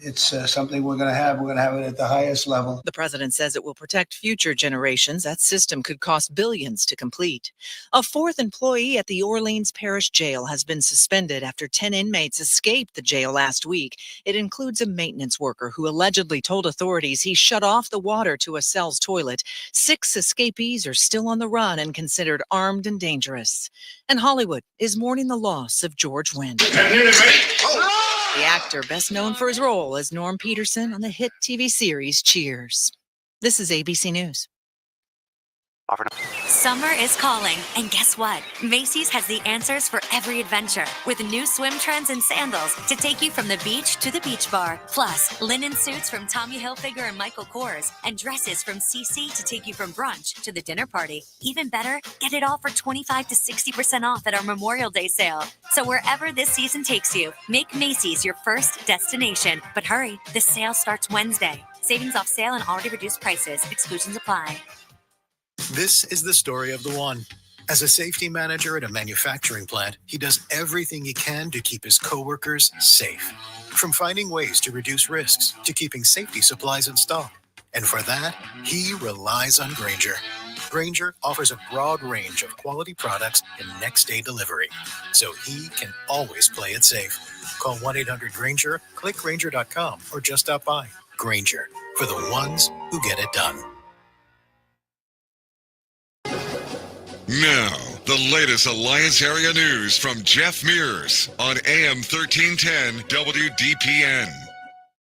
it's something we're going to have. We're going to have it at the highest level. The president says it will protect future generations. That system could cost billions to complete. A fourth employee at the Orleans Parish Jail has been suspended after 10 inmates escaped the jail last week. It includes a maintenance worker who allegedly told authorities he shut off the water to a cell's toilet. 6 escapees are still on the run and considered armed and dangerous. And Hollywood is mourning the loss of George Wendt. The actor, best known for his role as Norm Peterson on the hit TV series Cheers. This is ABC News. Summer is calling, and guess what? Macy's has the answers for every adventure, with new swim trends and sandals to take you from the beach to the beach bar. Plus, linen suits from Tommy Hilfiger and Michael Kors, and dresses from CC to take you from brunch to the dinner party. Even better, get it all for 25 to 60% off at our Memorial Day sale. So wherever this season takes you, make Macy's your first destination. But hurry, the sale starts Wednesday. Savings off sale and already reduced prices. Exclusions apply. This is the story of the one. As a safety manager at a manufacturing plant, he does everything he can to keep his coworkers safe. From finding ways to reduce risks to keeping safety supplies in stock. And for that, he relies on Grainger. Grainger offers a broad range of quality products and next-day delivery, so he can always play it safe. Call 1-800-GRAINGER, click Grainger.com, or just stop by. Grainger, for the ones who get it done. Now, the latest Alliance area news from Jeff Mears on AM 1310 WDPN.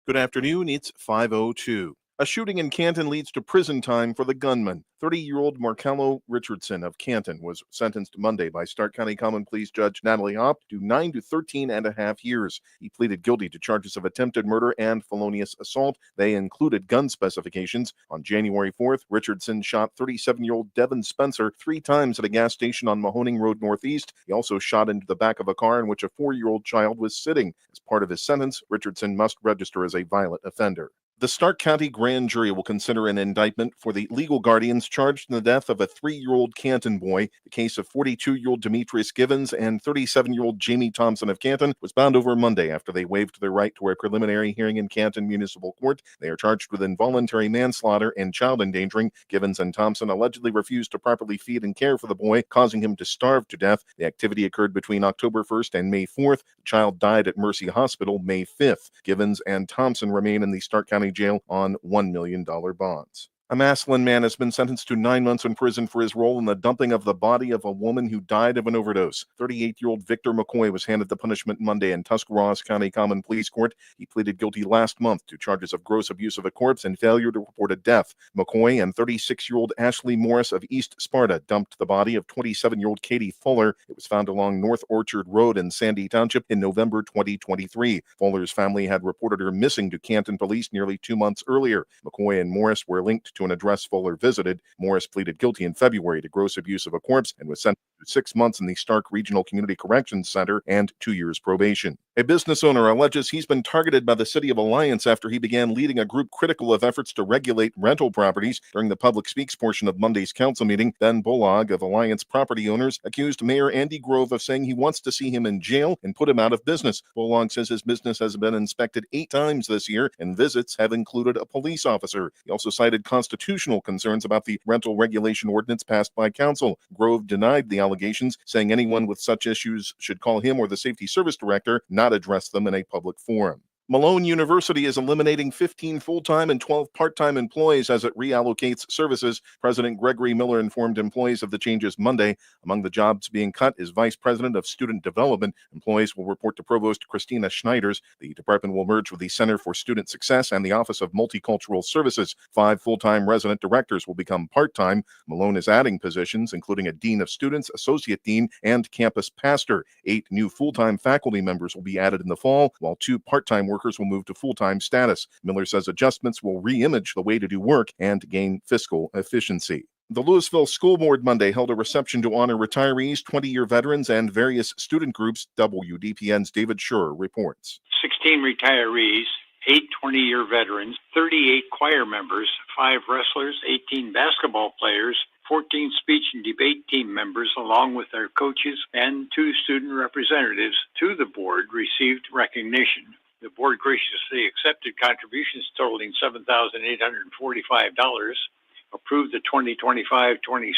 Good afternoon. It's 5:02. A shooting in Canton leads to prison time for the gunman. 30-year-old Markello Richardson of Canton was sentenced Monday by Stark County Common Pleas Judge Natalie Hopp to 9 to 13 and a half years. He pleaded guilty to charges of attempted murder and felonious assault. They included gun specifications. On January 4th, Richardson shot 37-year-old Devin Spencer 3 times at a gas station on Mahoning Road Northeast. He also shot into the back of a car in which a 4-year-old child was sitting. As part of his sentence, Richardson must register as a violent offender. The Stark County Grand Jury will consider an indictment for the legal guardians charged in the death of a 3-year-old Canton boy. The case of 42-year-old Demetrius Givens and 37-year-old Jamie Thompson of Canton was bound over Monday after they waived their right to a preliminary hearing in Canton Municipal Court. They are charged with involuntary manslaughter and child endangering. Givens and Thompson allegedly refused to properly feed and care for the boy, causing him to starve to death. The activity occurred between October 1st and May 4th. The child died at Mercy Hospital May 5th. Givens and Thompson remain in the Stark County Jail on $1 million bonds. A Massillon man has been sentenced to 9 months in prison for his role in the dumping of the body of a woman who died of an overdose. 38-year-old Victor McCoy was handed the punishment Monday in Tuscarawas County Common Pleas Court. He pleaded guilty last month to charges of gross abuse of a corpse and failure to report a death. McCoy and 36-year-old Ashley Morris of East Sparta dumped the body of 27-year-old Katie Fuller. It was found along North Orchard Road in Sandy Township in November 2023. Fuller's family had reported her missing to Canton police nearly 2 months earlier. McCoy and Morris were linked to an address Fuller visited. Morris pleaded guilty in February to gross abuse of a corpse and was sentenced to 6 months in the Stark Regional Community Corrections Center and 2 years probation. A business owner alleges he's been targeted by the City of Alliance after he began leading a group critical of efforts to regulate rental properties. During the public speaks portion of Monday's council meeting, Ben Bullock of Alliance Property Owners accused Mayor Andy Grove of saying he wants to see him in jail and put him out of business. Bullock says his business has been inspected 8 times this year, and visits have included a police officer. He also cited constitutional concerns about the rental regulation ordinance passed by council. Grove denied the allegations, saying anyone with such issues should call him or the safety service director, not address them in a public forum. Malone University is eliminating 15 full-time and 12 part-time employees as it reallocates services. President Gregory Miller informed employees of the changes Monday. Among the jobs being cut is Vice President of Student Development. Employees will report to Provost Christina Schneiders. The department will merge with the Center for Student Success and the Office of Multicultural Services. 5 full-time resident directors will become part-time. Malone is adding positions, including a Dean of Students, Associate Dean, and Campus Pastor. 8 new full-time faculty members will be added in the fall, while 2 part-time workers will move to full-time status. Miller says adjustments will re-image the way to do work and gain fiscal efficiency. The Louisville School Board Monday held a reception to honor retirees, 20-year veterans, and various student groups. WDPN's David Schur reports. 16 retirees, 8 20-year veterans, 38 choir members, 5 wrestlers, 18 basketball players, 14 speech and debate team members, along with their coaches, and 2 student representatives to the board received recognition. The board graciously accepted contributions totaling $7,845, approved the 2025-26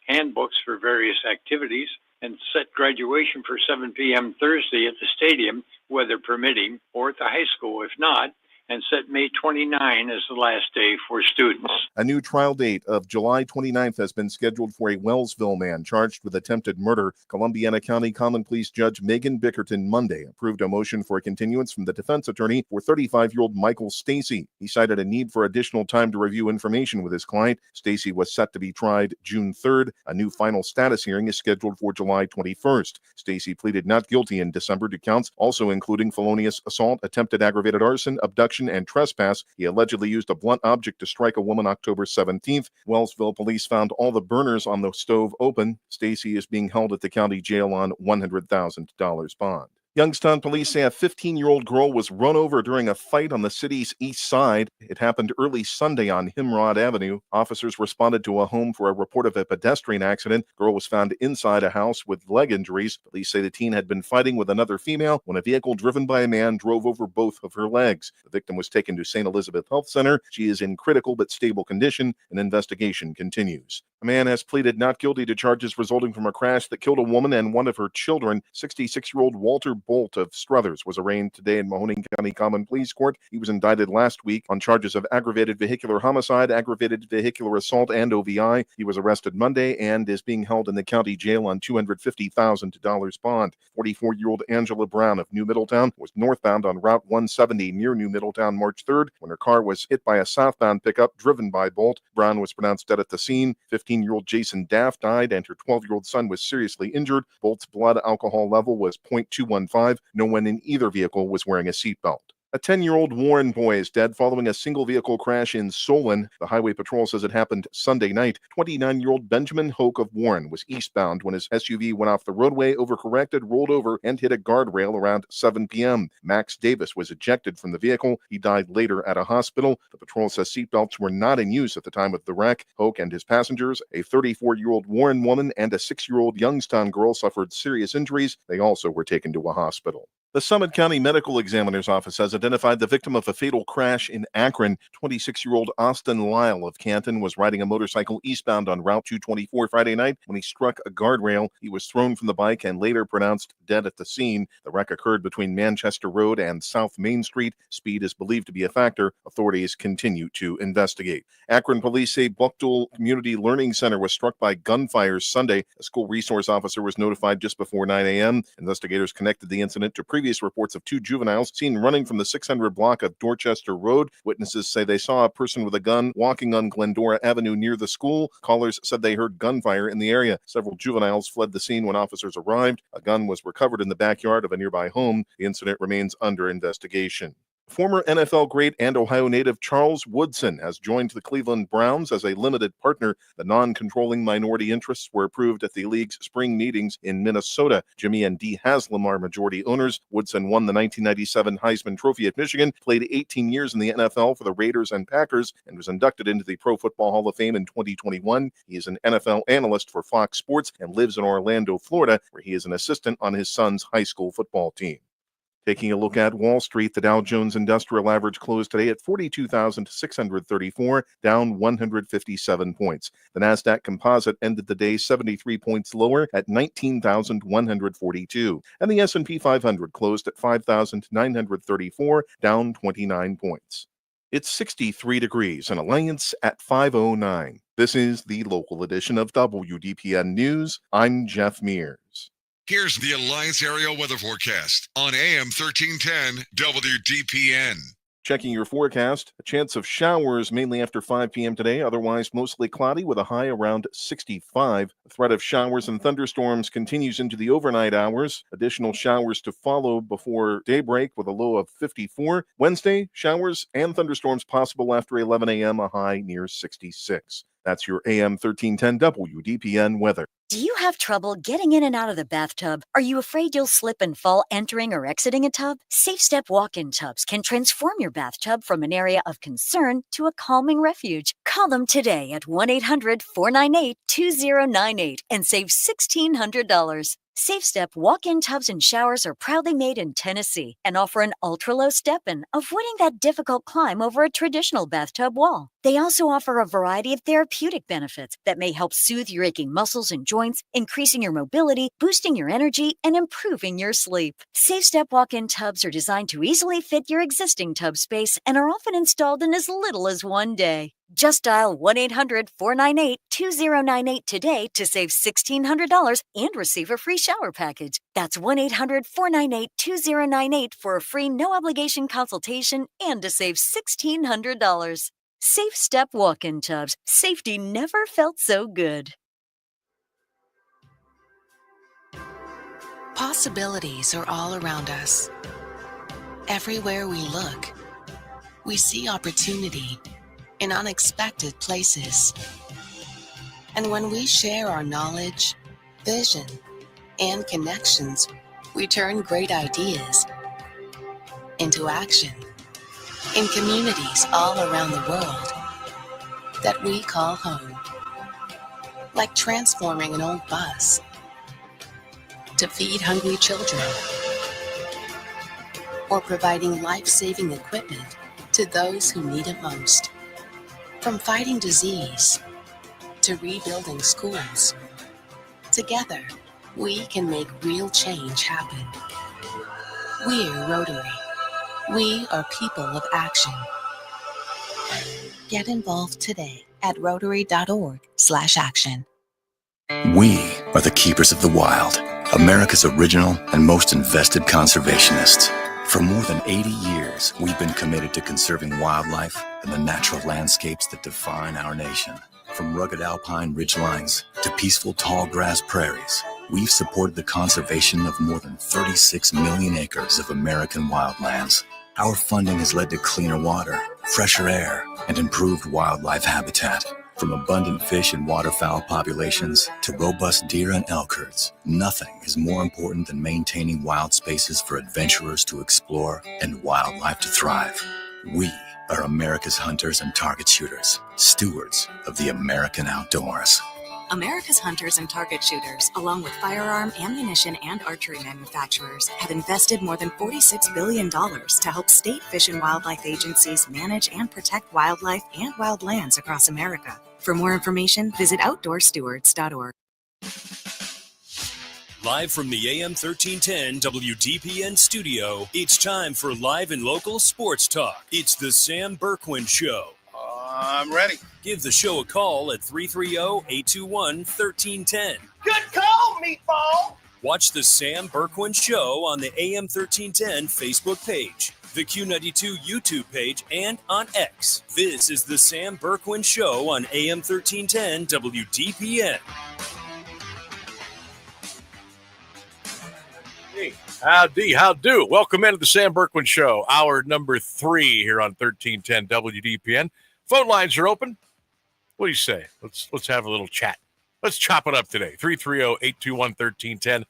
handbooks for various activities, and set graduation for 7 p.m. Thursday at the stadium, weather permitting, or at the high school if not, and set May 29 as the last day for students. A new trial date of July 29th has been scheduled for a Wellsville man charged with attempted murder. Columbiana County Common Pleas Judge Megan Bickerton Monday approved a motion for a continuance from the defense attorney for 35-year-old Michael Stacy. He cited a need for additional time to review information with his client. Stacy was set to be tried June 3rd. A new final status hearing is scheduled for July 21st. Stacy pleaded not guilty in December to counts, also including felonious assault, attempted aggravated arson, abduction, and trespass. He allegedly used a blunt object to strike a woman October 17th. Wellsville police found all the burners on the stove open. Stacy is being held at the county jail on $100,000 bond. Youngstown police say a 15-year-old girl was run over during a fight on the city's east side. It happened early Sunday on Himrod Avenue. Officers responded to a home for a report of a pedestrian accident. The girl was found inside a house with leg injuries. Police say the teen had been fighting with another female when a vehicle driven by a man drove over both of her legs. The victim was taken to St. Elizabeth Health Center. She is in critical but stable condition. An investigation continues. A man has pleaded not guilty to charges resulting from a crash that killed a woman and one of her children. 66-year-old Walter Bolt of Struthers was arraigned today in Mahoning County Common Pleas Court. He was indicted last week on charges of aggravated vehicular homicide, aggravated vehicular assault, and OVI. He was arrested Monday and is being held in the county jail on $250,000 bond. 44-year-old Angela Brown of New Middletown was northbound on Route 170 near New Middletown March 3rd when her car was hit by a southbound pickup driven by Bolt. Brown was pronounced dead at the scene. 15-year-old Jason Daff died and her 12-year-old son was seriously injured. Bolt's blood alcohol level was .215. No one in either vehicle was wearing a seatbelt. A 10-year-old Warren boy is dead following a single-vehicle crash in Solon. The Highway Patrol says it happened Sunday night. 29-year-old Benjamin Hoke of Warren was eastbound when his SUV went off the roadway, overcorrected, rolled over, and hit a guardrail around 7 p.m. Max Davis was ejected from the vehicle. He died later at a hospital. The patrol says seatbelts were not in use at the time of the wreck. Hoke and his passengers, a 34-year-old Warren woman and a 6-year-old Youngstown girl, suffered serious injuries. They also were taken to a hospital. The Summit County Medical Examiner's Office has identified the victim of a fatal crash in Akron. 26-year-old Austin Lyle of Canton was riding a motorcycle eastbound on Route 224 Friday night when he struck a guardrail. He was thrown from the bike and later pronounced dead at the scene. The wreck occurred between Manchester Road and South Main Street. Speed is believed to be a factor. Authorities continue to investigate. Akron police say Buckdale Community Learning Center was struck by gunfire Sunday. A school resource officer was notified just before 9 a.m. Investigators connected the incident to previous reports of two juveniles seen running from the 600 block of Dorchester Road. Witnesses say they saw a person with a gun walking on Glendora Avenue near the school. Callers said they heard gunfire in the area. Several juveniles fled the scene when officers arrived. A gun was recovered in the backyard of a nearby home. The incident remains under investigation. Former NFL great and Ohio native Charles Woodson has joined the Cleveland Browns as a limited partner. The non-controlling minority interests were approved at the league's spring meetings in Minnesota. Jimmy and Dee Haslam are majority owners. Woodson won the 1997 Heisman Trophy at Michigan, played 18 years in the NFL for the Raiders and Packers, and was inducted into the Pro Football Hall of Fame in 2021. He is an NFL analyst for Fox Sports and lives in Orlando, Florida, where he is an assistant on his son's high school football team. Taking a look at Wall Street, the Dow Jones Industrial Average closed today at 42,634, down 157 points. The Nasdaq Composite ended the day 73 points lower at 19,142. And the S&P 500 closed at 5,934, down 29 points. It's 63 degrees and Alliance at 509. This is the local edition of WDPN News. I'm Jeff Mears. Here's the Alliance Area Weather Forecast on AM 1310 WDPN. Checking your forecast, a chance of showers mainly after 5 p.m. today, otherwise mostly cloudy with a high around 65. The threat of showers and thunderstorms continues into the overnight hours. Additional showers to follow before daybreak with a low of 54. Wednesday, showers and thunderstorms possible after 11 a.m., a high near 66. That's your AM 1310 WDPN weather. Do you have trouble getting in and out of the bathtub? Are you afraid you'll slip and fall entering or exiting a tub? Safe Step walk-in tubs can transform your bathtub from an area of concern to a calming refuge. Call them today at 1-800-498-2098 and save $1,600. Safe Step walk-in tubs and showers are proudly made in Tennessee and offer an ultra-low step-in, avoiding that difficult climb over a traditional bathtub wall. They also offer a variety of therapeutic benefits that may help soothe your aching muscles and joints, increasing your mobility, boosting your energy, and improving your sleep. Safe Step walk-in tubs are designed to easily fit your existing tub space and are often installed in as little as one day. Just dial 1-800-498-2098 today to save $1,600 and receive a free shower package. That's 1-800-498-2098 for a free no-obligation consultation and to save $1,600. Safe Step walk-in tubs. Safety never felt so good. Possibilities are all around us. Everywhere we look, we see opportunity in unexpected places. And when we share our knowledge, vision, and connections, we turn great ideas into action in communities all around the world that we call home. Like transforming an old bus to feed hungry children, or providing life-saving equipment to those who need it most. From fighting disease to rebuilding schools. Together, we can make real change happen. We're Rotary. We are people of action. Get involved today at rotary.org/action. We are the keepers of the wild, America's original and most invested conservationists. For more than 80 years, we've been committed to conserving wildlife and the natural landscapes that define our nation. From rugged alpine ridgelines to peaceful tall grass prairies, we've supported the conservation of more than 36 million acres of American wildlands. Our funding has led to cleaner water, fresher air, and improved wildlife habitat. From abundant fish and waterfowl populations to robust deer and elk herds, nothing is more important than maintaining wild spaces for adventurers to explore and wildlife to thrive. We are America's hunters and target shooters, stewards of the American outdoors. America's hunters and target shooters, along with firearm, ammunition, and archery manufacturers, have invested more than $46 billion to help state fish and wildlife agencies manage and protect wildlife and wildlands across America. For more information, visit outdoorstewards.org. Live from the AM 1310 WDPN studio, it's time for live and local sports talk. It's the Sam Bourquin Show. I'm ready. Give the show a call at 330-821-1310. Good call, meatball. Watch the Sam Bourquin Show on the AM 1310 Facebook page, the Q92 YouTube page, and on X. This is the Sam Bourquin Show on AM 1310 WDPN. Hey, howdy, how do? Welcome into the Sam Bourquin Show, hour number 3 here on 1310 WDPN. Phone lines are open. What do you say? Let's have a little chat. Let's chop it up today. 330-821-1310.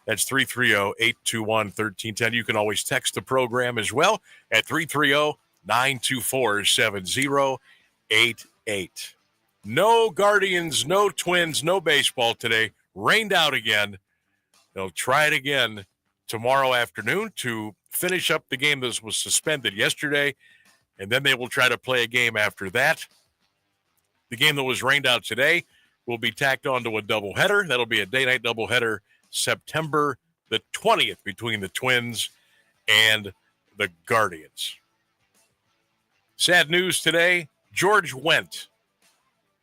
That's 330-821-1310. You can always text the program as well at 330-924-7088. No Guardians, no Twins, no baseball today. Rained out again. They'll try it again tomorrow afternoon to finish up the game that was suspended yesterday. And then they will try to play a game after that. The game that was rained out today will be tacked onto a doubleheader. That'll be a day-night doubleheader September the 20th between the Twins and the Guardians. Sad news today, George Wendt.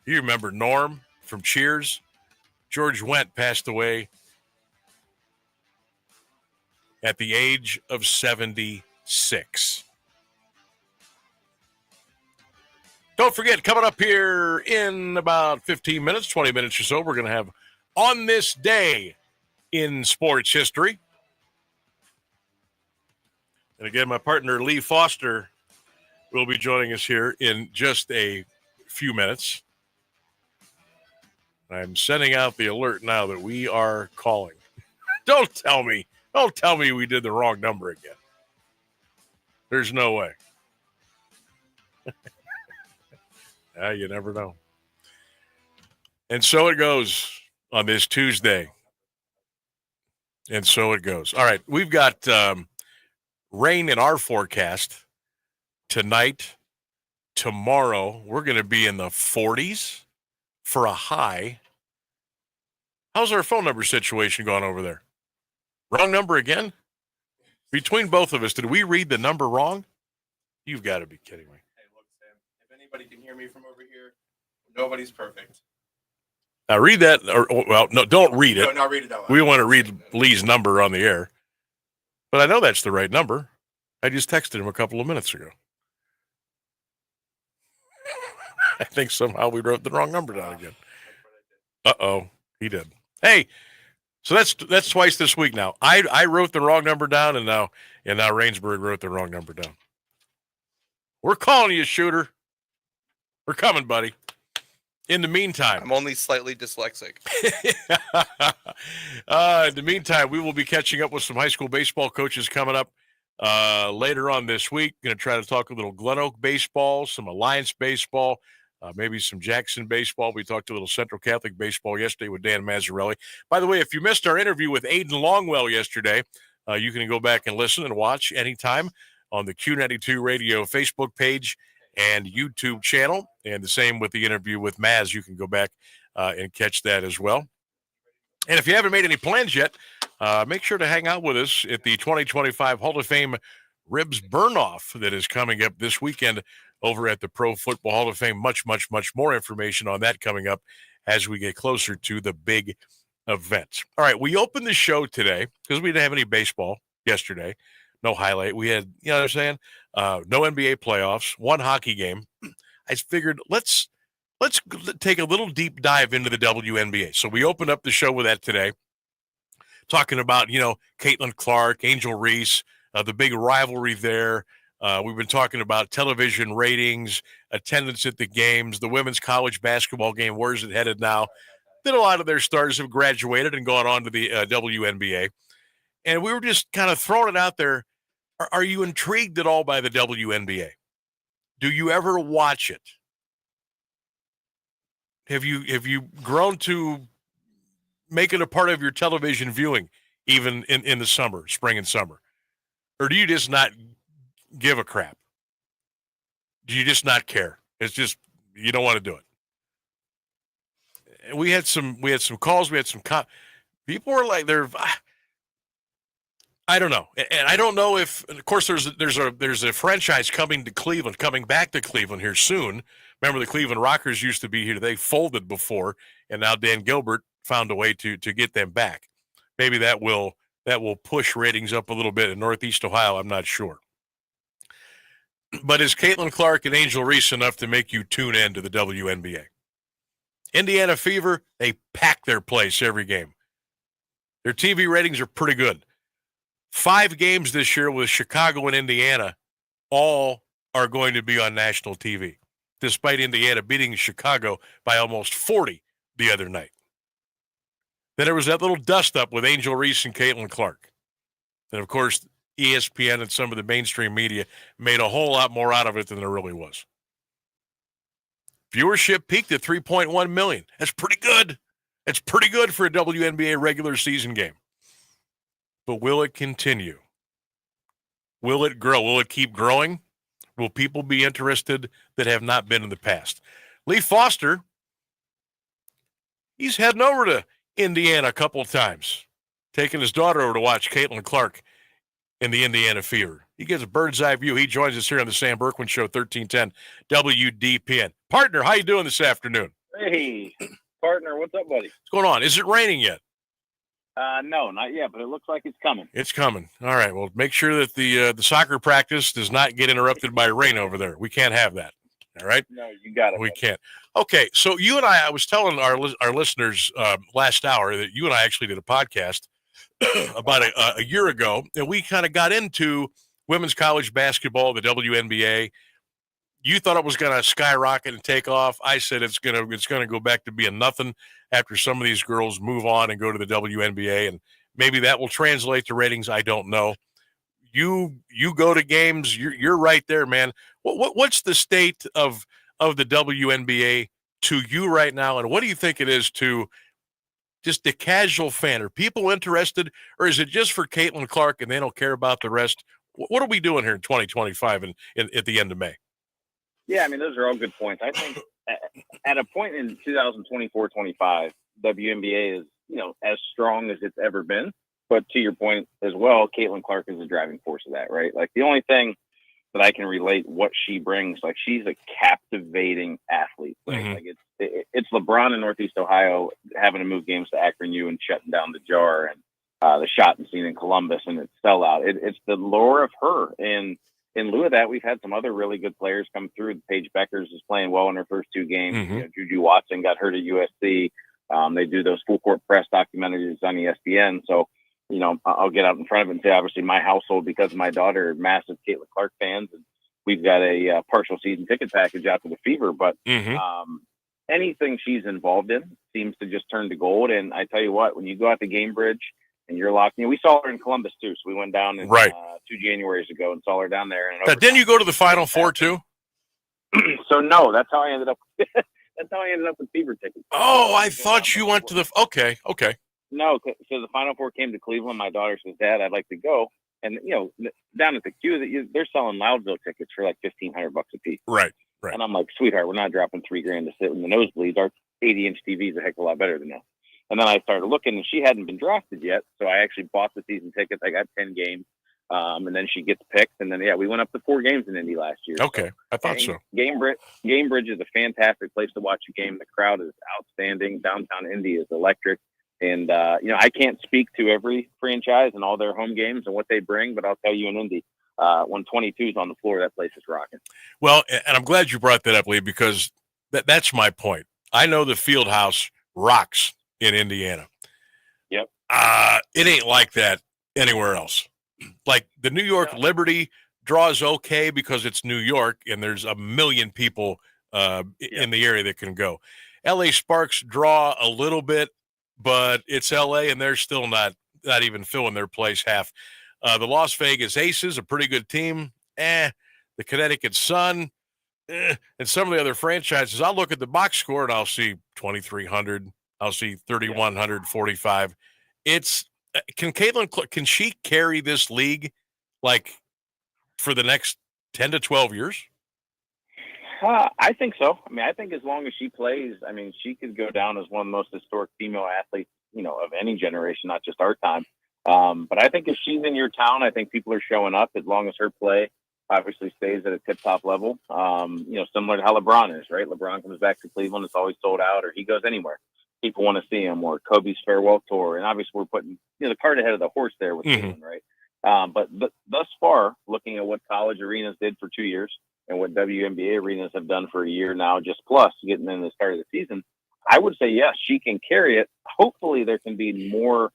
You remember Norm from Cheers? George Wendt passed away at the age of 76. Don't forget, coming up here in about 15 minutes, 20 minutes or so, we're going to have On This Day in Sports History. And again, my partner, Lee Foster, will be joining us here in just a few minutes. I'm sending out the alert now that we are calling. Don't tell me we did the wrong number again. There's no way. You never know. And so it goes on this Tuesday. And so it goes. All right, we've got rain in our forecast tonight. Tomorrow, we're going to be in the 40s for a high. How's our phone number situation going over there? Wrong number again? Between both of us, did we read the number wrong? You've got to be kidding me. Anybody can hear me from over here. Nobody's perfect. Now read that, no, don't read it. No, not read it out loud. We want to read Lee's number on the air. But I know that's the right number. I just texted him a couple of minutes ago. I think somehow we wrote the wrong number down again. Uh-oh, he did. Hey, so that's twice this week now. I wrote the wrong number down, and now Rainsburg wrote the wrong number down. We're calling you, shooter. We're coming, buddy. In the meantime. I'm only slightly dyslexic. In the meantime, we will be catching up with some high school baseball coaches coming up later on this week. Going to try to talk a little Glen Oak baseball, some Alliance baseball, maybe some Jackson baseball. We talked a little Central Catholic baseball yesterday with Dan Mazzarelli. By the way, if you missed our interview with Aiden Longwell yesterday, you can go back and listen and watch anytime on the Q92 Radio Facebook page and YouTube channel, and the same with the interview with Maz. You can go back and catch that as well. And if you haven't made any plans yet, make sure to hang out with us at the 2025 Hall of Fame Ribs Burn-Off that is coming up this weekend over at the Pro Football Hall of Fame. Much, much, much more information on that coming up as we get closer to the big event. All right, we opened the show today because we didn't have any baseball yesterday. No highlight. We had, you know what I'm saying? No NBA playoffs, one hockey game. I figured let's take a little deep dive into the WNBA. So we opened up the show with that today, talking about, Caitlin Clark, Angel Reese, the big rivalry there. We've been talking about television ratings, attendance at the games, the women's college basketball game. Where's it headed now? Then a lot of their stars have graduated and gone on to the WNBA. And we were just kind of throwing it out there. Are you intrigued at all by the WNBA? Do you ever watch it? Have you grown to make it a part of your television viewing, even in the summer, spring and summer? Or do you just not give a crap? Do you just not care? It's just you don't want to do it. We had some calls. We had some people were like, I don't know, and I don't know if. Of course, there's a franchise coming back to Cleveland here soon. Remember, the Cleveland Rockers used to be here. They folded before, and now Dan Gilbert found a way to get them back. Maybe that will push ratings up a little bit in Northeast Ohio. I'm not sure. But is Caitlin Clark and Angel Reese enough to make you tune in to the WNBA? Indiana Fever, they pack their place every game. Their TV ratings are pretty good. 5 games this year with Chicago and Indiana, all are going to be on national TV, despite Indiana beating Chicago by almost 40 the other night. Then there was that little dust-up with Angel Reese and Caitlin Clark. And, of course, ESPN and some of the mainstream media made a whole lot more out of it than there really was. Viewership peaked at 3.1 million. That's pretty good. That's pretty good for a WNBA regular season game. But will it continue? Will it grow? Will it keep growing? Will people be interested that have not been in the past? Lee Foster, he's heading over to Indiana a couple of times, taking his daughter over to watch Caitlin Clark in the Indiana Fever. He gives a bird's eye view. He joins us here on the Sam Bourquin Show, 1310 WDPN. Partner, how you doing this afternoon? Hey, partner, what's up, buddy? What's going on? Is it raining yet? No, not yet, but it looks like it's coming. It's coming. All right. Well, make sure that the soccer practice does not get interrupted by rain over there. We can't have that. All right. No, you got it. We can't. Okay. So you and I was telling our listeners last hour that you and I actually did a podcast about a year ago, and we kind of got into women's college basketball, the WNBA. You thought it was going to skyrocket and take off. I said it's going to go back to being nothing after some of these girls move on and go to the WNBA, and maybe that will translate to ratings. I don't know. You go to games. You're right there, man. What's the state of the WNBA to you right now, and what do you think it is to just the casual fan? Are people interested, or is it just for Caitlin Clark and they don't care about the rest? What are we doing here in 2025 and at the end of May? Yeah, I mean, those are all good points. I think at a point in 2024-25, WNBA is, as strong as it's ever been. But to your point as well, Caitlin Clark is the driving force of that, right? Like, the only thing that I can relate what she brings, like, she's a captivating athlete. Right? Mm-hmm. Like, it's LeBron in Northeast Ohio having to move games to Akron U and shutting down the Jar and the shot and scene in Columbus and its sellout. It's the lure of her. And in lieu of that, we've had some other really good players come through. Paige Beckers is playing well in her first 2 games. Mm-hmm. Juju Watson got hurt at USC. They do those full court press documentaries on ESPN. So, I'll get out in front of it and say, obviously, my household, because of my daughter, are massive Caitlin Clark fans, and we've got a partial season ticket package out to the Fever. But anything she's involved in seems to just turn to gold. And I tell you what, when you go out to Gamebridge and you're locked, we saw her in Columbus too. So we went down in 2 Januaries ago and saw her down there. And didn't you go to the Final Four too? So no, that's how I ended up. That's how I ended up with Fever tickets. Oh, I thought you went to the. Okay. No, so the Final Four came to Cleveland. My daughter says, "Dad, I'd like to go." And down at the queue, they're selling Loudville tickets for like $1,500 a piece. Right. And I'm like, sweetheart, we're not dropping $3,000 to sit in the nosebleeds. Our 80-inch TV is a heck of a lot better than that. And then I started looking, and she hadn't been drafted yet. So I actually bought the season tickets. I got 10 games. And then she gets picked. And then, we went up to 4 games in Indy last year. Okay. I thought so. Gamebridge is a fantastic place to watch a game. The crowd is outstanding. Downtown Indy is electric. And, I can't speak to every franchise and all their home games and what they bring, but I'll tell you in Indy, when 22 is on the floor, that place is rocking. Well, and I'm glad you brought that up, Lee, because that's my point. I know the field house rocks in Indiana. Yep. It ain't like that anywhere else. Like the New York Liberty draws okay because it's New York and there's a million people in the area that can go. LA Sparks draw a little bit, but it's LA and they're still not even filling their place half. The Las Vegas Aces, a pretty good team. The Connecticut Sun, and some of the other franchises. I'll look at the box score and I'll see 2,300. I'll see 3,145. Can she carry this league like for the next 10 to 12 years? I think so. I mean, I think as long as she plays, she could go down as one of the most historic female athletes, of any generation, not just our time. But I think if she's in your town, I think people are showing up as long as her play obviously stays at a tip-top level. Similar to how LeBron is, right? LeBron comes back to Cleveland, it's always sold out, or he goes anywhere. People want to see him, or Kobe's farewell tour. And obviously we're putting the cart ahead of the horse there with Cleveland, right? But thus far, looking at what college arenas did for 2 years and what WNBA arenas have done for a year now, just plus getting in the start of the season, I would say, yes, she can carry it. Hopefully there can be more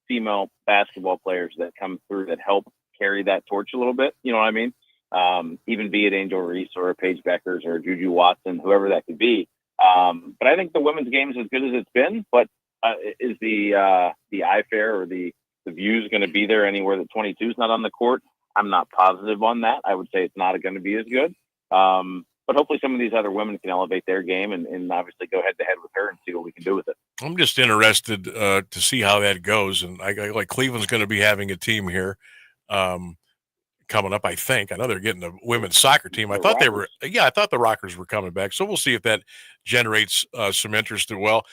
female basketball players that come through that help carry that torch a little bit. You know what I mean? Even be it Angel Reese or a Paige Beckers or Juju Watson, whoever that could be. But I think the women's game is as good as it's been, but is the eye fair or the views going to be there anywhere that 22 is not on the court? I'm not positive on that. I would say it's not going to be as good. But hopefully some of these other women can elevate their game and obviously go head to head with her and see what we can do with it. I'm just interested to see how that goes. And I like Cleveland's going to be having a team here coming up, I think. I know they're getting a women's soccer team. I thought the Rockers were coming back. So we'll see if that generates some interest as well.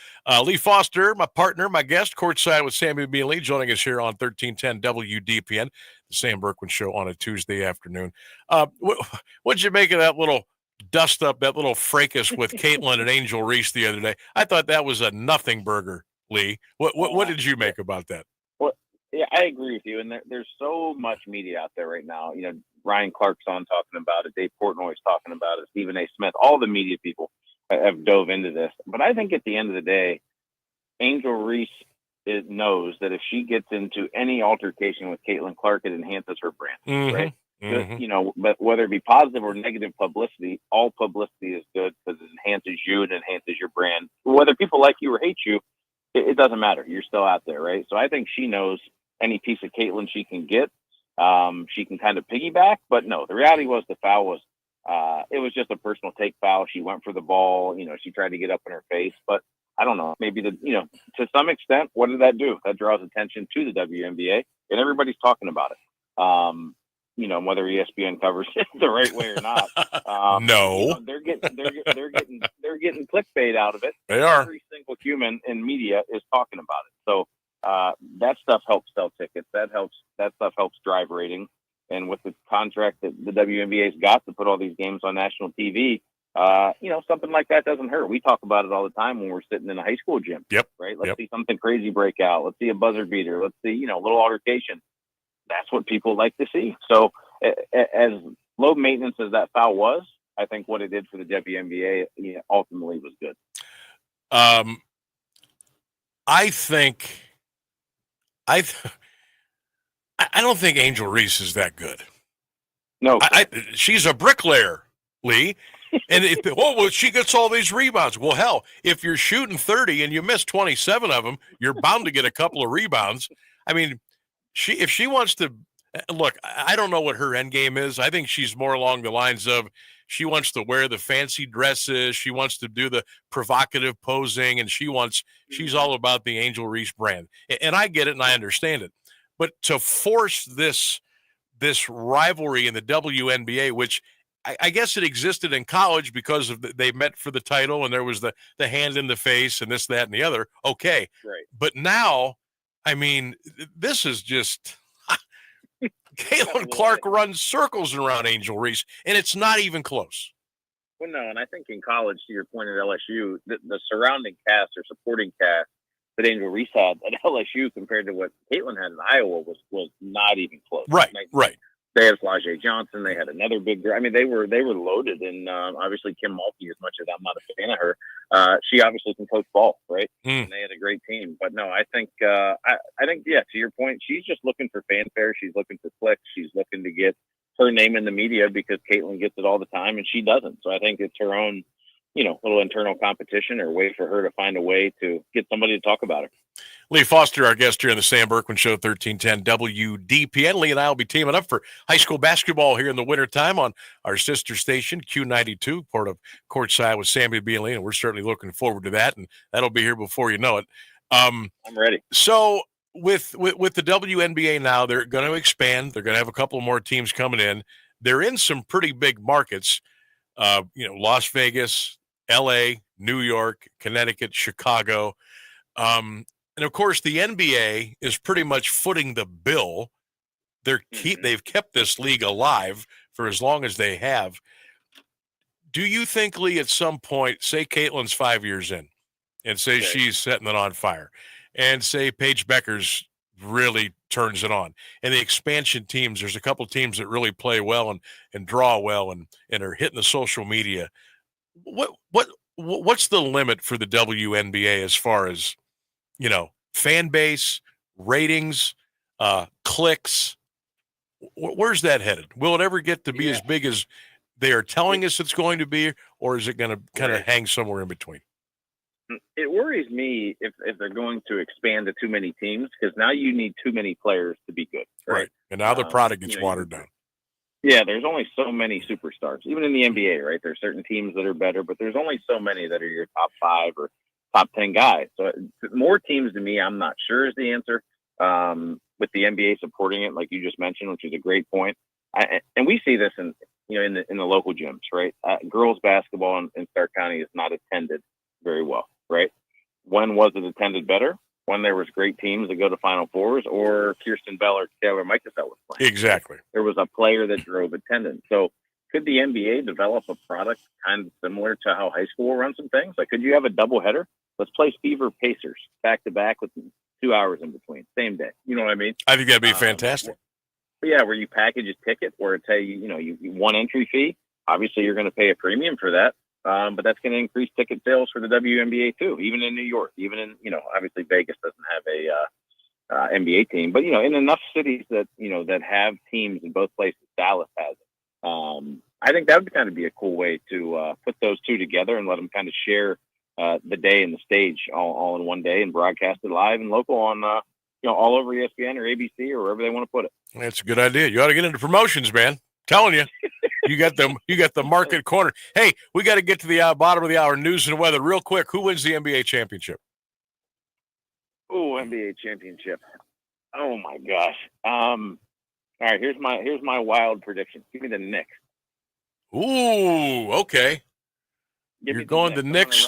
Lee Foster, my partner, my guest, courtside with Sammy B. and Lee, joining us here on 1310 WDPN, the Sam Bourquin Show on a Tuesday afternoon. What'd you make of that little dust up, that little fracas with Caitlin and Angel Reese the other day? I thought that was a nothing burger, Lee. What did you make about that? Well, yeah, I agree with you. And there's so much media out there right now. Ryan Clark's on talking about it. Dave Portnoy's talking about it. Stephen A. Smith, all the media people have dove into this. But I think at the end of the day, Angel Reese knows that if she gets into any altercation with Caitlin Clark, it enhances her brand, right? Mm-hmm. But whether it be positive or negative publicity, all publicity is good because it enhances you and enhances your brand. Whether people like you or hate you, it doesn't matter. You're still out there, right? So I think she knows any piece of Caitlin she can get, she can kind of piggyback. But no, the reality was the foul was, it was just a personal take foul. She went for the ball. She tried to get up in her face, but I don't know, maybe to some extent, what did that do? That draws attention to the WNBA and everybody's talking about it. Whether ESPN covers it the right way or not. No, they're getting clickbait out of it. They are. Every single human in media is talking about it. So that stuff helps sell tickets. That stuff helps drive ratings. And with the contract that the WNBA's got to put all these games on national TV, something like that doesn't hurt. We talk about it all the time when we're sitting in a high school gym. Yep. Right. Let's see something crazy break out. Let's see a buzzer beater. Let's see, a little altercation. That's what people like to see. So as low maintenance as that foul was, I think what it did for the WNBA ultimately was good. I don't think Angel Reese is that good. No, she's a bricklayer, Lee. And she gets all these rebounds. Well, hell, if you're shooting 30 and you miss 27 of them, you're bound to get a couple of rebounds. I mean, if she wants to look, I don't know what her end game is. I think she's more along the lines of she wants to wear the fancy dresses. She wants to do the provocative posing, and she's all about the Angel Reese brand. And I get it and I understand it. But to force this rivalry in the WNBA, which I guess it existed in college because of they met for the title and there was the hand in the face and this, that, and the other. Okay. Right. But now, I mean, this is just Caitlin Clark runs circles around Angel Reese, and it's not even close. Well, no, and I think in college, to your point at LSU, the surrounding cast or supporting cast that Angel Reese had at LSU compared to what Caitlin had in Iowa was not even close. Right, right. They had Flau'jae Johnson. They had another big girl. I mean, they were loaded, and obviously Kim Mulkey. As much as I'm not a fan of her, she obviously can coach ball, right? And they had a great team. But no, I think yeah. To your point, she's just looking for fanfare. She's looking for clicks. She's looking to get her name in the media because Caitlin gets it all the time, and she doesn't. So I think it's her own, little internal competition or way for her to find a way to get somebody to talk about her. Lee Foster, our guest here on the Sam Bourquin Show, 1310 WDPN. Lee and I will be teaming up for high school basketball here in the wintertime on our sister station, Q92, part of Courtside with Sammy B. and Lee, and we're certainly looking forward to that, and that'll be here before you know it. I'm ready. So with the WNBA now, they're going to expand. They're going to have a couple more teams coming in. They're in some pretty big markets, Las Vegas, L.A., New York, Connecticut, Chicago. And of course, the NBA is pretty much footing the bill. They've kept this league alive for as long as they have. Do you think, Lee, at some point, say Caitlin's 5 years in, and say she's setting it on fire, and say Paige Beckers really turns it on, and the expansion teams, there's a couple of teams that really play well and draw well and are hitting the social media. What's the limit for the WNBA as far as fan base, ratings, clicks? Where's that headed? Will it ever get to be as big as they are telling us it's going to be, or is it going to kind of hang somewhere in between? It worries me if they're going to expand to too many teams, because now you need too many players to be good. Right. And now the product gets watered down. Yeah, there's only so many superstars, even in the NBA, right? There's certain teams that are better, but there's only so many that are your top 5 or top 10 guys. So more teams to me, I'm not sure is the answer. With the NBA supporting it, like you just mentioned, which is a great point. And we see this in the local gyms, right? Girls basketball in Stark County is not attended very well, right? When was it attended better? When there was great teams that go to Final Fours, or Kirsten Bell or Taylor Micah that was playing. Exactly. There was a player that drove attendance. So could the NBA develop a product kind of similar to how high school runs some things? Like, could you have a doubleheader? Let's play Fever Pacers back to back with 2 hours in between, same day. You know what I mean? I think that'd be fantastic. Yeah, where you package a ticket, where it's you one entry fee. Obviously, you're going to pay a premium for that, but that's going to increase ticket sales for the WNBA too. Even in New York, even in obviously Vegas doesn't have a NBA team, but in enough cities that that have teams in both places. Dallas has it. I think that would kind of be a cool way to put those two together and let them kind of share the day and the stage all in one day and broadcast it live and local on all over ESPN or ABC or wherever they want to put it. That's a good idea. You ought to get into promotions, man. Telling you, you got the market corner. Hey, we got to get to the bottom of the hour news and weather real quick. Who wins the NBA championship? Oh, NBA championship. Oh my gosh. All right, here's my wild prediction. Give me the Knicks. Ooh, okay. You're going the Knicks.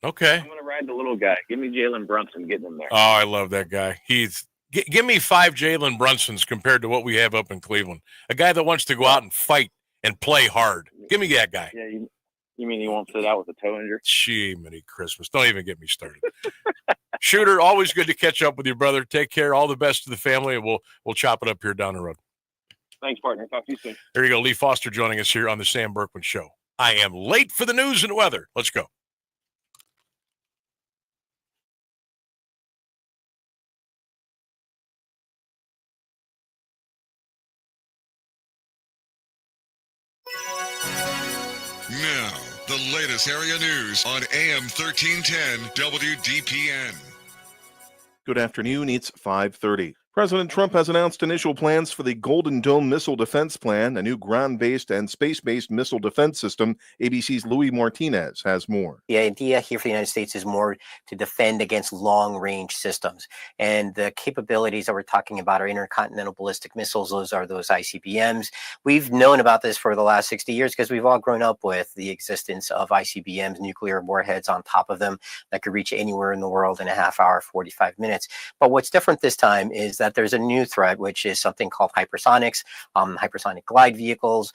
Okay. I'm going to ride the little guy. Give me Jalen Brunson getting in there. Oh, I love that guy. Give me 5 Jalen Brunsons compared to what we have up in Cleveland. A guy that wants to go out and fight and play hard. Give me that guy. Yeah, you mean he won't sit out with a toe injury? Gee, many Christmas. Don't even get me started. Shooter, always good to catch up with you, brother. Take care. All the best to the family, and we'll chop it up here down the road. Thanks, partner. Talk to you soon. There you go. Lee Foster joining us here on the Sam Bourquin Show. I am late for the news and weather. Let's go. Now, the latest area news on AM 1310 WDPN. Good afternoon. It's 5:30. President Trump has announced initial plans for the Golden Dome Missile Defense Plan, a new ground-based and space-based missile defense system. ABC's Louis Martinez has more. The idea here for the United States is more to defend against long-range systems. And the capabilities that we're talking about are intercontinental ballistic missiles. Those are those ICBMs. We've known about this for the last 60 years because we've all grown up with the existence of ICBMs, nuclear warheads on top of them that could reach anywhere in the world in a half hour, 45 minutes. But what's different this time is that there's a new threat, which is something called hypersonics, hypersonic glide vehicles.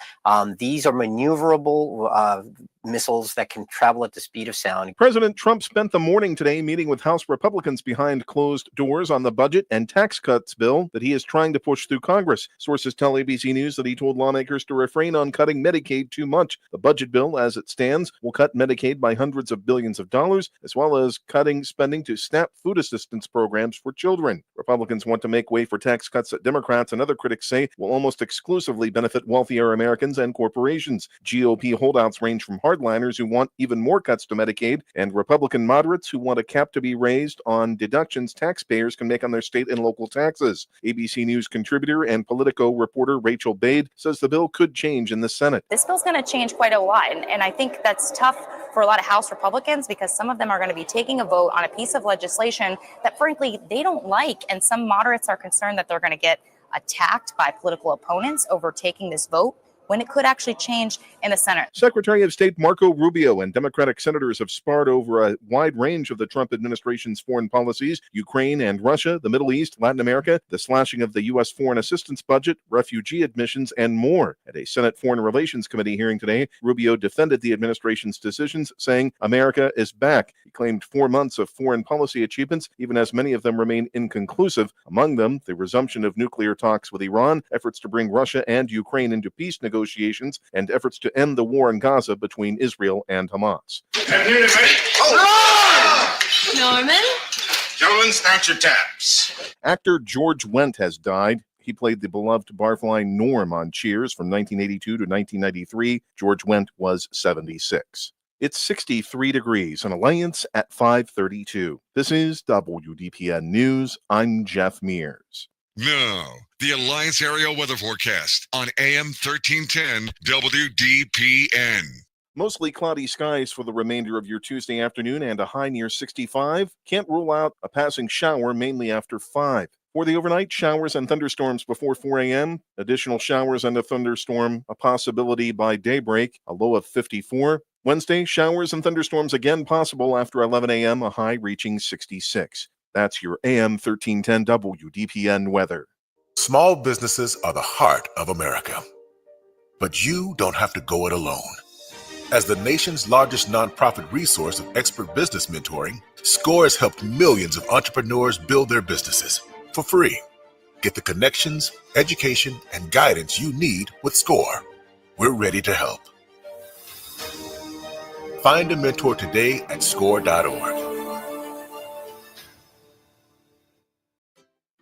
These are maneuverable missiles that can travel at the speed of sound. President Trump spent the morning today meeting with House Republicans behind closed doors on the budget and tax cuts bill that he is trying to push through Congress. Sources tell ABC News that he told lawmakers to refrain on cutting Medicaid too much. The budget bill, as it stands, will cut Medicaid by hundreds of billions of dollars, as well as cutting spending to SNAP food assistance programs for children. Republicans want to make way for tax cuts that Democrats and other critics say will almost exclusively benefit wealthier Americans and corporations. GOP holdouts range from hardliners who want even more cuts to Medicaid and Republican moderates who want a cap to be raised on deductions taxpayers can make on their state and local taxes. ABC News contributor and Politico reporter Rachel Bade says the bill could change in the Senate. This bill's going to change quite a lot, and I think that's tough for a lot of House Republicans because some of them are going to be taking a vote on a piece of legislation that frankly they don't like, and some moderates are concerned that they're going to get attacked by political opponents over taking this vote when it could actually change in the Senate. Secretary of State Marco Rubio and Democratic senators have sparred over a wide range of the Trump administration's foreign policies: Ukraine and Russia, the Middle East, Latin America, the slashing of the U.S. foreign assistance budget, refugee admissions, and more. At a Senate Foreign Relations Committee hearing today, Rubio defended the administration's decisions, saying America is back. He claimed 4 months of foreign policy achievements, even as many of them remain inconclusive. Among them, the resumption of nuclear talks with Iran, efforts to bring Russia and Ukraine into peace negotiations, and efforts to end the war in Gaza between Israel and Hamas. Norman? Gentlemen, start your taps. Actor George Wendt has died. He played the beloved barfly Norm on Cheers from 1982 to 1993. George Wendt was 76. It's 63 degrees in Alliance at 5:32. This is WDPN News. I'm Jeff Mears. Now, the Alliance Aerial Weather Forecast on AM 1310 WDPN. Mostly cloudy skies for the remainder of your Tuesday afternoon and a high near 65. Can't rule out a passing shower mainly after 5. For the overnight, showers and thunderstorms before 4 a.m. Additional showers and a thunderstorm, a possibility by daybreak, a low of 54. Wednesday, showers and thunderstorms again possible after 11 a.m., a high reaching 66. That's your AM 1310 WDPN weather. Small businesses are the heart of America. But you don't have to go it alone. As the nation's largest nonprofit resource of expert business mentoring, SCORE has helped millions of entrepreneurs build their businesses for free. Get the connections, education, and guidance you need with SCORE. We're ready to help. Find a mentor today at score.org.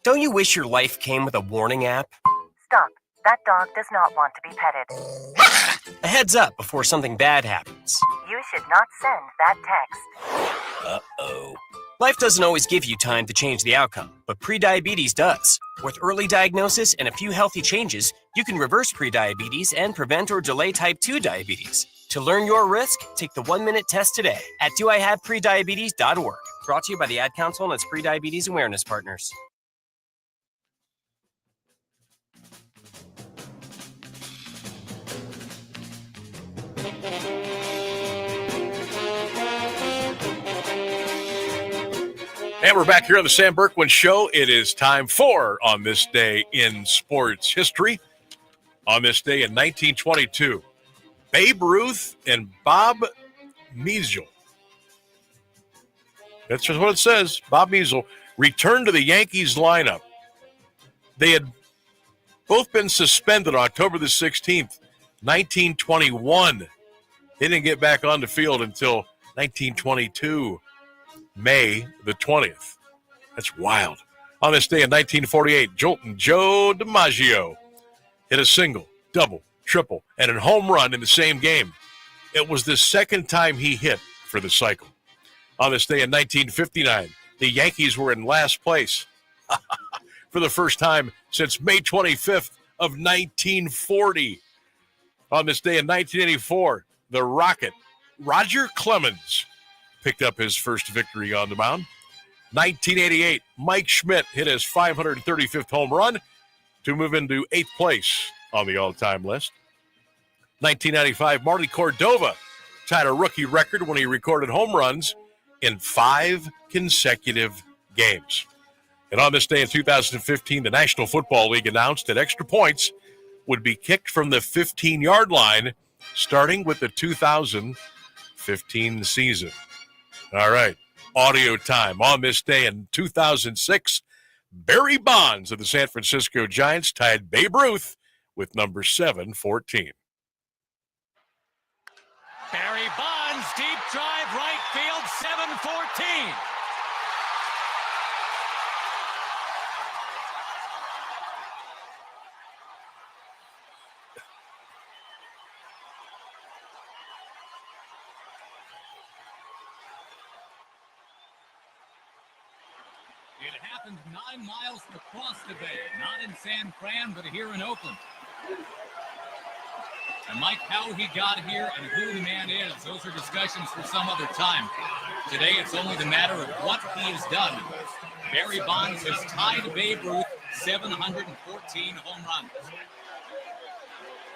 Don't you wish your life came with a warning app? Stop. That dog does not want to be petted. A heads up before something bad happens. You should not send that text. Uh-oh. Life doesn't always give you time to change the outcome, but prediabetes does. With early diagnosis and a few healthy changes, you can reverse prediabetes and prevent or delay type 2 diabetes. To learn your risk, take the 1-minute test today at doihaveprediabetes.org. Brought to you by the Ad Council and its Prediabetes Awareness Partners. And we're back here on the Sam Bourquin Show. It is time for On This Day in Sports History. On this day in 1922, Babe Ruth and Bob Measle. That's just what it says. Bob Measle returned to the Yankees lineup. They had both been suspended on October the 16th, 1921. They didn't get back on the field until 1922. May the 20th. That's wild. On this day in 1948, Jolton Joe DiMaggio hit a single, double, triple, and a home run in the same game. It was the second time he hit for the cycle. On this day in 1959, the Yankees were in last place. for the first time since May 25th of 1940. On this day in 1984, the Rocket, Roger Clemens, picked up his first victory on the mound. 1988, Mike Schmidt hit his 535th home run to move into 8th place on the all-time list. 1995, Marty Cordova tied a rookie record when he recorded home runs in 5 consecutive games. And on this day in 2015, the National Football League announced that extra points would be kicked from the 15-yard line starting with the 2015 season. All right, audio time. On this day in 2006, Barry Bonds of the San Francisco Giants tied Babe Ruth with number 714. Barry Bonds, deep drive, right field, 714. It happened 9 miles across the bay, not in San Fran, but here in Oakland. And Mike, how he got here and who the man is, those are discussions for some other time. Today, it's only the matter of what he has done. Barry Bonds has tied Babe Ruth 714 home runs.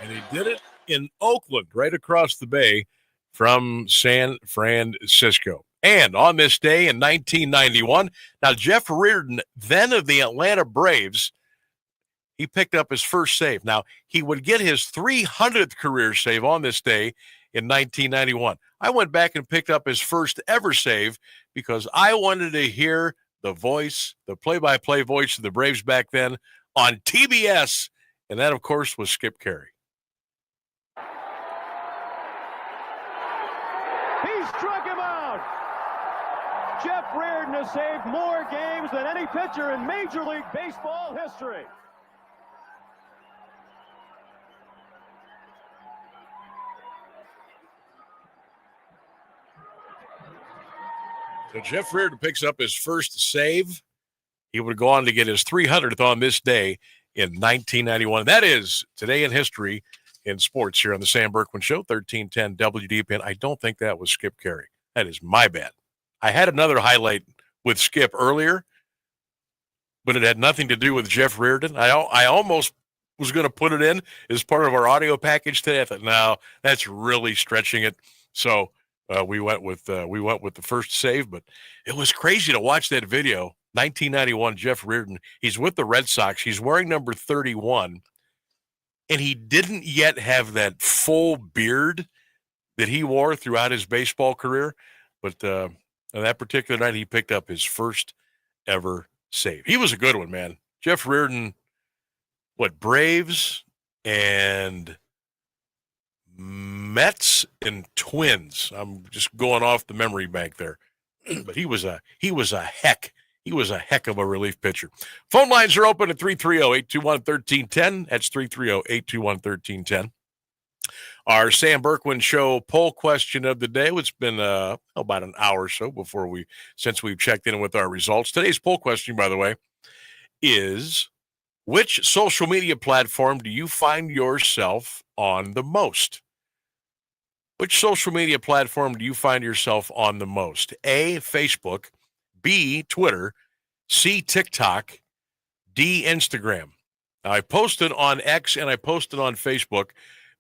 And he did it in Oakland, right across the bay from San Francisco. And on this day in 1991, now Jeff Reardon, then of the Atlanta Braves, he picked up his first save. Now, he would get his 300th career save on this day in 1991. I went back and picked up his first ever save because I wanted to hear the voice, the play-by-play voice of the Braves back then on TBS, and that, of course, was Skip Carey. He struck him out! Jeff Reardon has saved more games than any pitcher in Major League Baseball history. So Jeff Reardon picks up his first save. He would go on to get his 300th on this day in 1991. That is today in history in sports here on the Sam Bourquin Show, 1310 WDPN. I don't think that was Skip Carey. That is my bad. I had another highlight with Skip earlier, but it had nothing to do with Jeff Reardon. I almost was going to put it in as part of our audio package today. I thought, no, that's really stretching it. So we went with the first save, but it was crazy to watch that video. 1991, Jeff Reardon. He's with the Red Sox. He's wearing number 31, and he didn't yet have that full beard that he wore throughout his baseball career. But on that particular night, he picked up his first ever save. He was a good one, man. Jeff Reardon, Braves and Mets and Twins. I'm just going off the memory bank there. But he was a heck of a relief pitcher. Phone lines are open at 330-821-1310. That's 330-821-1310. Our Sam Bourquin Show poll question of the day. It's been about an hour or so since we've checked in with our results. Today's poll question, by the way, is which social media platform do you find yourself on the most? Which social media platform do you find yourself on the most? A, Facebook, B, Twitter, C, TikTok, D, Instagram. Now, I posted on X and I posted on Facebook.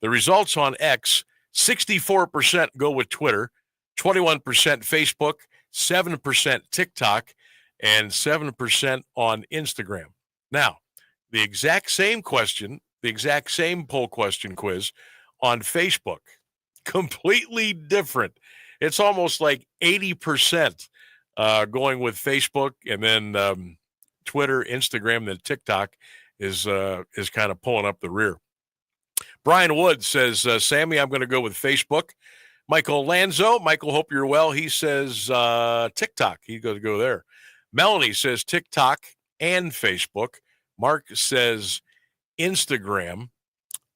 The results on X, 64% go with Twitter, 21% Facebook, 7% TikTok, and 7% on Instagram. Now, the exact same question, the exact same poll question quiz on Facebook. Completely different. It's almost like 80% going with Facebook, and then Twitter, Instagram, then TikTok is kind of pulling up the rear. Brian Wood says, Sammy, I'm going to go with Facebook. Michael Lanzo, Michael, hope you're well. He says TikTok. He's going to go there. Melanie says TikTok and Facebook. Mark says Instagram.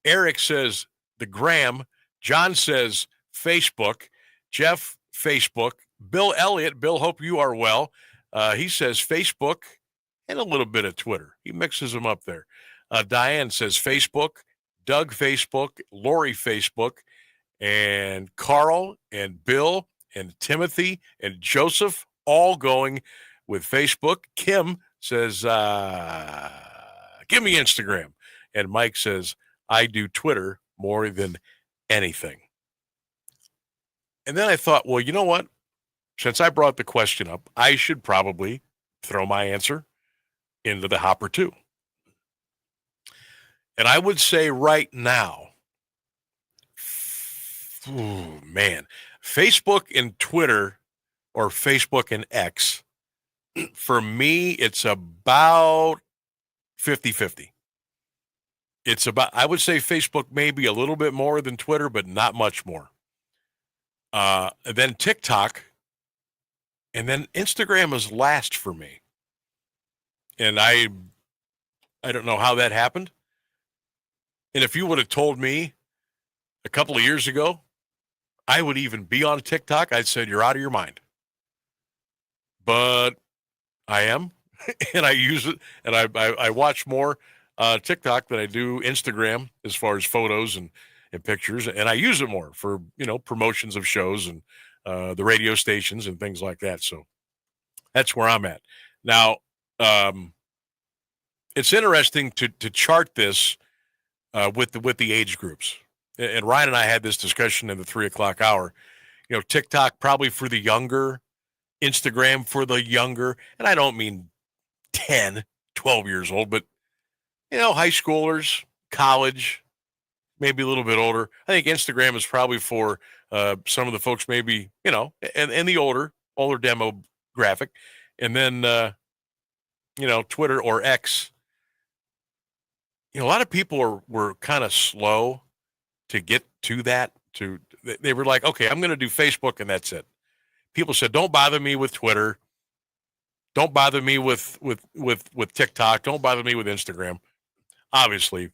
Eric says the gram. John says Facebook. Jeff, Facebook. Bill Elliott, Bill, hope you are well. He says Facebook and a little bit of Twitter. He mixes them up there. Diane says Facebook, Doug Facebook, Lori Facebook, and Carl and Bill and Timothy and Joseph all going with Facebook. Kim says, give me Instagram. And Mike says, I do Twitter more than anything. And then I thought, well, you know what? Since I brought the question up, I should probably throw my answer into the hopper too. And I would say right now, oh man, Facebook and Twitter, or Facebook and X, for me, it's about 50-50. It's about, I would say Facebook maybe a little bit more than Twitter, but not much more. Then TikTok, and then Instagram is last for me. And I don't know how that happened. And if you would have told me a couple of years ago, I would even be on TikTok, I'd said, you're out of your mind. But I am, and I use it, and I watch more TikTok than I do Instagram as far as photos and pictures, and I use it more for, promotions of shows and the radio stations and things like that. So that's where I'm at. Now, it's interesting to chart this with the age groups. And Ryan and I had this discussion in the 3:00 hour. TikTok probably for the younger, Instagram for the younger, and I don't mean 10, 12 years old, but, high schoolers, college, maybe a little bit older. I think Instagram is probably for some of the folks maybe, and the older demographic. And then, Twitter or X. A lot of people were kind of slow to get to that. They were like, okay, I'm going to do Facebook and that's it. People said, don't bother me with Twitter. Don't bother me with TikTok. Don't bother me with Instagram. Obviously,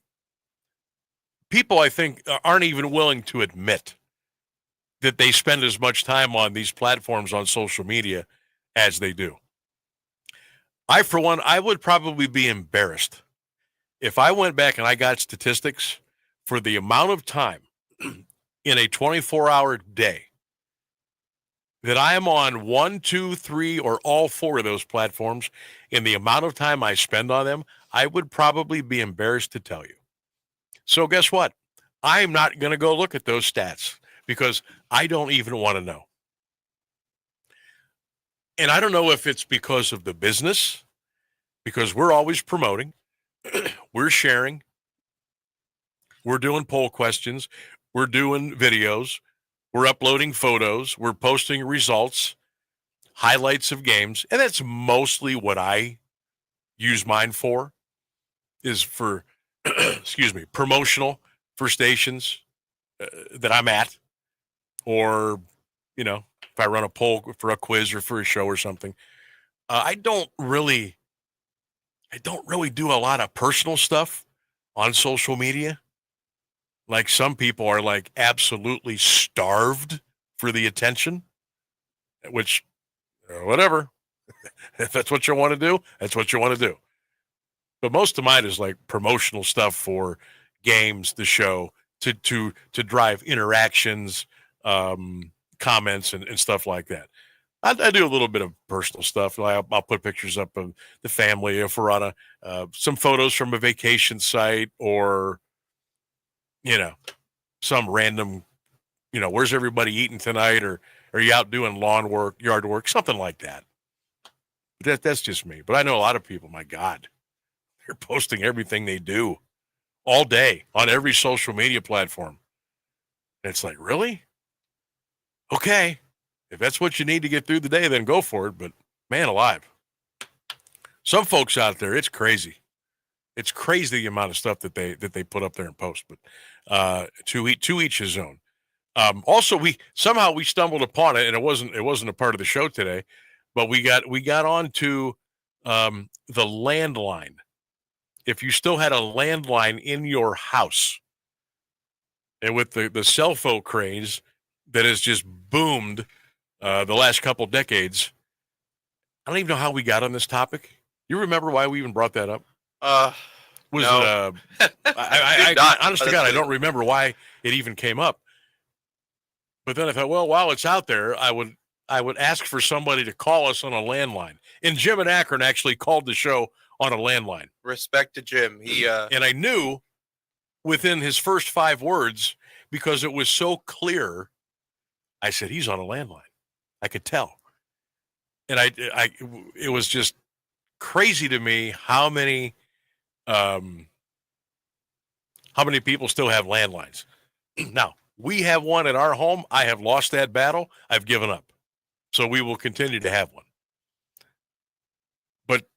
people, I think, aren't even willing to admit that they spend as much time on these platforms on social media as they do. For one, I would probably be embarrassed if I went back and I got statistics for the amount of time in a 24-hour day that I am on 1, 2, 3, or all 4 of those platforms, and the amount of time I spend on them, I would probably be embarrassed to tell you. So guess what? I'm not going to go look at those stats because I don't even want to know. And I don't know if it's because of the business, because we're always promoting, we're sharing, we're doing poll questions, we're doing videos, we're uploading photos, we're posting results, highlights of games, and that's mostly what I use mine for, is for, promotional for stations that I'm at, or, if I run a poll for a quiz or for a show or something. I don't really do a lot of personal stuff on social media. Like some people are like absolutely starved for the attention, which, whatever. If that's what you want to do, that's what you want to do. But most of mine is like promotional stuff for games, the show, to drive interactions, comments, and stuff like that. I do a little bit of personal stuff. I'll put pictures up of the family if we're on some photos from a vacation site, or, some random, where's everybody eating tonight, or are you out doing lawn work, yard work, something like that. That's just me. But I know a lot of people, my God, they're posting everything they do all day on every social media platform. And it's like, really? Okay. If that's what you need to get through the day, then go for it. But man alive, some folks out there, it's crazy. It's crazy the amount of stuff that they put up there and post. But to each his own. Also, we stumbled upon it, and it wasn't a part of the show today, but we got on to the landline. If you still had a landline in your house, and with the cell phone craze that has just boomed the last couple decades, I don't even know how we got on this topic. You remember why we even brought that up? Was no. it? Not, honest to God, I don't remember why it even came up. But then I thought, well, while it's out there, I would ask for somebody to call us on a landline. And Jim in Akron actually called the show on a landline. Respect to Jim. He and I knew within his first 5 words, because it was so clear, I said, he's on a landline. I could tell. And it was just crazy to me how many people still have landlines. Now, we have one at our home. I have lost that battle. I've given up. So we will continue to have one. But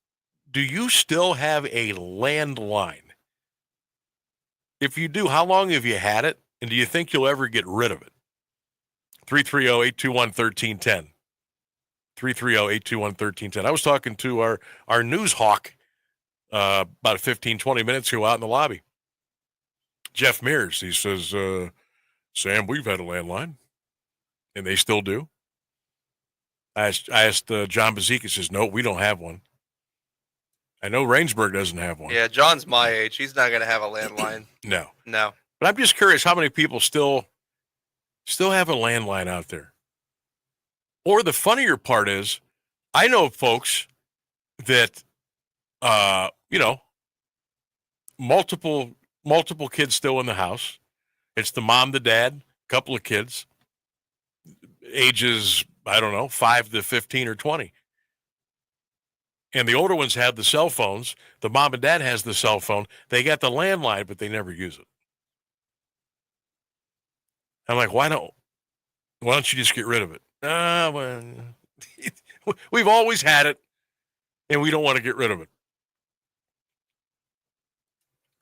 do you still have a landline? If you do, how long have you had it? And do you think you'll ever get rid of it? 330-821-1310. 330-821-1310. I was talking to our news hawk about 15, 20 minutes ago out in the lobby. Jeff Mears, he says, Sam, we've had a landline, and they still do. I asked John Bazika, says, no, we don't have one. I know Rainsburg doesn't have one. Yeah, John's my age. He's not going to have a landline. No. No. But I'm just curious how many people still have a landline out there. Or the funnier part is, I know folks that, multiple kids still in the house. It's the mom, the dad, couple of kids, ages, 5 to 15 or 20. And the older ones have the cell phones. The mom and dad has the cell phone. They got the landline, but they never use it. I'm like, why don't you just get rid of it? Well, we've always had it, and we don't want to get rid of it.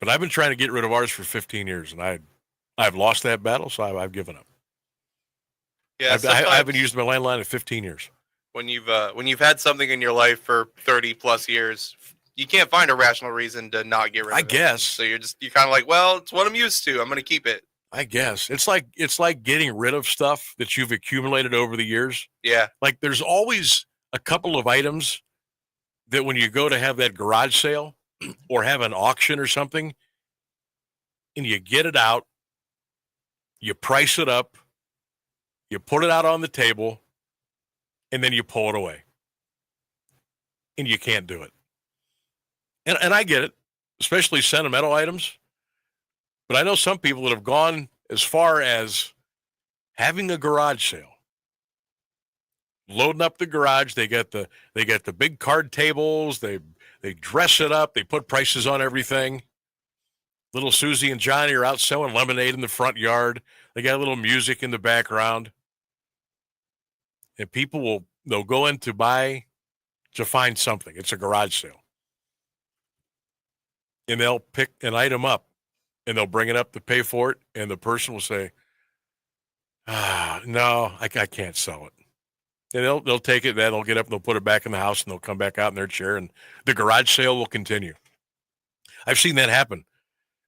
But I've been trying to get rid of ours for 15 years, and I've lost that battle, so I've given up. Yeah, I haven't used my landline in 15 years. When you've had something in your life for 30 plus years, you can't find a rational reason to not get rid of it. I guess. So you're kind of like, well, it's what I'm used to. I'm going to keep it. I guess it's like getting rid of stuff that you've accumulated over the years. Yeah. Like there's always a couple of items that when you go to have that garage sale or have an auction or something, and you get it out, you price it up, you put it out on the table, and then you pull it away. And you can't do it. And I get it, especially sentimental items. But I know some people that have gone as far as having a garage sale. Loading up the garage, they get the big card tables, they dress it up, they put prices on everything. Little Susie and Johnny are out selling lemonade in the front yard. They got a little music in the background. And people they'll go in to find something. It's a garage sale. And they'll pick an item up and they'll bring it up to pay for it. And the person will say, no, I can't sell it. And they'll take it, they'll get up and they'll put it back in the house and they'll come back out in their chair and the garage sale will continue. I've seen that happen.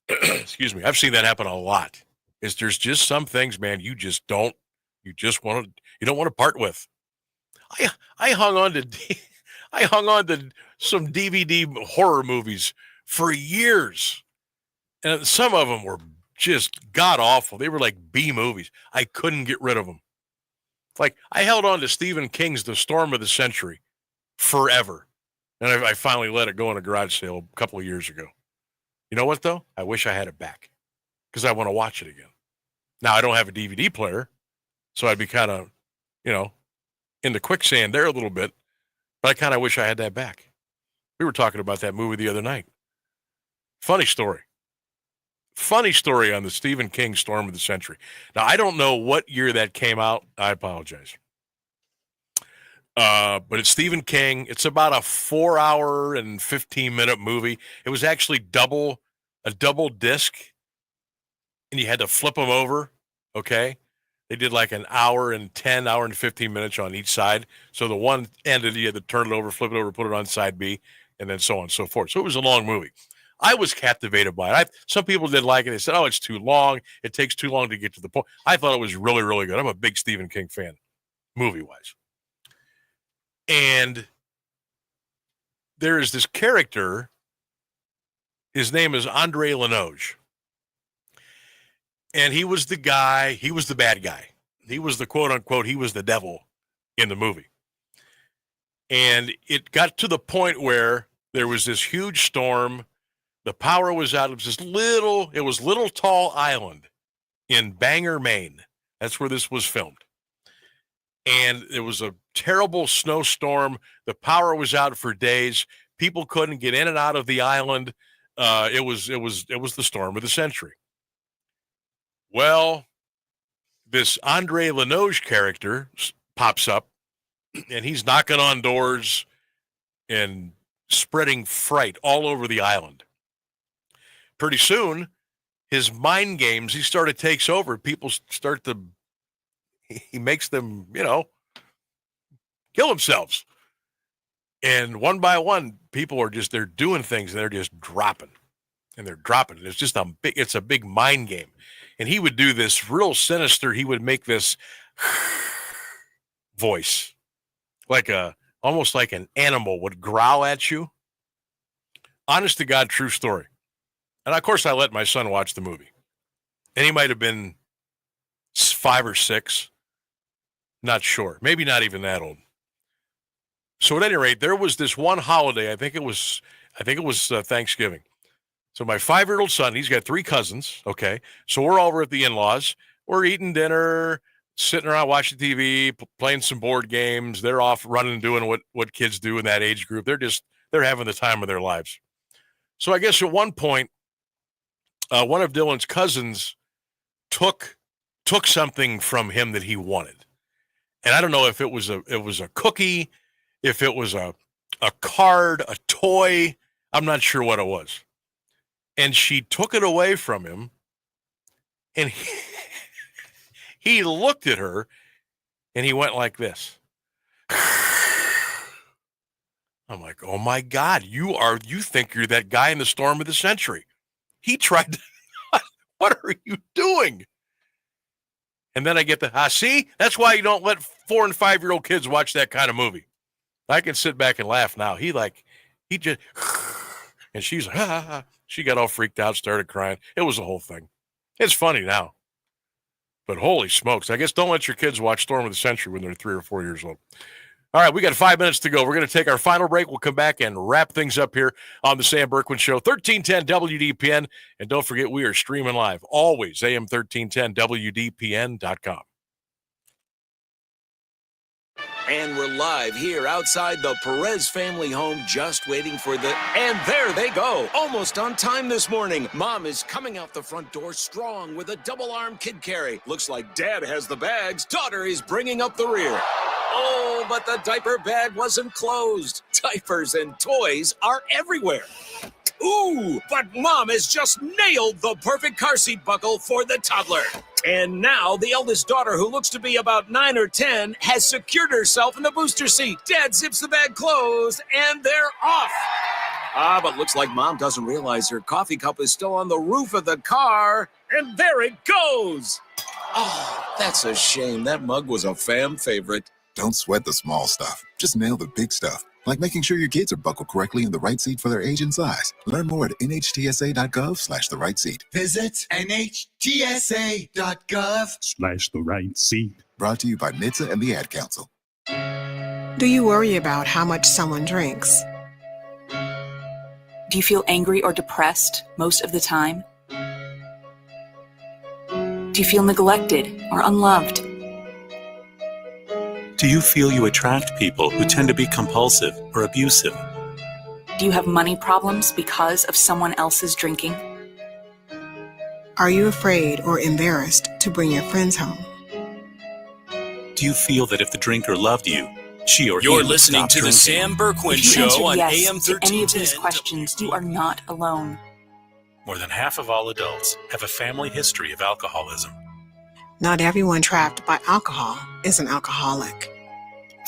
Excuse me. I've seen that happen a lot. There's just some things, man, you don't want to part with. I hung on to some DVD horror movies for years. And some of them were just god awful. They were like B movies. I couldn't get rid of them. Like I held on to Stephen King's The Storm of the Century forever. And I finally let it go in a garage sale a couple of years ago. You know what though? I wish I had it back because I want to watch it again. Now I don't have a DVD player, so I'd be kind of, in the quicksand there a little bit, but I kind of wish I had that back. We were talking about that movie the other night. Funny story on the Stephen King Storm of the Century. Now, I don't know what year that came out. I apologize. But it's Stephen King. It's about a 4-hour and 15-minute movie. It was actually a double disc, and you had to flip them over, okay? They did like an hour and 15 minutes on each side. So the one ended, you had to turn it over, flip it over, put it on side B, and then so on and so forth. So it was a long movie. I was captivated by it. Some people didn't like it. They said, oh, it's too long. It takes too long to get to the point. I thought it was really, really good. I'm a big Stephen King fan, movie-wise. And there is this character. His name is Andre Lenoge. And he was the guy, he was the bad guy. He was the quote unquote, he was the devil in the movie. And it got to the point where there was this huge storm. The power was out. It was Little Tall Island in Bangor, Maine. That's where this was filmed. And it was a terrible snowstorm. The power was out for days. People couldn't get in and out of the island. It was the storm of the century. Well, this Andre Lenoge character pops up, and he's knocking on doors and spreading fright all over the island. Pretty soon, his mind games, takes over. People he makes them, kill themselves. And one by one, people are they're doing things, and they're just dropping. And they're dropping. It's just it's a big mind game. And he would do this real sinister. He would make this voice, almost like an animal would growl at you. Honest to God, true story. And of course, I let my son watch the movie. And he might have been 5 or 6. Not sure. Maybe not even that old. So at any rate, there was this one holiday. I think it was Thanksgiving. So my 5-year-old son, he's got 3 cousins. Okay. So we're over at the in-laws. We're eating dinner, sitting around watching TV, playing some board games. They're off running and doing what kids do in that age group. They're having the time of their lives. So I guess at one point, one of Dylan's cousins took something from him that he wanted. And I don't know if it was a cookie, if it was a card, a toy. I'm not sure what it was. And she took it away from him, and he looked at her, and he went like this. I'm like, oh my God, you think you're that guy in the storm of the century. He tried to, what are you doing? And then I get see, that's why you don't let 4 and 5-year-old kids watch that kind of movie. I can sit back and laugh now. He just, and she's like, ah. She got all freaked out, started crying. It was the whole thing. It's funny now. But holy smokes, I guess don't let your kids watch Storm of the Century when they're 3 or 4 years old. All right, we got 5 minutes to go. We're going to take our final break. We'll come back and wrap things up here on the Sam Bourquin Show, 1310 WDPN. And don't forget, we are streaming live, always, AM1310WDPN.com. And we're live here outside the Perez family home, just waiting for and there they go. Almost on time this morning. Mom is coming out the front door strong with a double-arm kid carry. Looks like Dad has the bags. Daughter is bringing up the rear. Oh, but the diaper bag wasn't closed. Diapers and toys are everywhere. Ooh, but Mom has just nailed the perfect car seat buckle for the toddler. And now the eldest daughter, who looks to be about 9 or 10, has secured herself in the booster seat. Dad zips the bag closed, and they're off. But looks like Mom doesn't realize her coffee cup is still on the roof of the car. And there it goes. Oh, that's a shame. That mug was a fam favorite. Don't sweat the small stuff. Just nail the big stuff. Like making sure your kids are buckled correctly in the right seat for their age and size. Learn more at nhtsa.gov/the right seat. Visit nhtsa.gov/the right seat. Brought to you by NHTSA and the Ad Council. Do you worry about how much someone drinks? Do you feel angry or depressed most of the time? Do you feel neglected or unloved? Do you feel you attract people who tend to be compulsive or abusive? Do you have money problems because of someone else's drinking? Are you afraid or embarrassed to bring your friends home? Do you feel that if the drinker loved you, she or he You're would listening stop to the drinking? Sam Bourquin If you Show answered on yes AM to any of 1310. these questions, you are not alone. More than half of all adults have a family history of alcoholism. Not everyone trapped by alcohol is an alcoholic.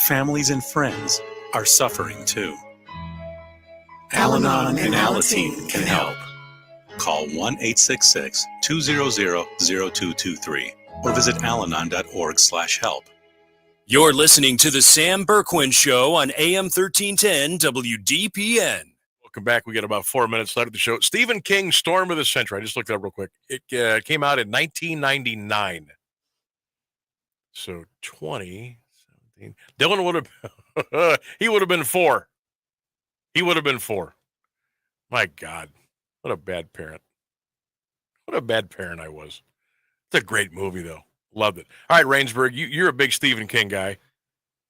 Families and friends are suffering too. Al-Anon and Alateen can help. Call 1-866-200-0223 or visit alanon.org/help. You're listening to the Sam Bourquin Show on AM 1310 WDPN. Welcome back. We got about 4 minutes left of the show. Stephen King's Storm of the Century. I just looked it up real quick. It came out in 1999. So 2017. Dylan would have, he would have been 4. He would have been 4. My God, what a bad parent. What a bad parent I was. It's a great movie, though. Loved it. All right, Rainsburg, you're a big Stephen King guy,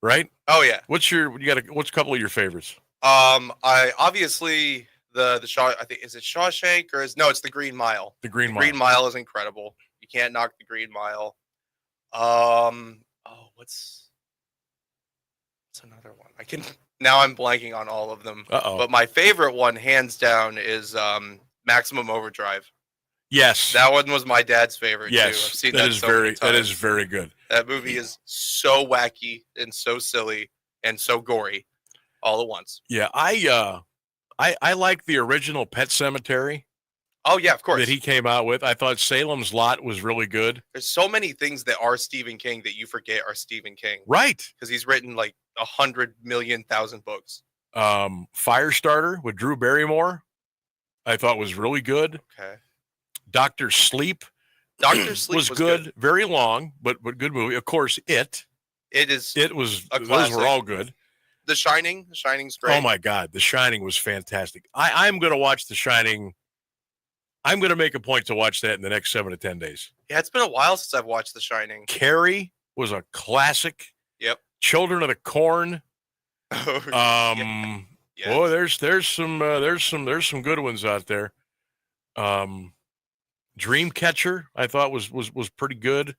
right? Oh yeah. What's a couple of your favorites? I obviously the Shaw. I think is it Shawshank or it's the Green Mile. The Green Mile. Green Mile is incredible. You can't knock the Green Mile. What's another one? Now I'm blanking on all of them. But my favorite one, hands down, is Maximum Overdrive. Yes, that one was my dad's favorite too. I've Yes, seen that that is so many that is times. very good. That movie is so wacky and so silly and so gory, all at once. Yeah, I like the original Pet Cemetery. Oh yeah, of course. That he came out with. I thought Salem's Lot was really good. There's so many things that are Stephen King that you forget are Stephen King. Right. Because he's written like 100,000,000 books. Firestarter with Drew Barrymore, I thought was really good. Okay. Dr. Sleep. Dr. Sleep was good. Very long, but good movie. Of course, It was a those classic. were all good. The Shining's great. Oh my God, The Shining was fantastic. I'm going to watch The Shining. I'm going to make a point to watch that in the next 7 to 10 days. Yeah, it's been a while since I've watched The Shining. Carrie was a classic. Yep. Children of the Corn. Yes. Boy, there's some good ones out there. Dreamcatcher, I thought was pretty good.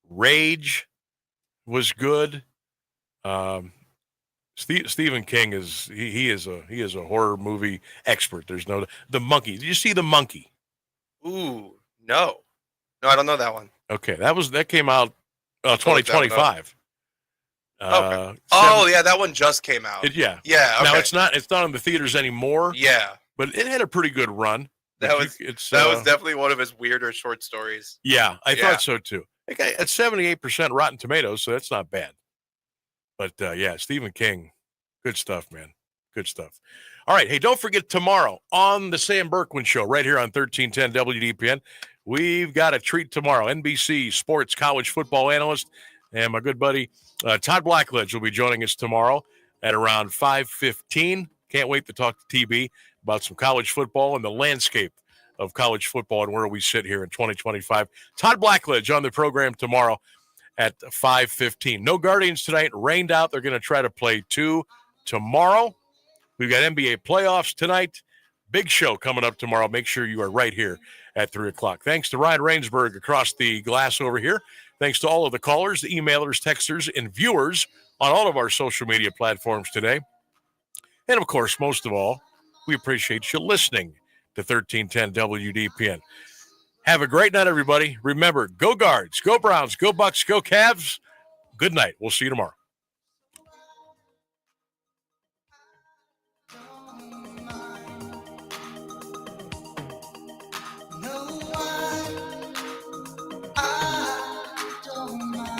Rage was good. Stephen King is a horror movie expert. There's The Monkey. Did you see The Monkey? Ooh, no, I don't know that one. Okay, that came out 2025. Okay. Yeah, that one just came out. Yeah. Okay. Now it's not in the theaters anymore. Yeah, but it had a pretty good run. That was definitely one of his weirder short stories. Yeah, I thought so too. Okay, at 78% Rotten Tomatoes, so that's not bad. But yeah, Stephen King, good stuff, man. Good stuff. All right, hey, don't forget tomorrow on the Sam Bourquin Show, right here on 1310 WDPN. We've got a treat tomorrow. NBC Sports college football analyst and my good buddy Todd Blackledge will be joining us tomorrow at around 5:15. Can't wait to talk to TB about some college football and the landscape of college football and where we sit here in 2025. Todd Blackledge on the program tomorrow at 5:15. No Guardians tonight. Rained out. They're going to try to play 2 tomorrow. We've got NBA playoffs tonight. Big show coming up tomorrow. Make sure you are right here at 3 o'clock. Thanks to Ryan Rainsburg across the glass over here. Thanks to all of the callers, the emailers, texters, and viewers on all of our social media platforms today. And, of course, most of all, we appreciate you listening to 1310 WDPN. Have a great night, everybody. Remember, go Guards, go Browns, go Bucks, go Cavs. Good night. We'll see you tomorrow.